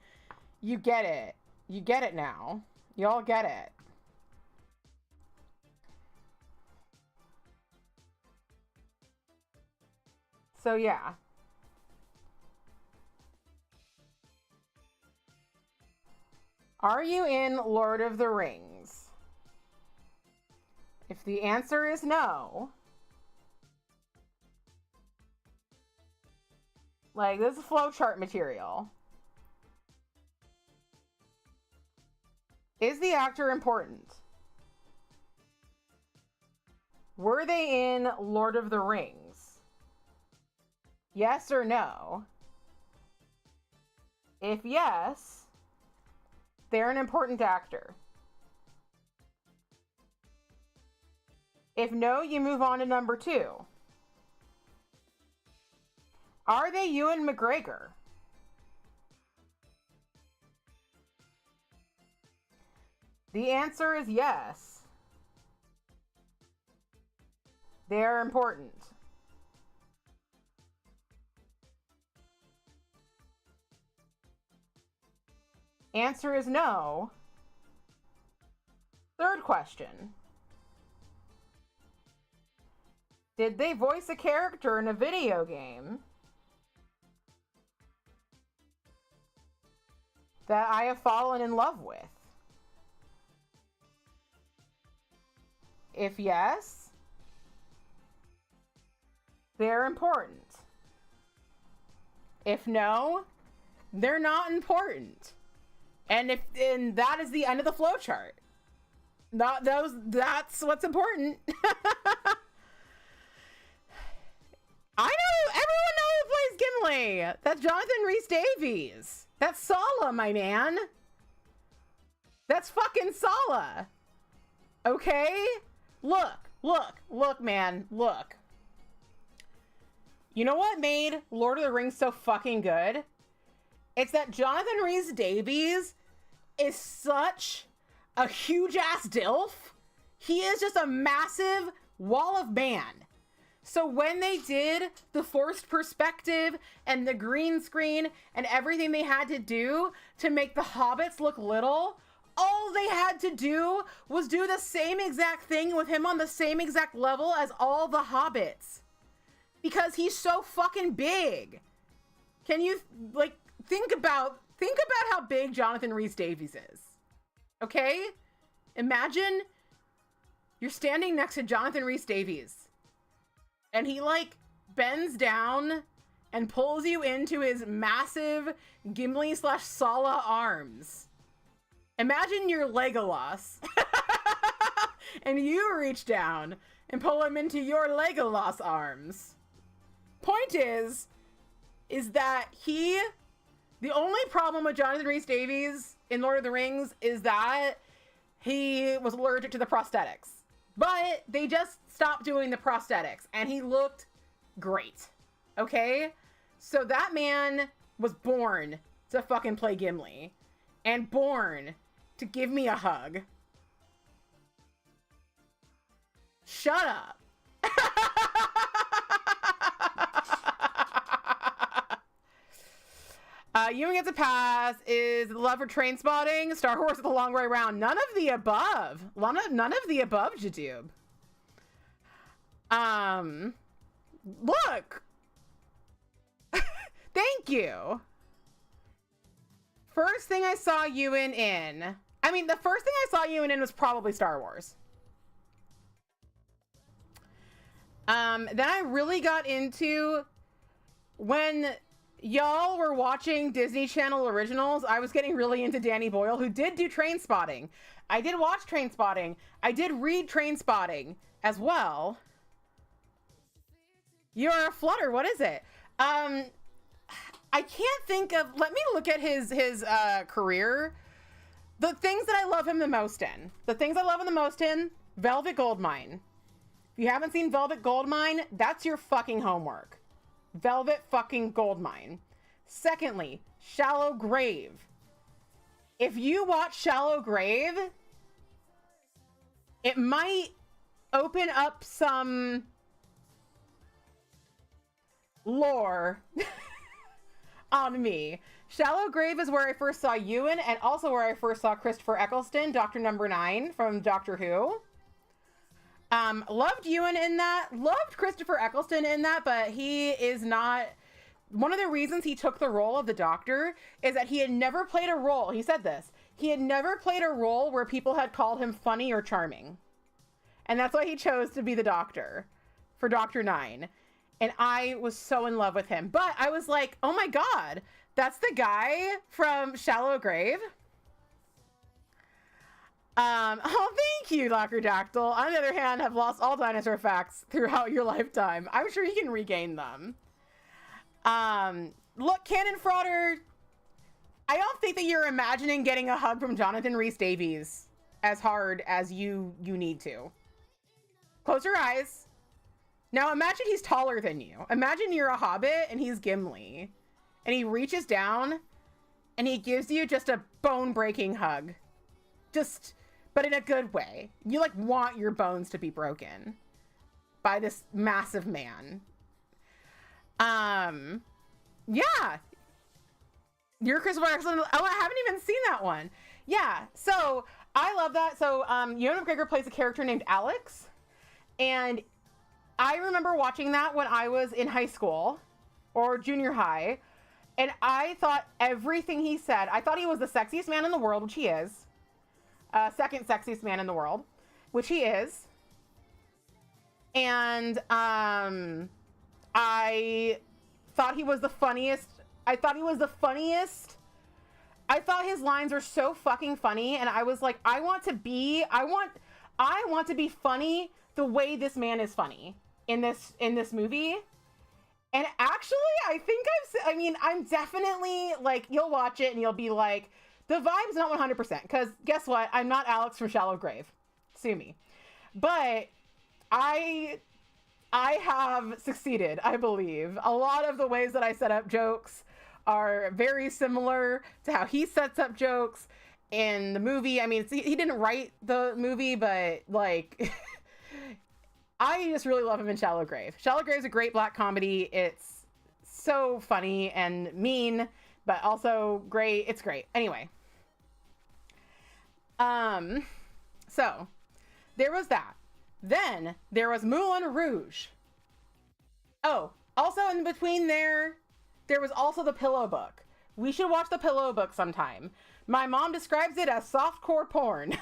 You get it. You get it now. You all get it. So yeah. Are you in Lord of the Rings? If the answer is no, like, this is flowchart material. Is the actor important? Were they in Lord of the Rings? Yes or no? If yes, they're an important actor. If no, you move on to number 2. Are they Ewan McGregor? The answer is yes. They're important. Answer is no. Third question. Did they voice a character in a video game that I have fallen in love with? If yes, they're important. If no, they're not important. And that is the end of the flowchart. That's what's important. I know, everyone knows who plays Gimli. That's Jonathan Rhys-Davies. That's Sala, my man. That's fucking Sala. Okay? Look, man, look. You know what made Lord of the Rings so fucking good? It's that Jonathan Rhys-Davies is such a huge-ass dilf. He is just a massive wall of man. So when they did the forced perspective and the green screen and everything they had to do to make the hobbits look little, all they had to do was do the same exact thing with him on the same exact level as all the hobbits. Because he's so fucking big. Can you, like, think about how big Jonathan Rhys-Davies is. Okay? Imagine You're standing next to Jonathan Rhys-Davies. And he, like, bends down and pulls you into his massive Gimli/Sala arms. Imagine you're Legolas. And you reach down and pull him into your Legolas arms. Point is that the only problem with Jonathan Rhys-Davies in Lord of the Rings is that he was allergic to the prosthetics. But they just stopped doing the prosthetics and he looked great. Okay? So that man was born to fucking play Gimli and born to give me a hug. Shut up. Ewan gets a pass. Is love for train spotting? Star Wars the long way around. None of the above. None of the above, Jadoob. Look. Thank you. First thing I saw Ewan in. I mean, the first thing I saw Ewan in was probably Star Wars. Then I really got into when y'all were watching Disney Channel originals. I was getting really into Danny Boyle, who did do Train Spotting. I did watch Train Spotting. I did read Train Spotting as well. You're a flutter. What is it? I can't think of. Let me look at his career. The things that I love him the most in. The things I love him the most in. Velvet Goldmine. If you haven't seen Velvet Goldmine, that's your fucking homework. Velvet fucking Goldmine. Secondly, Shallow Grave. If you watch Shallow Grave, it might open up some lore on me. Shallow Grave is where I first saw Ewan and also where I first saw Christopher Eccleston, Dr. Number 9 from Doctor Who. Loved Ewan in that, loved Christopher Eccleston in that, but he is not, one of the reasons he took the role of the Doctor is that he had never played a role, he said this, he had never played a role where people had called him funny or charming. And that's why he chose to be the Doctor for Doctor 9. And I was so in love with him. But I was like, oh my God, that's the guy from Shallow Grave. Oh, thank you, Dr. Dactyl. On the other hand, have lost all dinosaur facts throughout your lifetime. I'm sure you can regain them. Look, Cannon Frauder, I don't think that you're imagining getting a hug from Jonathan Rhys-Davies as hard as you need to. Close your eyes. Now imagine he's taller than you. Imagine you're a hobbit and he's Gimli. And he reaches down and he gives you just a bone-breaking hug. Just... but in a good way. You like want your bones to be broken by this massive man. Yeah. You're Christopher Eccleston. Oh, I haven't even seen that one. Yeah. So I love that. So Ewan McGregor plays a character named Alex. And I remember watching that when I was in high school or junior high. And I thought everything he said, I thought he was the sexiest man in the world, which he is. Second sexiest man in the world, which he is. And I thought he was the funniest. I thought his lines were so fucking funny, and I was like, I want to be funny the way this man is funny in this movie. And actually, I'm definitely like, you'll watch it and you'll be like, the vibe's not 100%, because guess what? I'm not Alex from Shallow Grave. Sue me. But I have succeeded, I believe. A lot of the ways that I set up jokes are very similar to how he sets up jokes in the movie. I mean, he didn't write the movie, but like, I just really love him in Shallow Grave. Shallow Grave is a great black comedy. It's so funny and mean, but also great. It's great. Anyway. So there was that. Then there was Moulin Rouge. Oh, also in between there was also The Pillow Book. We should watch The Pillow Book sometime. My mom describes it as softcore porn.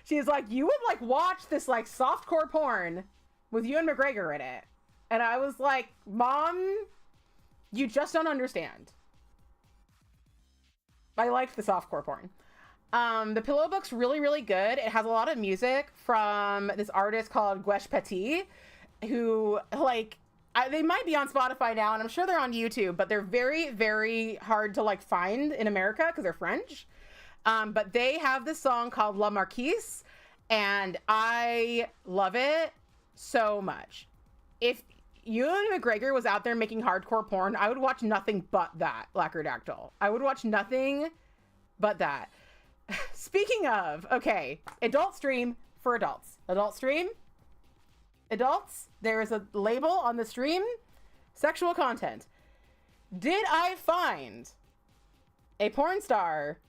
She's like, you would like watch this like softcore porn with Ewan McGregor in it. And I was like, Mom, you just don't understand. I liked the softcore porn. The Pillow Book's really, really good. It has a lot of music from this artist called Gwesh Petit, who, like, they might be on Spotify now, and I'm sure they're on YouTube, but they're very, very hard to, like, find in America because they're French. But they have this song called La Marquise, and I love it so much. If Ewan McGregor was out there making hardcore porn, I would watch nothing but that, Lacrodactyl. I would watch nothing but that. Speaking of, okay, adult stream for adults. Adult stream. Adults, there is a label on the stream. Sexual content. Did I find a porn star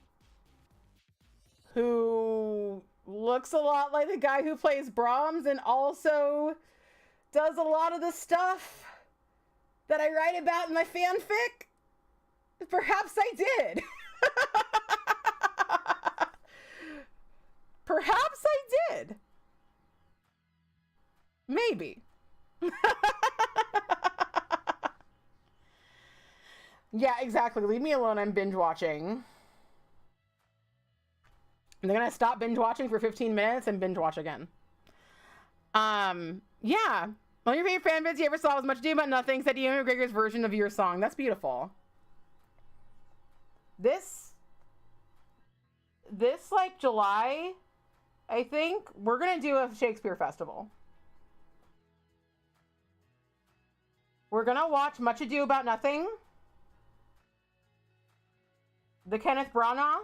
who looks a lot like the guy who plays Brahms and also does a lot of the stuff that I write about in my fanfic? Perhaps I did. Perhaps I did. Maybe. Yeah, exactly. Leave me alone. I'm binge watching. I'm gonna stop binge watching for 15 minutes and binge watch again. Yeah. One of your favorite fan vids you ever saw was Much Ado About Nothing, said Ewan McGregor's version of your song. That's beautiful. This like July, I think, we're gonna do a Shakespeare festival. We're gonna watch Much Ado About Nothing, the Kenneth Branagh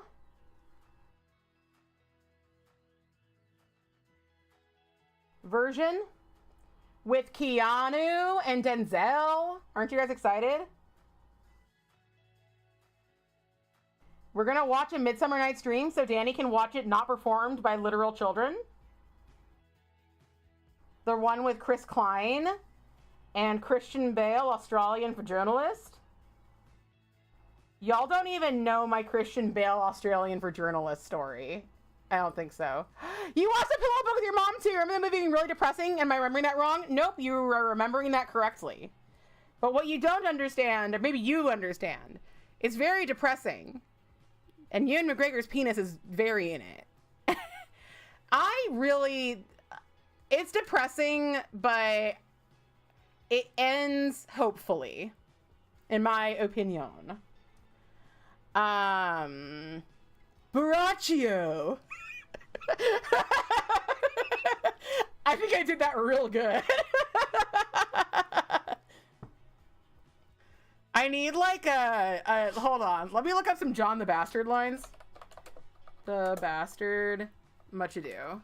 version with Keanu and Denzel. Aren't you guys excited? We're gonna watch A Midsummer Night's Dream so Danny can watch it not performed by literal children. The one with Chris Klein and Christian Bale, Australian journalist. Y'all don't even know my Christian Bale, Australian for journalist story. I don't think so. You watched The Pillow Book with your mom too. Remember the movie being really depressing? Am I remembering that wrong? Nope, you are remembering that correctly. But what you don't understand, or maybe you understand, it's very depressing. And Ewan McGregor's penis is very in it. It's depressing, but it ends hopefully, in my opinion. Borachio. I think I did that real good. I need like hold on. Let me look up some John the Bastard lines. The Bastard, Much Ado.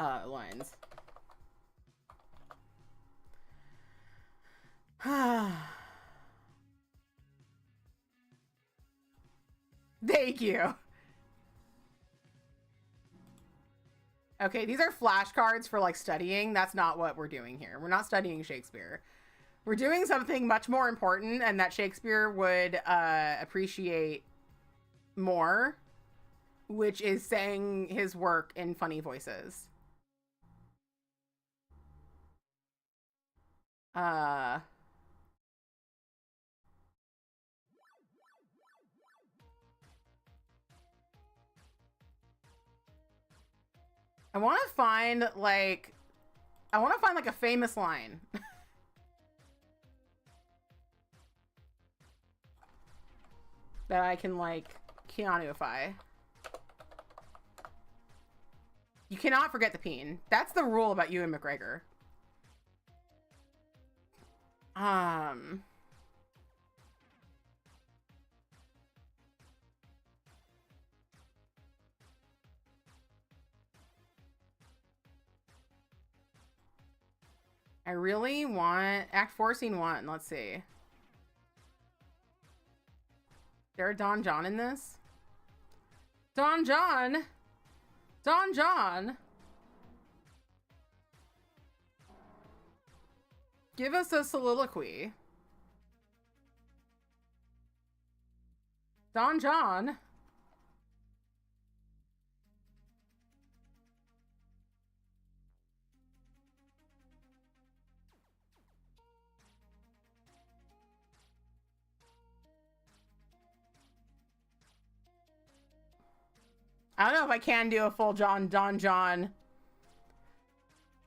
Lines. Thank you. Okay, these are flashcards for like studying. That's not what we're doing here. We're not studying Shakespeare. We're doing something much more important and that Shakespeare would appreciate more, which is saying his work in funny voices. I want to find like a famous line. That I can like Keanuify. You cannot forget the peen. That's the rule about Ewan McGregor. I really want Act 4, Scene 1. Let's see. There a Don John in this? Don John? Don John? Give us a soliloquy. Don John? I don't know if I can do a full John.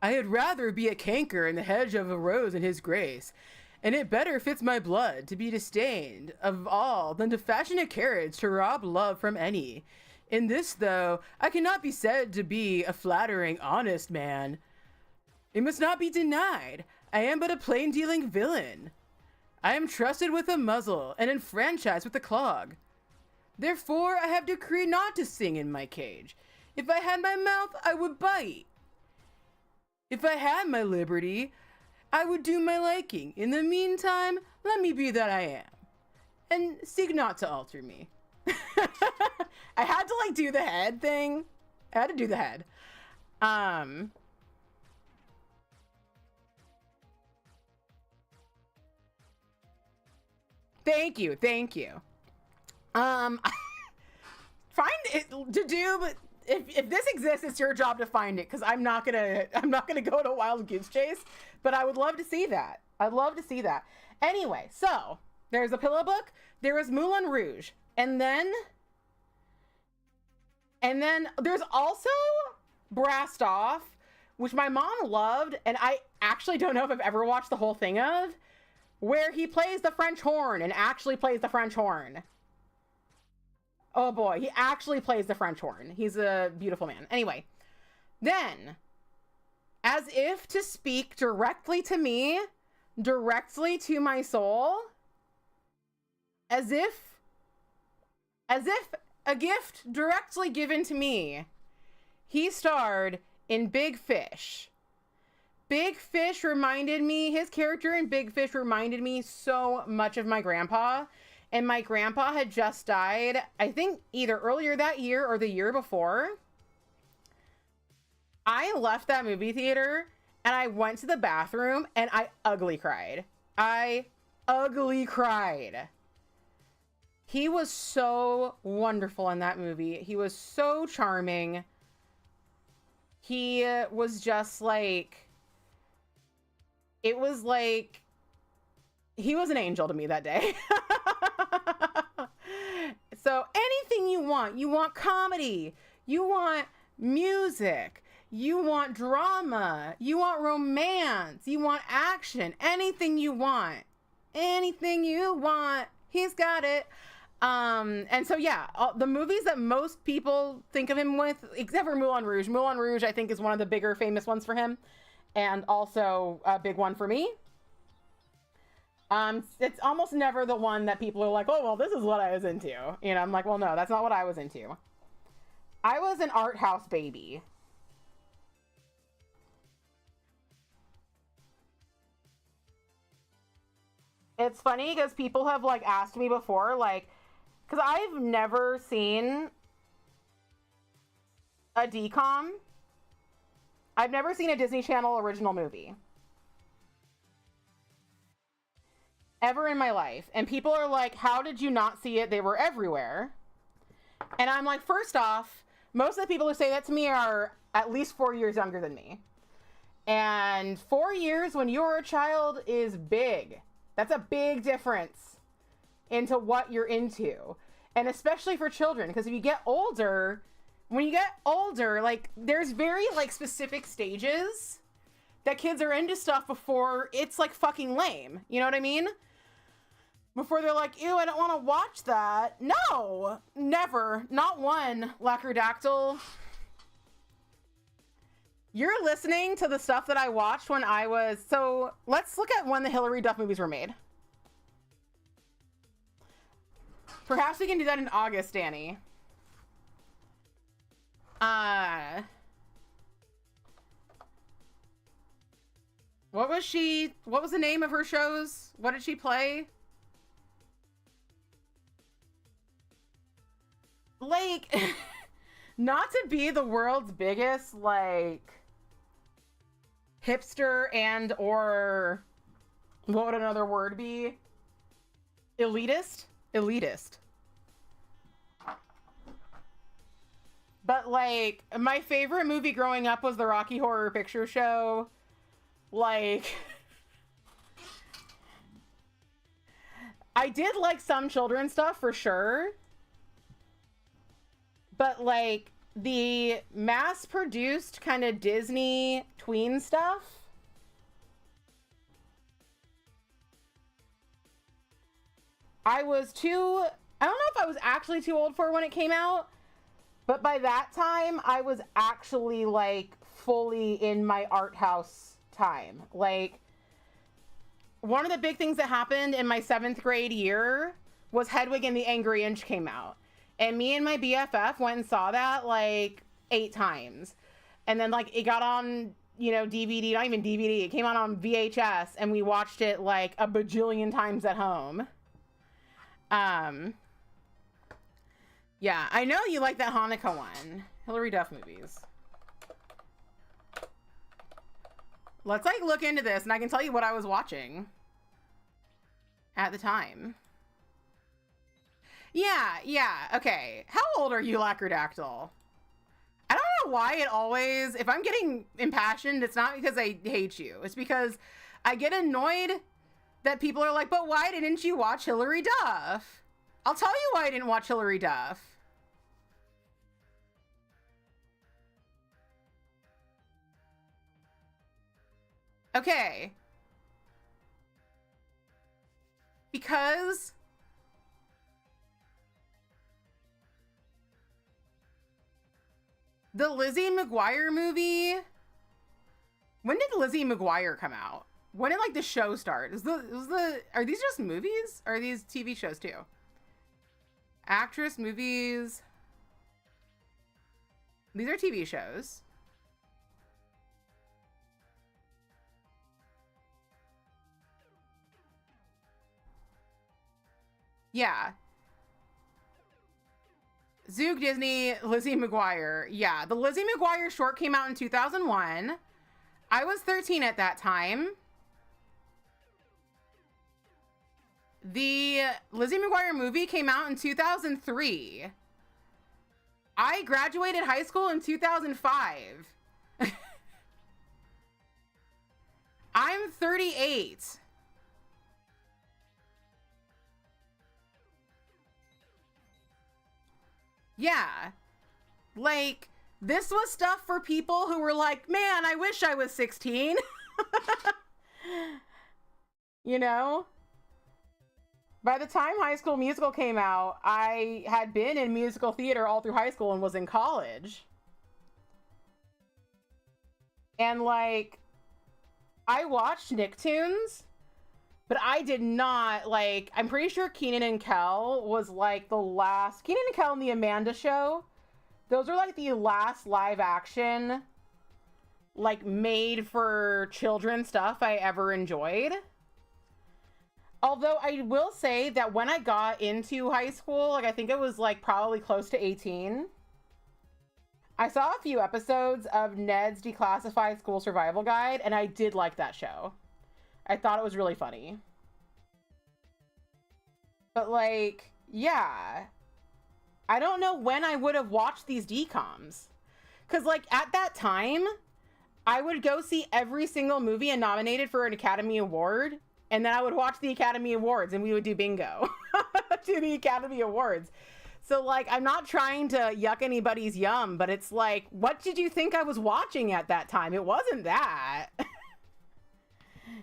I had rather be a canker in the hedge of a rose in his grace, and it better fits my blood to be disdained of all than to fashion a carriage to rob love from any. In this, though, I cannot be said to be a flattering, honest man. It must not be denied, I am but a plain-dealing villain. I am trusted with a muzzle and enfranchised with a clog. Therefore, I have decreed not to sing in my cage. If I had my mouth, I would bite. If I had my liberty, I would do my liking. In the meantime, let me be that I am, and seek not to alter me. I had to like do the head thing. I had to do the head. Thank you. Find it to do, but if this exists, it's your job to find it, because I'm not gonna go on a wild goose chase. But I would love to see that. I'd love to see that. Anyway, so there's a pillow book. There is Moulin Rouge, and then there's also Brassed Off, which my mom loved, and I actually don't know if I've ever watched the whole thing of, where he plays the French horn and actually plays the French horn. Oh boy, he actually plays the French horn. He's a beautiful man. Anyway, then, as if to speak directly to me, directly to my soul, as if a gift directly given to me, he starred in Big Fish. Big Fish reminded me, his character in Big Fish reminded me so much of my grandpa. And my grandpa had just died, I think either earlier that year or the year before. I left that movie theater and I went to the bathroom and I ugly cried. He was so wonderful in that movie. He was so charming. He was just like, it was like, he was an angel to me that day. So anything you want comedy, you want music, you want drama, you want romance, you want action, anything you want, he's got it. And so yeah, the movies that most people think of him with, except for Moulin Rouge. Moulin Rouge, I think, is one of the bigger famous ones for him, and also a big one for me. It's almost never the one that people are like, oh, well, this is what I was into. You know, I'm like, well, no, that's not what I was into. I was an art house baby. It's funny because people have like asked me before, like, because I've never seen a DCOM. I've never seen a Disney Channel original movie. Ever in my life. And people are like, how did you not see it? They were everywhere. And I'm like, first off, most of the people who say that to me are at least 4 years younger than me. And 4 years when you're a child is big. That's a big difference into what you're into. And especially for children, because if you get older, when you get older, like, there's very like specific stages that kids are into stuff before it's like fucking lame. You know what I mean? Before they're like, ew, I don't want to watch that. No, never. Not one, Lacrodactyl. You're listening to the stuff that I watched when I was... So let's look at when the Hilary Duff movies were made. Perhaps we can do that in August, Danny. What was the name of her shows? What did she play? Like, not to be the world's biggest, like, hipster and or, what would another word be? Elitist? But, like, my favorite movie growing up was the Rocky Horror Picture Show. Like, I did like some children's stuff for sure. But, like, the mass-produced kind of Disney tween stuff, I don't know if I was actually too old for when it came out, but by that time I was actually like fully in my art house time. Like, one of the big things that happened in my 7th grade year was Hedwig and the Angry Inch came out. And me and my BFF went and saw that like 8 times. And then like it got on, DVD, not even DVD, it came out on VHS and we watched it like a bajillion times at home. Yeah, I know you like that Hanukkah one. Hilary Duff movies. Let's like look into this and I can tell you what I was watching at the time. Yeah, okay. How old are you, Lacrodactyl? I don't know why it always, if I'm getting impassioned, it's not because I hate you. It's because I get annoyed that people are like, but why didn't you watch Hilary Duff? I'll tell you why I didn't watch Hilary Duff. Okay. Because the Lizzie McGuire movie, when did Lizzie McGuire come out? When did like the show start? Are these just movies? Or are these TV shows too? Actress, movies. These are TV shows. Yeah. Zoog Disney, Lizzie McGuire. Yeah, the Lizzie McGuire short came out in 2001. I was 13 at that time. The Lizzie McGuire movie came out in 2003. I graduated high school in 2005. I'm 38. Yeah. Like, this was stuff for people who were like, man, I wish I was 16. You know? By the time High School Musical came out, I had been in musical theater all through high school and was in college. And, like, I watched Nicktoons, but I did not, like, I'm pretty sure Kenan and Kel was, like, the last... Kenan and Kel and the Amanda Show, those are, like, the last live action, like, made for children stuff I ever enjoyed. Although I will say that when I got into high school, like, I think it was, like, probably close to 18, I saw a few episodes of Ned's Declassified School Survival Guide, and I did like that show. I thought it was really funny. But, like, yeah. I don't know when I would have watched these DCOMs. Because, like, at that time, I would go see every single movie and nominated for an Academy Award, and then I would watch the Academy Awards, and we would do bingo to the Academy Awards. So, like, I'm not trying to yuck anybody's yum, but it's like, what did you think I was watching at that time? It wasn't that.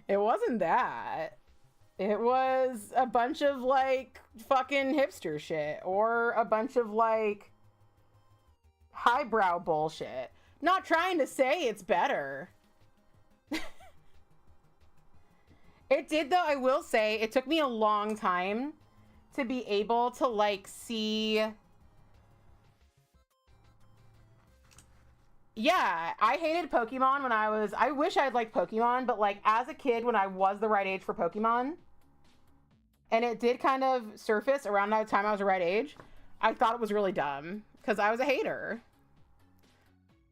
It wasn't that. It was a bunch of, like, fucking hipster shit. Or a bunch of, like, highbrow bullshit. Not trying to say it's better. It did, though, I will say, it took me a long time to be able to, like, see... Yeah, I hated Pokemon when I wish I'd liked Pokemon, but, like, as a kid, when I was the right age for Pokemon, and it did kind of surface around that time I was the right age, I thought it was really dumb, because I was a hater.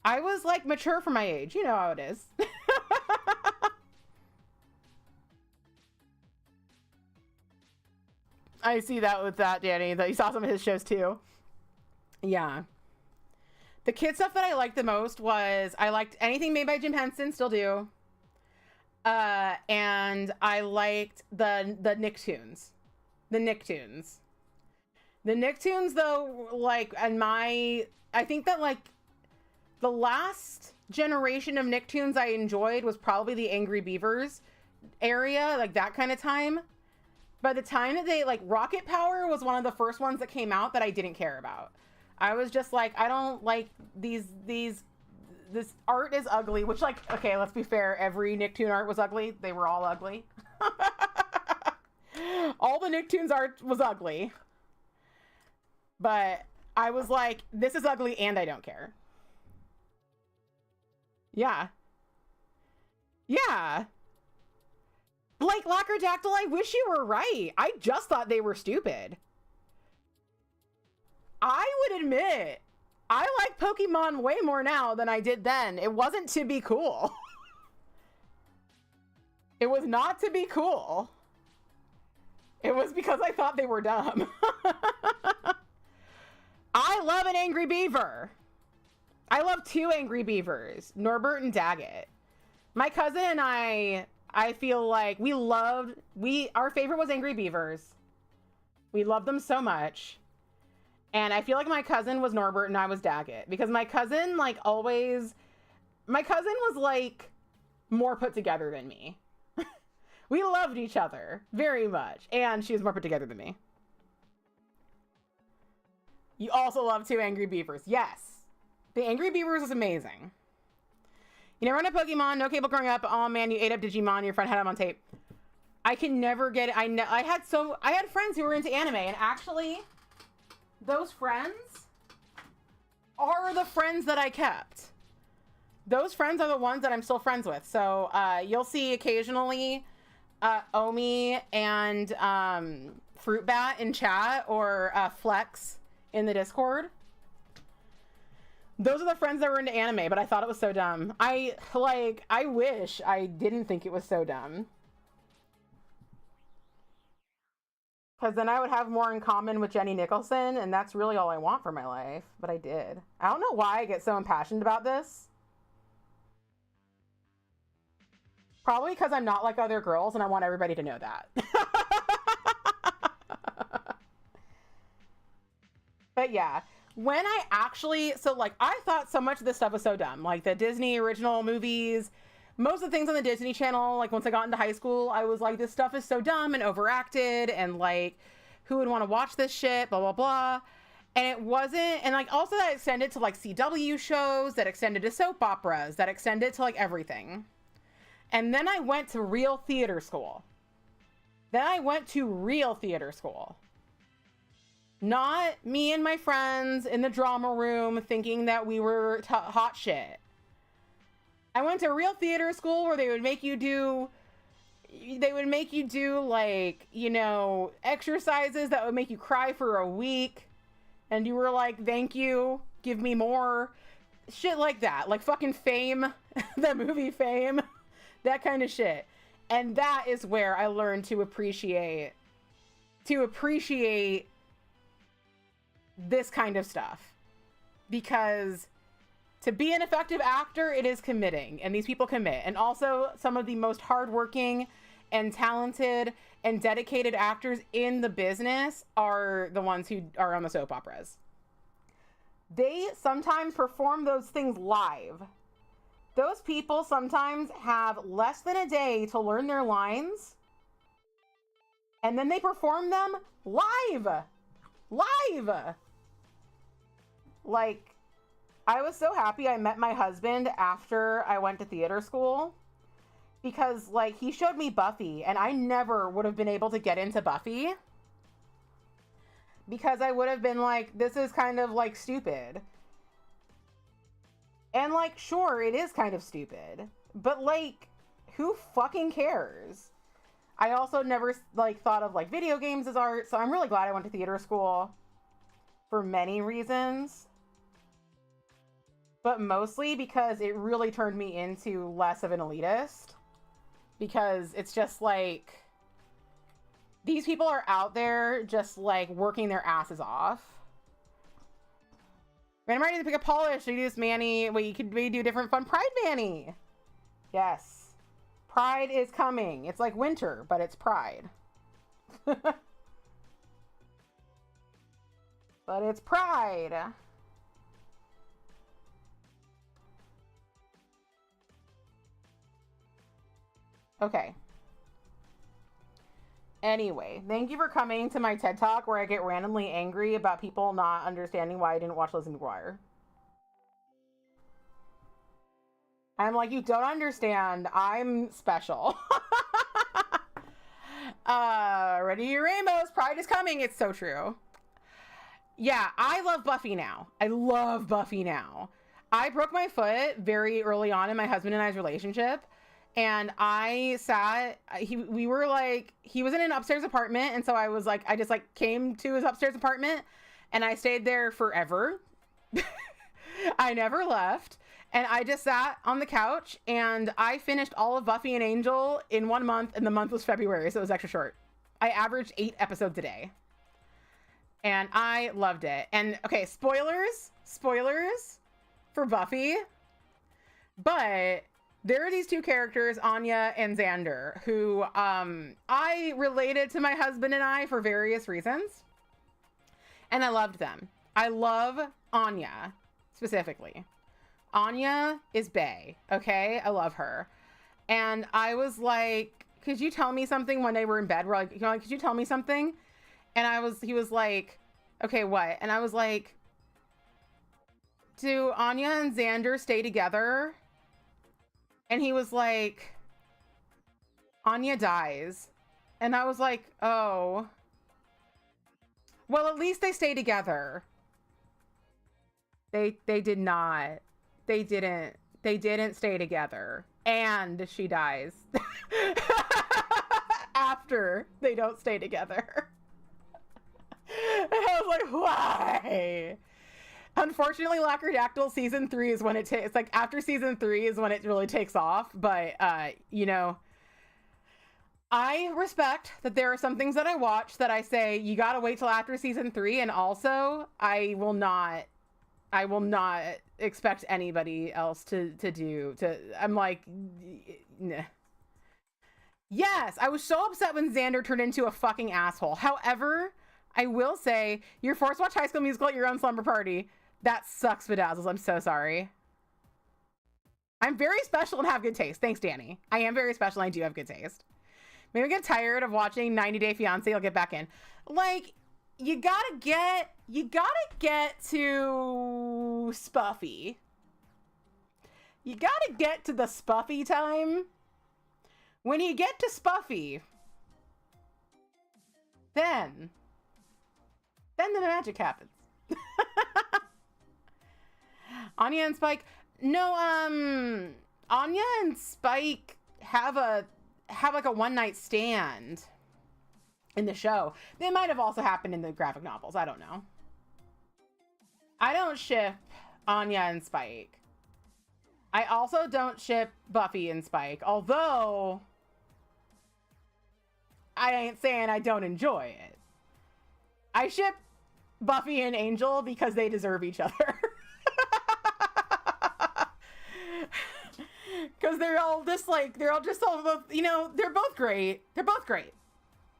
I was, like, mature for my age. You know how it is. I see that with that, Danny, that you saw some of his shows too. Yeah. The kid stuff that I liked the most was, I liked anything made by Jim Henson, still do. And I liked the Nicktoons. The Nicktoons. The Nicktoons, though, like, in my I think that like the last generation of Nicktoons I enjoyed was probably the Angry Beavers area, like that kind of time. By the time that they like Rocket Power was one of the first ones that came out that I didn't care about. I was just like, I don't like this art is ugly, which like, okay, let's be fair. Every Nicktoon art was ugly. They were all ugly. All the Nicktoons art was ugly. But I was like, this is ugly and I don't care. Yeah. Yeah. Like Lacrodactyl, I wish you were right. I just thought they were stupid. I would admit, I like Pokemon way more now than I did then. It wasn't to be cool. It was not to be cool. It was because I thought they were dumb. I love an Angry Beaver. I love 2 Angry Beavers, Norbert and Daggett. My cousin and I feel like our favorite was Angry Beavers. We loved them so much. And I feel like my cousin was Norbert and I was Daggett, because my cousin was like more put together than me. We loved each other very much, and she was more put together than me. You also love 2 Angry Beavers. Yes. The Angry Beavers was amazing. You never run a Pokemon, no cable growing up. Oh man, you ate up Digimon, your friend had them on tape. I can never get it. I had friends who were into anime, and actually those friends are the friends that I kept. Those friends are the ones that I'm still friends with. So you'll see occasionally Omi and Fruitbat in chat, or Flex in the Discord. Those are the friends that were into anime, but I thought it was so dumb. I wish I didn't think it was so dumb. Because then I would have more in common with Jenny Nicholson, and that's really all I want for my life. But I did. I don't know why I get so impassioned about this. Probably because I'm not like other girls, and I want everybody to know that. But yeah. When I actually, I thought so much of this stuff was so dumb. Like the Disney original movies, most of the things on the Disney Channel, like once I got into high school, I was like, this stuff is so dumb and overacted, and like, who would want to watch this shit, blah, blah, blah. And it wasn't, and like also that extended to like CW shows, that extended to soap operas, that extended to like everything. And then I went to real theater school. Not me and my friends in the drama room thinking that we were hot shit. I went to real theater school where they would make you do like, you know, exercises that would make you cry for a week. And you were like, thank you, give me more. Shit like that. Like fucking Fame, the movie Fame, that kind of shit. And that is where I learned to appreciate this kind of stuff, because to be an effective actor, it is committing, and these people commit. And also some of the most hardworking and talented and dedicated actors in the business are the ones who are on the soap operas. They sometimes perform those things live. Those people sometimes have less than a day to learn their lines, and then they perform them live. Like, I was so happy I met my husband after I went to theater school, because like he showed me Buffy, and I never would have been able to get into Buffy because I would have been like, this is kind of like stupid. And like, sure, it is kind of stupid, but like, who fucking cares? I also never like thought of like video games as art, so I'm really glad I went to theater school for many reasons, but mostly because it really turned me into less of an elitist, because it's just like, these people are out there just like working their asses off. Man, I'm ready to pick a polish. Should we do this Manny? Wait, you could maybe do a different fun Pride Manny. Yes. Pride is coming. It's like winter, but it's Pride. But it's Pride. Okay. Anyway, thank you for coming to my TED Talk where I get randomly angry about people not understanding why I didn't watch Lizzie McGuire. I'm like, you don't understand. I'm special. Ready your rainbows. Pride is coming. It's so true. Yeah, I love Buffy now. I love Buffy now. I broke my foot very early on in my husband and I's relationship. And I sat, we were like, he was in an upstairs apartment. And so I was like, I just like came to his upstairs apartment and I stayed there forever. I never left. And I just sat on the couch and I finished all of Buffy and Angel in 1 month. And the month was February. So it was extra short. I averaged 8 episodes a day. And I loved it. And okay, spoilers for Buffy. But there are these two characters, Anya and Xander, who I related to my husband and I for various reasons. And I loved them. I love Anya specifically. Anya is bae, okay? I love her. And I was like, could you tell me something when they were in bed? We're like, could you tell me something? And he was like, okay, what? And I was like, do Anya and Xander stay together? And he was like, Anya dies. And I was like, oh. Well, at least they stay together. They did not. They didn't stay together. And she dies. After they don't stay together. And I was like, why? Unfortunately, Lacrodactyl season 3 is when it takes, like after season 3 is when it really takes off. But, you know, I respect that there are some things that I watch that I say, you got to wait till after season 3. And also I will not expect anybody else to I'm like, nah. Yes, I was so upset when Xander turned into a fucking asshole. However, I will say, you're forced to watch High School Musical at your own slumber party. That sucks, bedazzles. I'm so sorry. I'm very special and have good taste. Thanks, Danny. I am very special and I do have good taste. Maybe I get tired of watching 90 Day Fiancé. I'll get back in. Like, you gotta get to Spuffy. You gotta get to the Spuffy time. When you get to Spuffy, then the magic happens. Anya and Spike. No, Anya and Spike have like a one-night stand in the show. They might have also happened in the graphic novels. I don't know. I don't ship Anya and Spike. I also don't ship Buffy and Spike, although I ain't saying I don't enjoy it. I ship Buffy and Angel because they deserve each other. Because they're all just all, you know, they're both great. They're both great.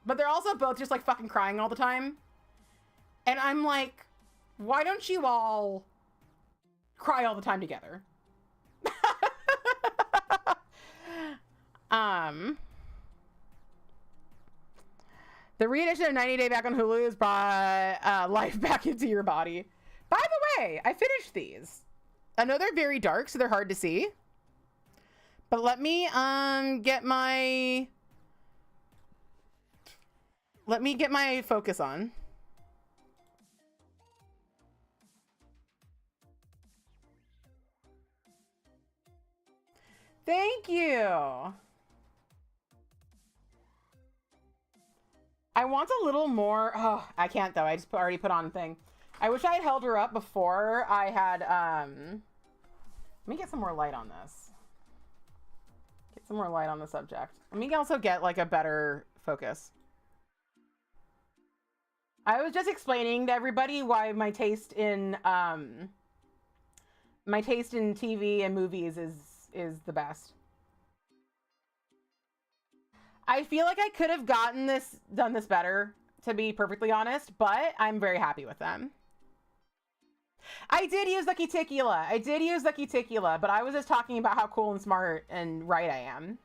But they're also both just like fucking crying all the time. And I'm like, why don't you all cry all the time together? The re-edition of 90 Day Back on Hulu has brought life back into your body. By the way, I finished these. I know they're very dark, so they're hard to see. But let me get my focus on. Thank you. I want a little more. Oh, I can't though. I just already put on a thing. I wish I had held her up before I had, let me get some more light on this. Get some more light on the subject. Let me also get like a better focus. I was just explaining to everybody why my taste in TV and movies is the best. I feel like I could have done this better, to be perfectly honest, but I'm very happy with them. I did use the Cuticula, but I was just talking about how cool and smart and right I am.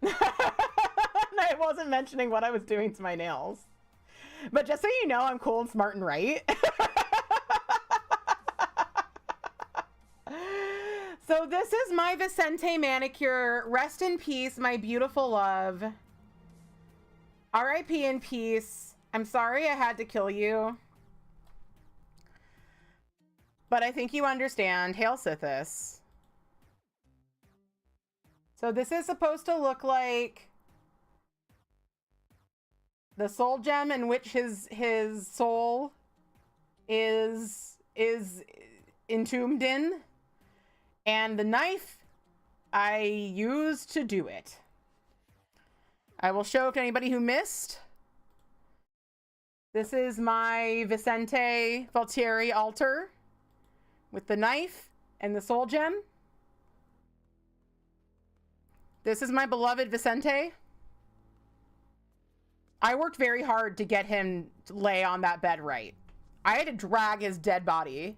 I wasn't mentioning what I was doing to my nails. But just so you know, I'm cool and smart and right. So this is my Vicente manicure. Rest in peace, my beautiful love. R.I.P. in peace. I'm sorry I had to kill you. But I think you understand. Hail Sithis. So this is supposed to look like the soul gem in which his soul is entombed in, and the knife I used to do it. I will show to anybody who missed. This is my Vicente Valtieri altar with the knife and the soul gem. This is my beloved Vicente. I worked very hard to get him to lay on that bed right. I had to drag his dead body.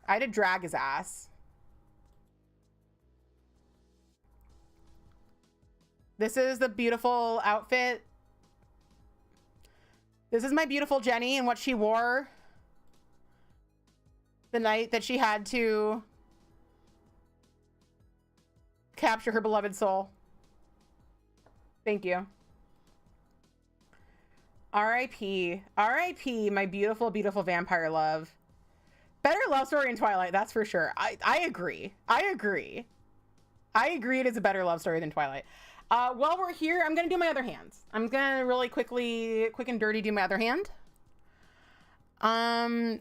I had to drag his ass. This is the beautiful outfit. This is my beautiful Jenny and what she wore the night that she had to capture her beloved soul. Thank you. R.I.P. R.I.P. my beautiful, beautiful vampire love. Better love story in Twilight, that's for sure. I agree. I agree. I agree it is a better love story than Twilight. While we're here, I'm going to do my other hands. I'm going to really quick and dirty do my other hand. I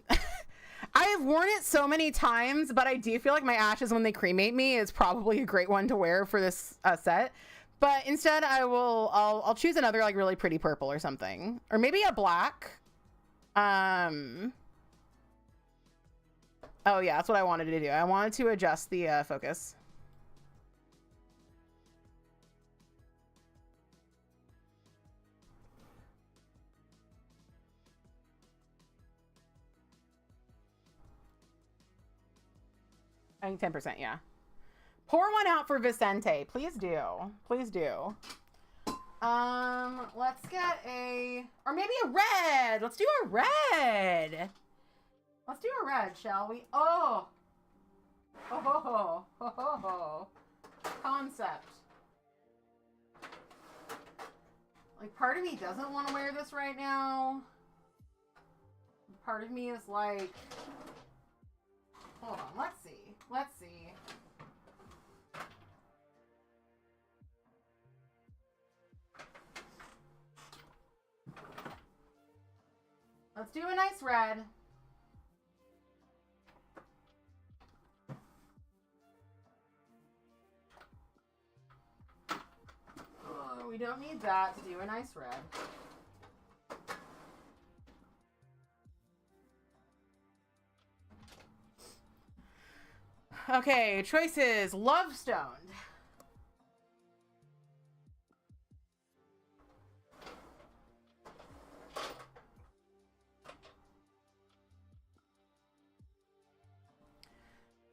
have worn it so many times, but I do feel like my ashes when they cremate me is probably a great one to wear for this set. But instead I'll choose another like really pretty purple or something, or maybe a black. Oh yeah, that's what I wanted to do. I wanted to adjust the focus. I think 10%, yeah. Pour one out for Vicente. Please do. Please do. Let's get a... Or maybe a red. Let's do a red. Let's do a red, shall we? Oh. Oh, ho, ho. Ho, ho, ho. Concept. Like, part of me doesn't want to wear this right now. Part of me is like... Hold on, let's see. Let's see. Let's do a nice red. Oh, we don't need that to do a nice red. Okay, choices. Love Stoned.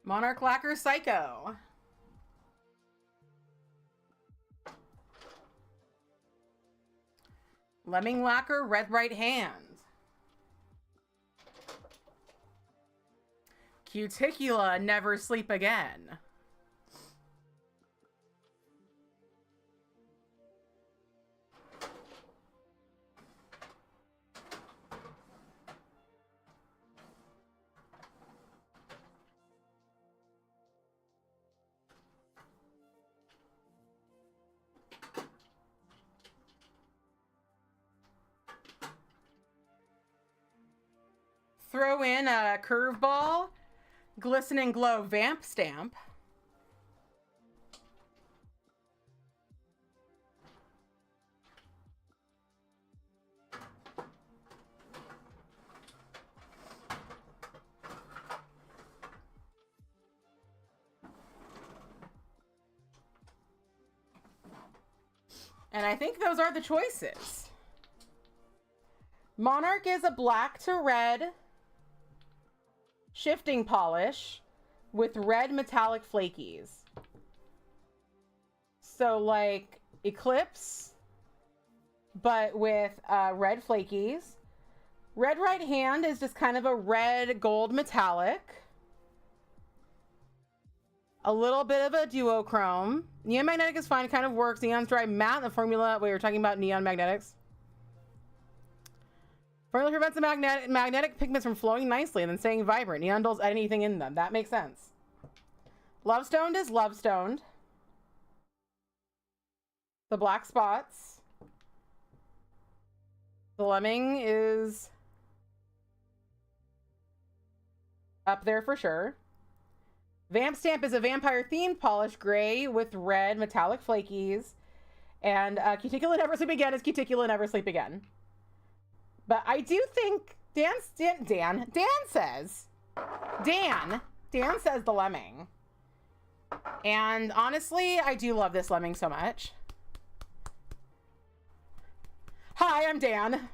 Monarch Lacquer Psycho. Lemming Lacquer Red Right Hand. Cuticula Never Sleep Again. Throw in a curveball. Glisten and Glow Vamp Stamp. And I think those are the choices. Monarch is a black to red shifting polish with red metallic flakies. So like Eclipse, but with red flakies. Red right hand is just kind of a red gold metallic. A little bit of a duochrome. Neon magnetic is fine, kind of works. Neon's dry matte. The formula, we were talking about neon magnetics. Formula prevents the magnetic pigments from flowing nicely and then staying vibrant. Neon dulls anything in them. That makes sense. Love Stoned is Love Stoned. The black spots. The lemming is up there for sure. Vamp Stamp is a vampire themed polished gray with red metallic flakies. And Cuticula Never Sleep Again is Cuticula Never Sleep Again. But I do think Dan says the lemming. And honestly, I do love this lemming so much. Hi, I'm Dan.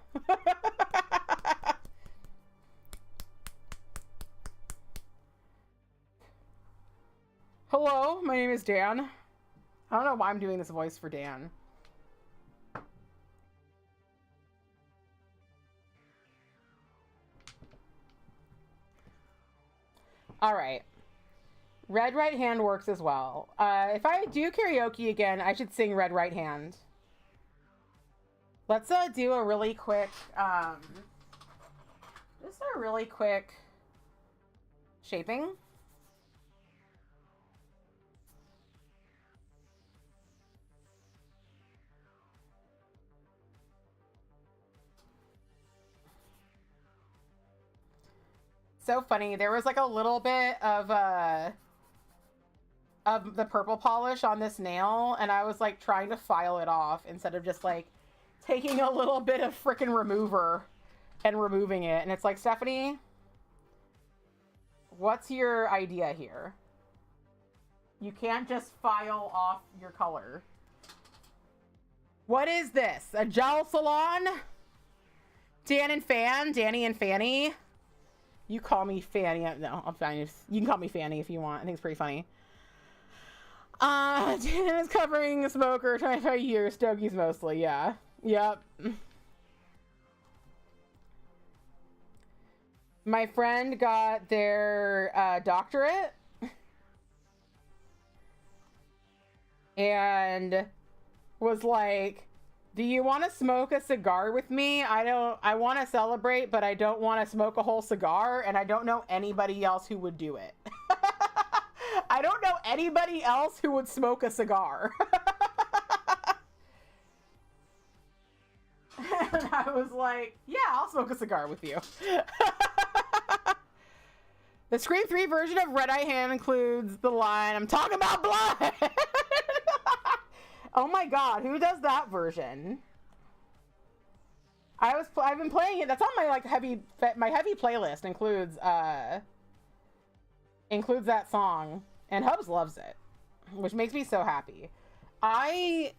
Hello, my name is Dan. I don't know why I'm doing this voice for Dan. All right. Red right hand works as well. If I do karaoke again, I should sing Red Right Hand. Let's do a really quick, just a really quick shaping. So funny. There was like a little bit of the purple polish on this nail, and I was like trying to file it off instead of just like taking a little bit of frickin' remover and removing it. And it's like, Stephanie, what's your idea here? You can't just file off your color. What is this? A gel salon? Dan and Fan? Danny and Fanny? You call me Fanny. No, I'm fine. You can call me Fanny if you want. I think it's pretty funny. Dan is covering a smoker 25 years. Stogies mostly, yeah. Yep. My friend got their doctorate. And was like, do you want to smoke a cigar with me? I want to celebrate, but I don't want to smoke a whole cigar, and I don't know anybody else who would do it. I don't know anybody else who would smoke a cigar. And I was like, yeah, I'll smoke a cigar with you. The Scream 3 version of Red Eye Hand includes the line, I'm talking about blood! Oh my god, who does that version? I've been playing it. That's on my like heavy playlist. Includes that song, and Hubs loves it, which makes me so happy.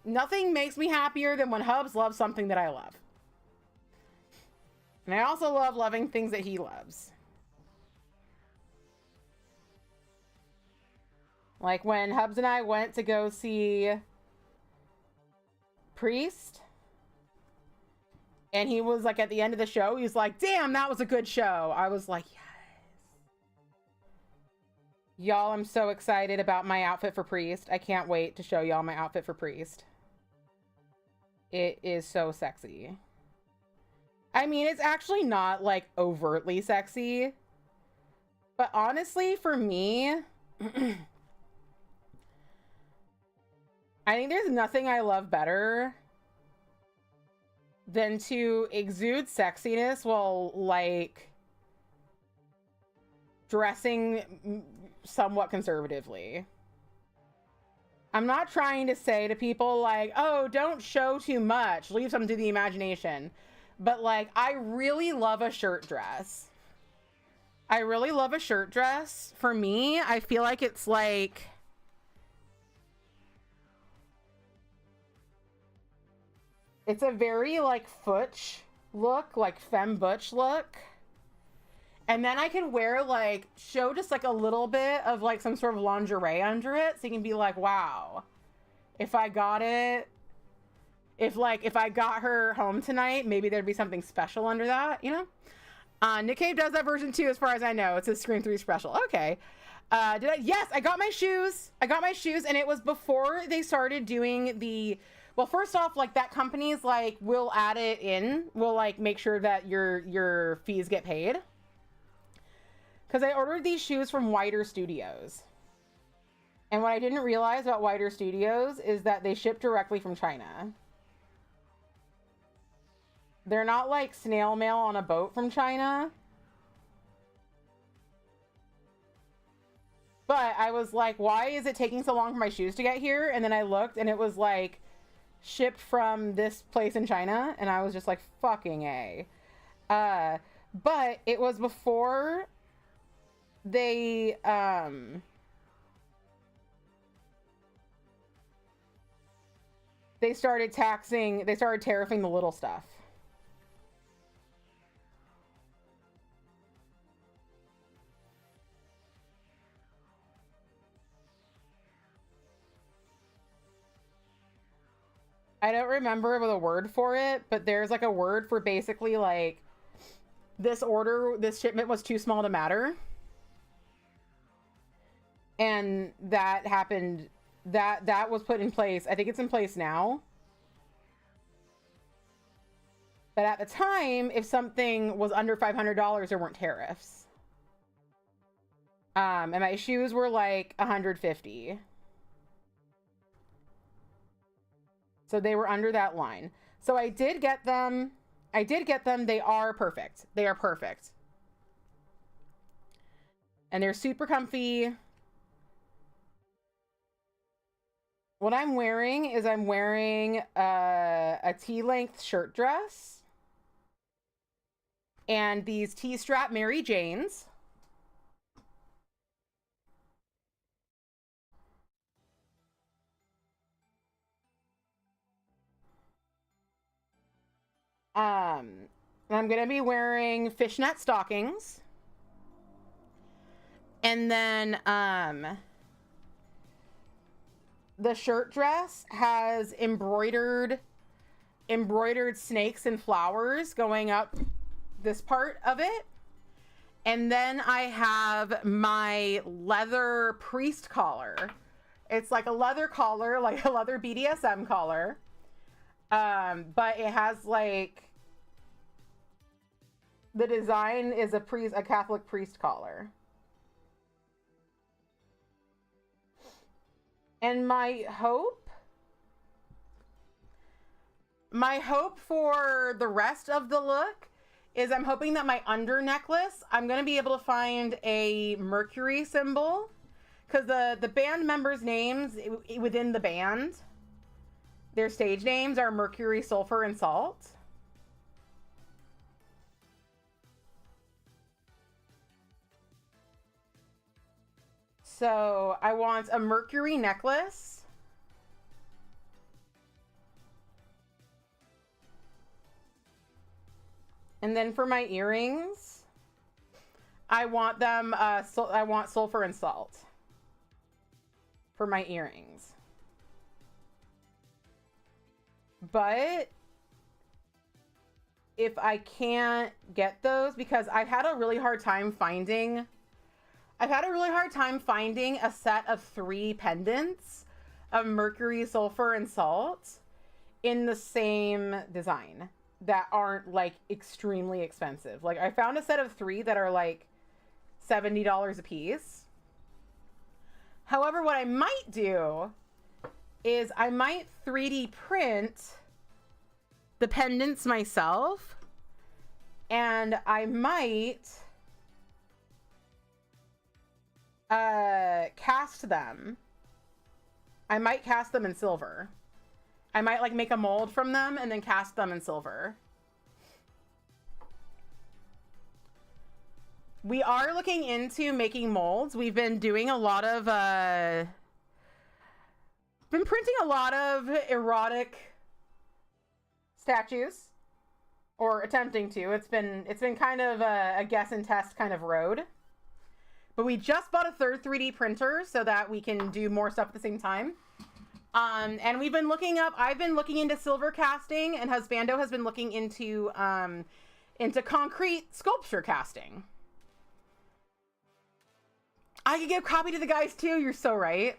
Nothing makes me happier than when Hubs loves something that I love. And I also love loving things that he loves. Like when Hubs and I went to go see Priest, and he was like at the end of the show, he was like, damn, that was a good show. I was like, yes. Y'all, I'm so excited about my outfit for Priest. I can't wait to show y'all my outfit for Priest. It is so sexy. I mean, it's actually not like overtly sexy, but honestly, for me, I think there's nothing I love better than to exude sexiness while, like, dressing somewhat conservatively. I'm not trying to say to people, like, oh, don't show too much. Leave something to the imagination. But, like, I really love a shirt dress. I really love a shirt dress. For me, I feel like it's, like... It's a very, like, Futch look, like, femme butch look. And then I can wear, like, show just, like, a little bit of, like, some sort of lingerie under it. So you can be like, wow, if I got it, if I got her home tonight, maybe there'd be something special under that, you know? Nick Cave does that version too, as far as I know. It's a Scream 3 special. Okay. Yes, I got my shoes. And it was before they started doing the, well, first off, like, that company's like, we'll add it in. We'll like make sure that your fees get paid. Because I ordered these shoes from Wider Studios. And what I didn't realize about Wider Studios is that they ship directly from China. They're not like snail mail on a boat from China. But I was like, why is it taking so long for my shoes to get here? And then I looked and it was like shipped from this place in China. And I was just like, fucking A. But it was before they started tariffing the little stuff. I don't remember the word for it, but there's like a word for basically like this shipment was too small to matter. And that happened, that was put in place. I think it's in place now. But at the time, if something was under $500, there weren't tariffs. And my shoes were like $150. So they were under that line. So I did get them. They are perfect. And they're super comfy. What I'm wearing is a T-length shirt dress and these T-strap Mary Janes. I'm gonna be wearing fishnet stockings. And then the shirt dress has embroidered snakes and flowers going up this part of it. And then I have my leather priest collar. It's like a leather collar, like a leather BDSM collar. But it has like, the design is a Catholic priest collar. And my hope for the rest of the look is I'm hoping that my under necklace, I'm going to be able to find a Mercury symbol, because the band members' names within the band, their stage names are Mercury, Sulfur, and Salt. So I want a Mercury necklace. And then for my earrings, I want them, I want Sulfur and Salt for my earrings. But if I can't get those, because I've had a really hard time finding a set of 3 pendants of Mercury, Sulfur, and Salt in the same design that aren't like extremely expensive. Like I found a set of 3 that are like $70 a piece. However, what I might do is I might 3D print the pendants myself, and I might cast them. I might cast them in silver. I might like make a mold from them and then cast them in silver. We are looking into making molds. We've been doing a lot of been printing a lot of erotic statues, or attempting to. It's been kind of a guess and test kind of road. But we just bought a third 3D printer so that we can do more stuff at the same time. And we've been looking up, I've been looking into silver casting, and Husbando has been looking into concrete sculpture casting. I could give a copy to the guys too. You're so right.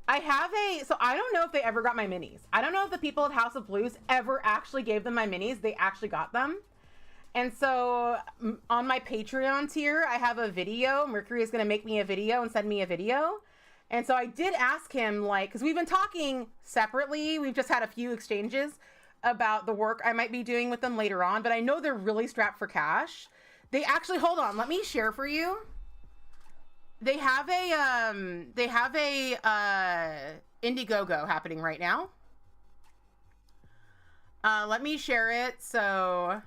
So I don't know if they ever got my minis. I don't know if the people at House of Blues ever actually gave them my minis. They actually got them. And so on my Patreon tier, I have a video. Mercury is going to make me a video and send me a video. And so I did ask him, like, because we've been talking separately. We've just had a few exchanges about the work I might be doing with them later on. But I know they're really strapped for cash. They actually, hold on, let me share for you. They have a Indiegogo happening right now. Let me share it. So,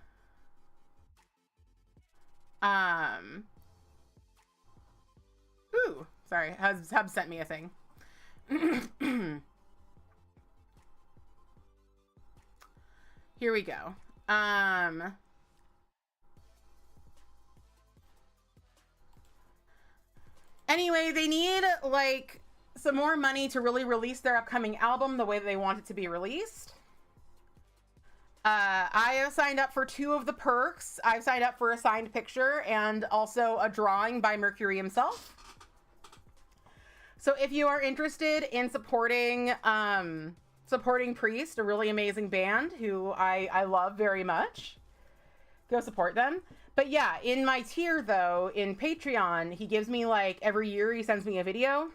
ooh, sorry, Hub sent me a thing. Here we go. Anyway, they need, like, some more money to really release their upcoming album the way that they want it to be released. I have signed up for 2 of the perks. I've signed up for a signed picture and also a drawing by Mercury himself. So if you are interested in supporting Priest, a really amazing band who I love very much, go support them. But yeah, in my tier though, in Patreon, he gives me, like, every year he sends me a video.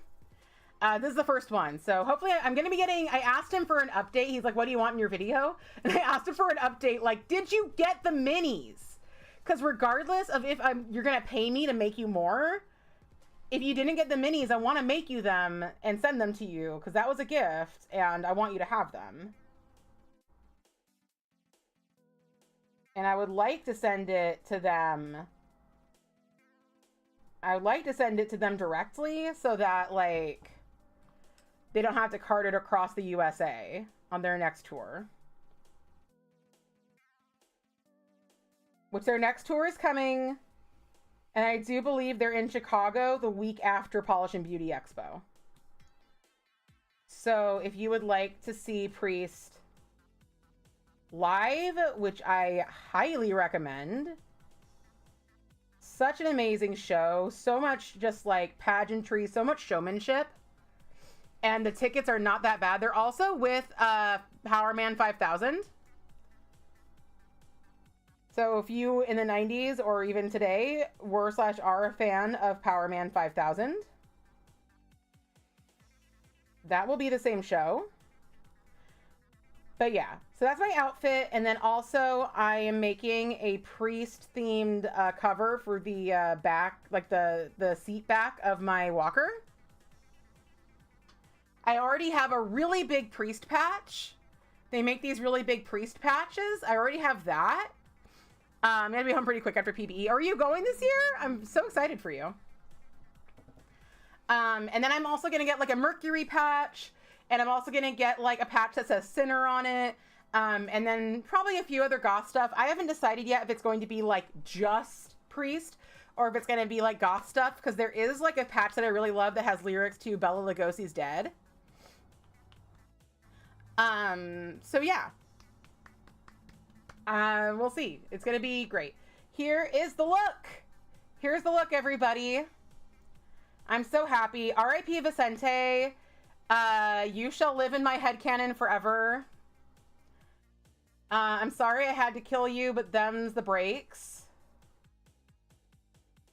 This is the first one. So hopefully I'm going to be getting, I asked him for an update. He's like, what do you want in your video? And I asked him for an update. Like, did you get the minis? Because regardless of if you're going to pay me to make you more, if you didn't get the minis, I want to make you them and send them to you because that was a gift and I want you to have them. And I would like to send it to them. I would like to send it to them directly so that, like, they don't have to cart it across the USA on their next tour. Which their next tour is coming. And I do believe they're in Chicago the week after Polish and Beauty Expo. So if you would like to see Priest live, which I highly recommend. Such an amazing show. So much just like pageantry, so much showmanship. And the tickets are not that bad. They're also with Power Man 5000. So if you in the 90s or even today were/are a fan of Power Man 5000, that will be the same show. But yeah, so that's my outfit. And then also I am making a Priest themed cover for the back, like the seat back of my walker. I already have a really big Priest patch. They make these really big Priest patches. I already have that. I'm gonna be home pretty quick after PBE. Are you going this year? I'm so excited for you. And then I'm also gonna get like a Mercury patch. And I'm also going to get like a patch that says Sinner on it. And then probably a few other goth stuff. I haven't decided yet if it's going to be like just Priest or if it's going to be like goth stuff. Because there is like a patch that I really love that has lyrics to Bela Lugosi's Dead. So yeah. We'll see. It's going to be great. Here is the look. Here's the look, everybody. I'm so happy. R.I.P. Vicente. You shall live in my headcanon forever. I'm sorry I had to kill you, but them's the breaks.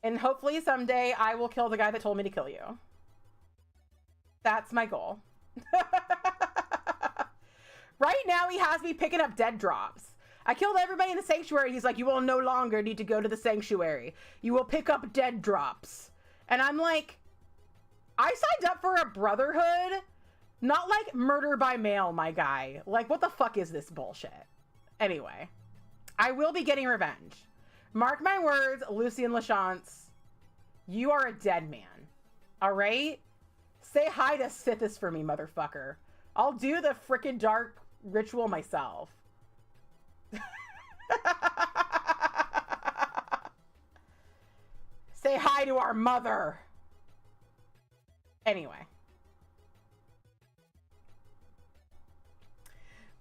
And hopefully someday I will kill the guy that told me to kill you. That's my goal. Right now he has me picking up dead drops. I killed everybody in the sanctuary. He's like, you will no longer need to go to the sanctuary. You will pick up dead drops. And I'm like, I signed up for a brotherhood, not like murder by mail, my guy. Like, what the fuck is this bullshit? Anyway, I will be getting revenge. Mark my words, Lucien Lachance, you are a dead man. All right? Say hi to Sithis for me, motherfucker. I'll do the frickin' dark ritual myself. Say hi to our mother. Anyway.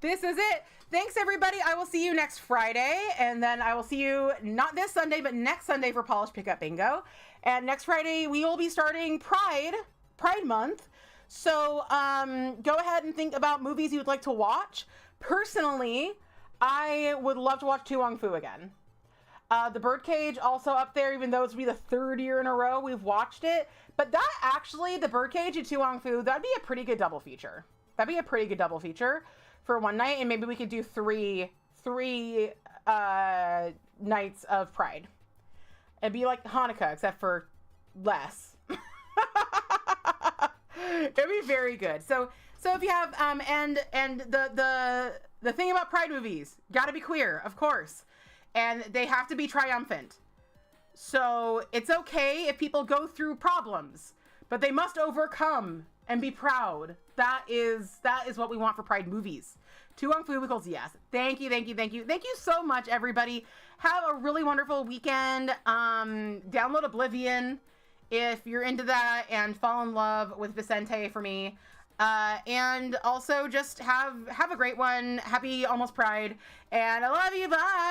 this is it. Thanks, everybody. I will see you next Friday, and then I will see you not this Sunday, but next Sunday for Polish Pickup Bingo. And next Friday, we will be starting Pride Month. So go ahead and think about movies you would like to watch. Personally, I would love to watch Tu Wong Fu again. The Birdcage also up there, even though it's be the third year in a row we've watched it. But that actually, The Birdcage and Tu Wong Fu, that'd be a pretty good double feature. That'd be a pretty good double feature for one night, and maybe we could do three nights of Pride. It'd be like Hanukkah, except for less. It'd be very good. So if you have and the thing about Pride movies, gotta be queer, of course. And they have to be triumphant. So it's okay if people go through problems, but they must overcome and be proud. That is what we want for Pride movies. Tu Wong Fu equals yes. Thank you so much, everybody. Have a really wonderful weekend. Download Oblivion if you're into that, and fall in love with Vicente for me. And also just have a great one. Happy almost Pride, and I love you. Bye.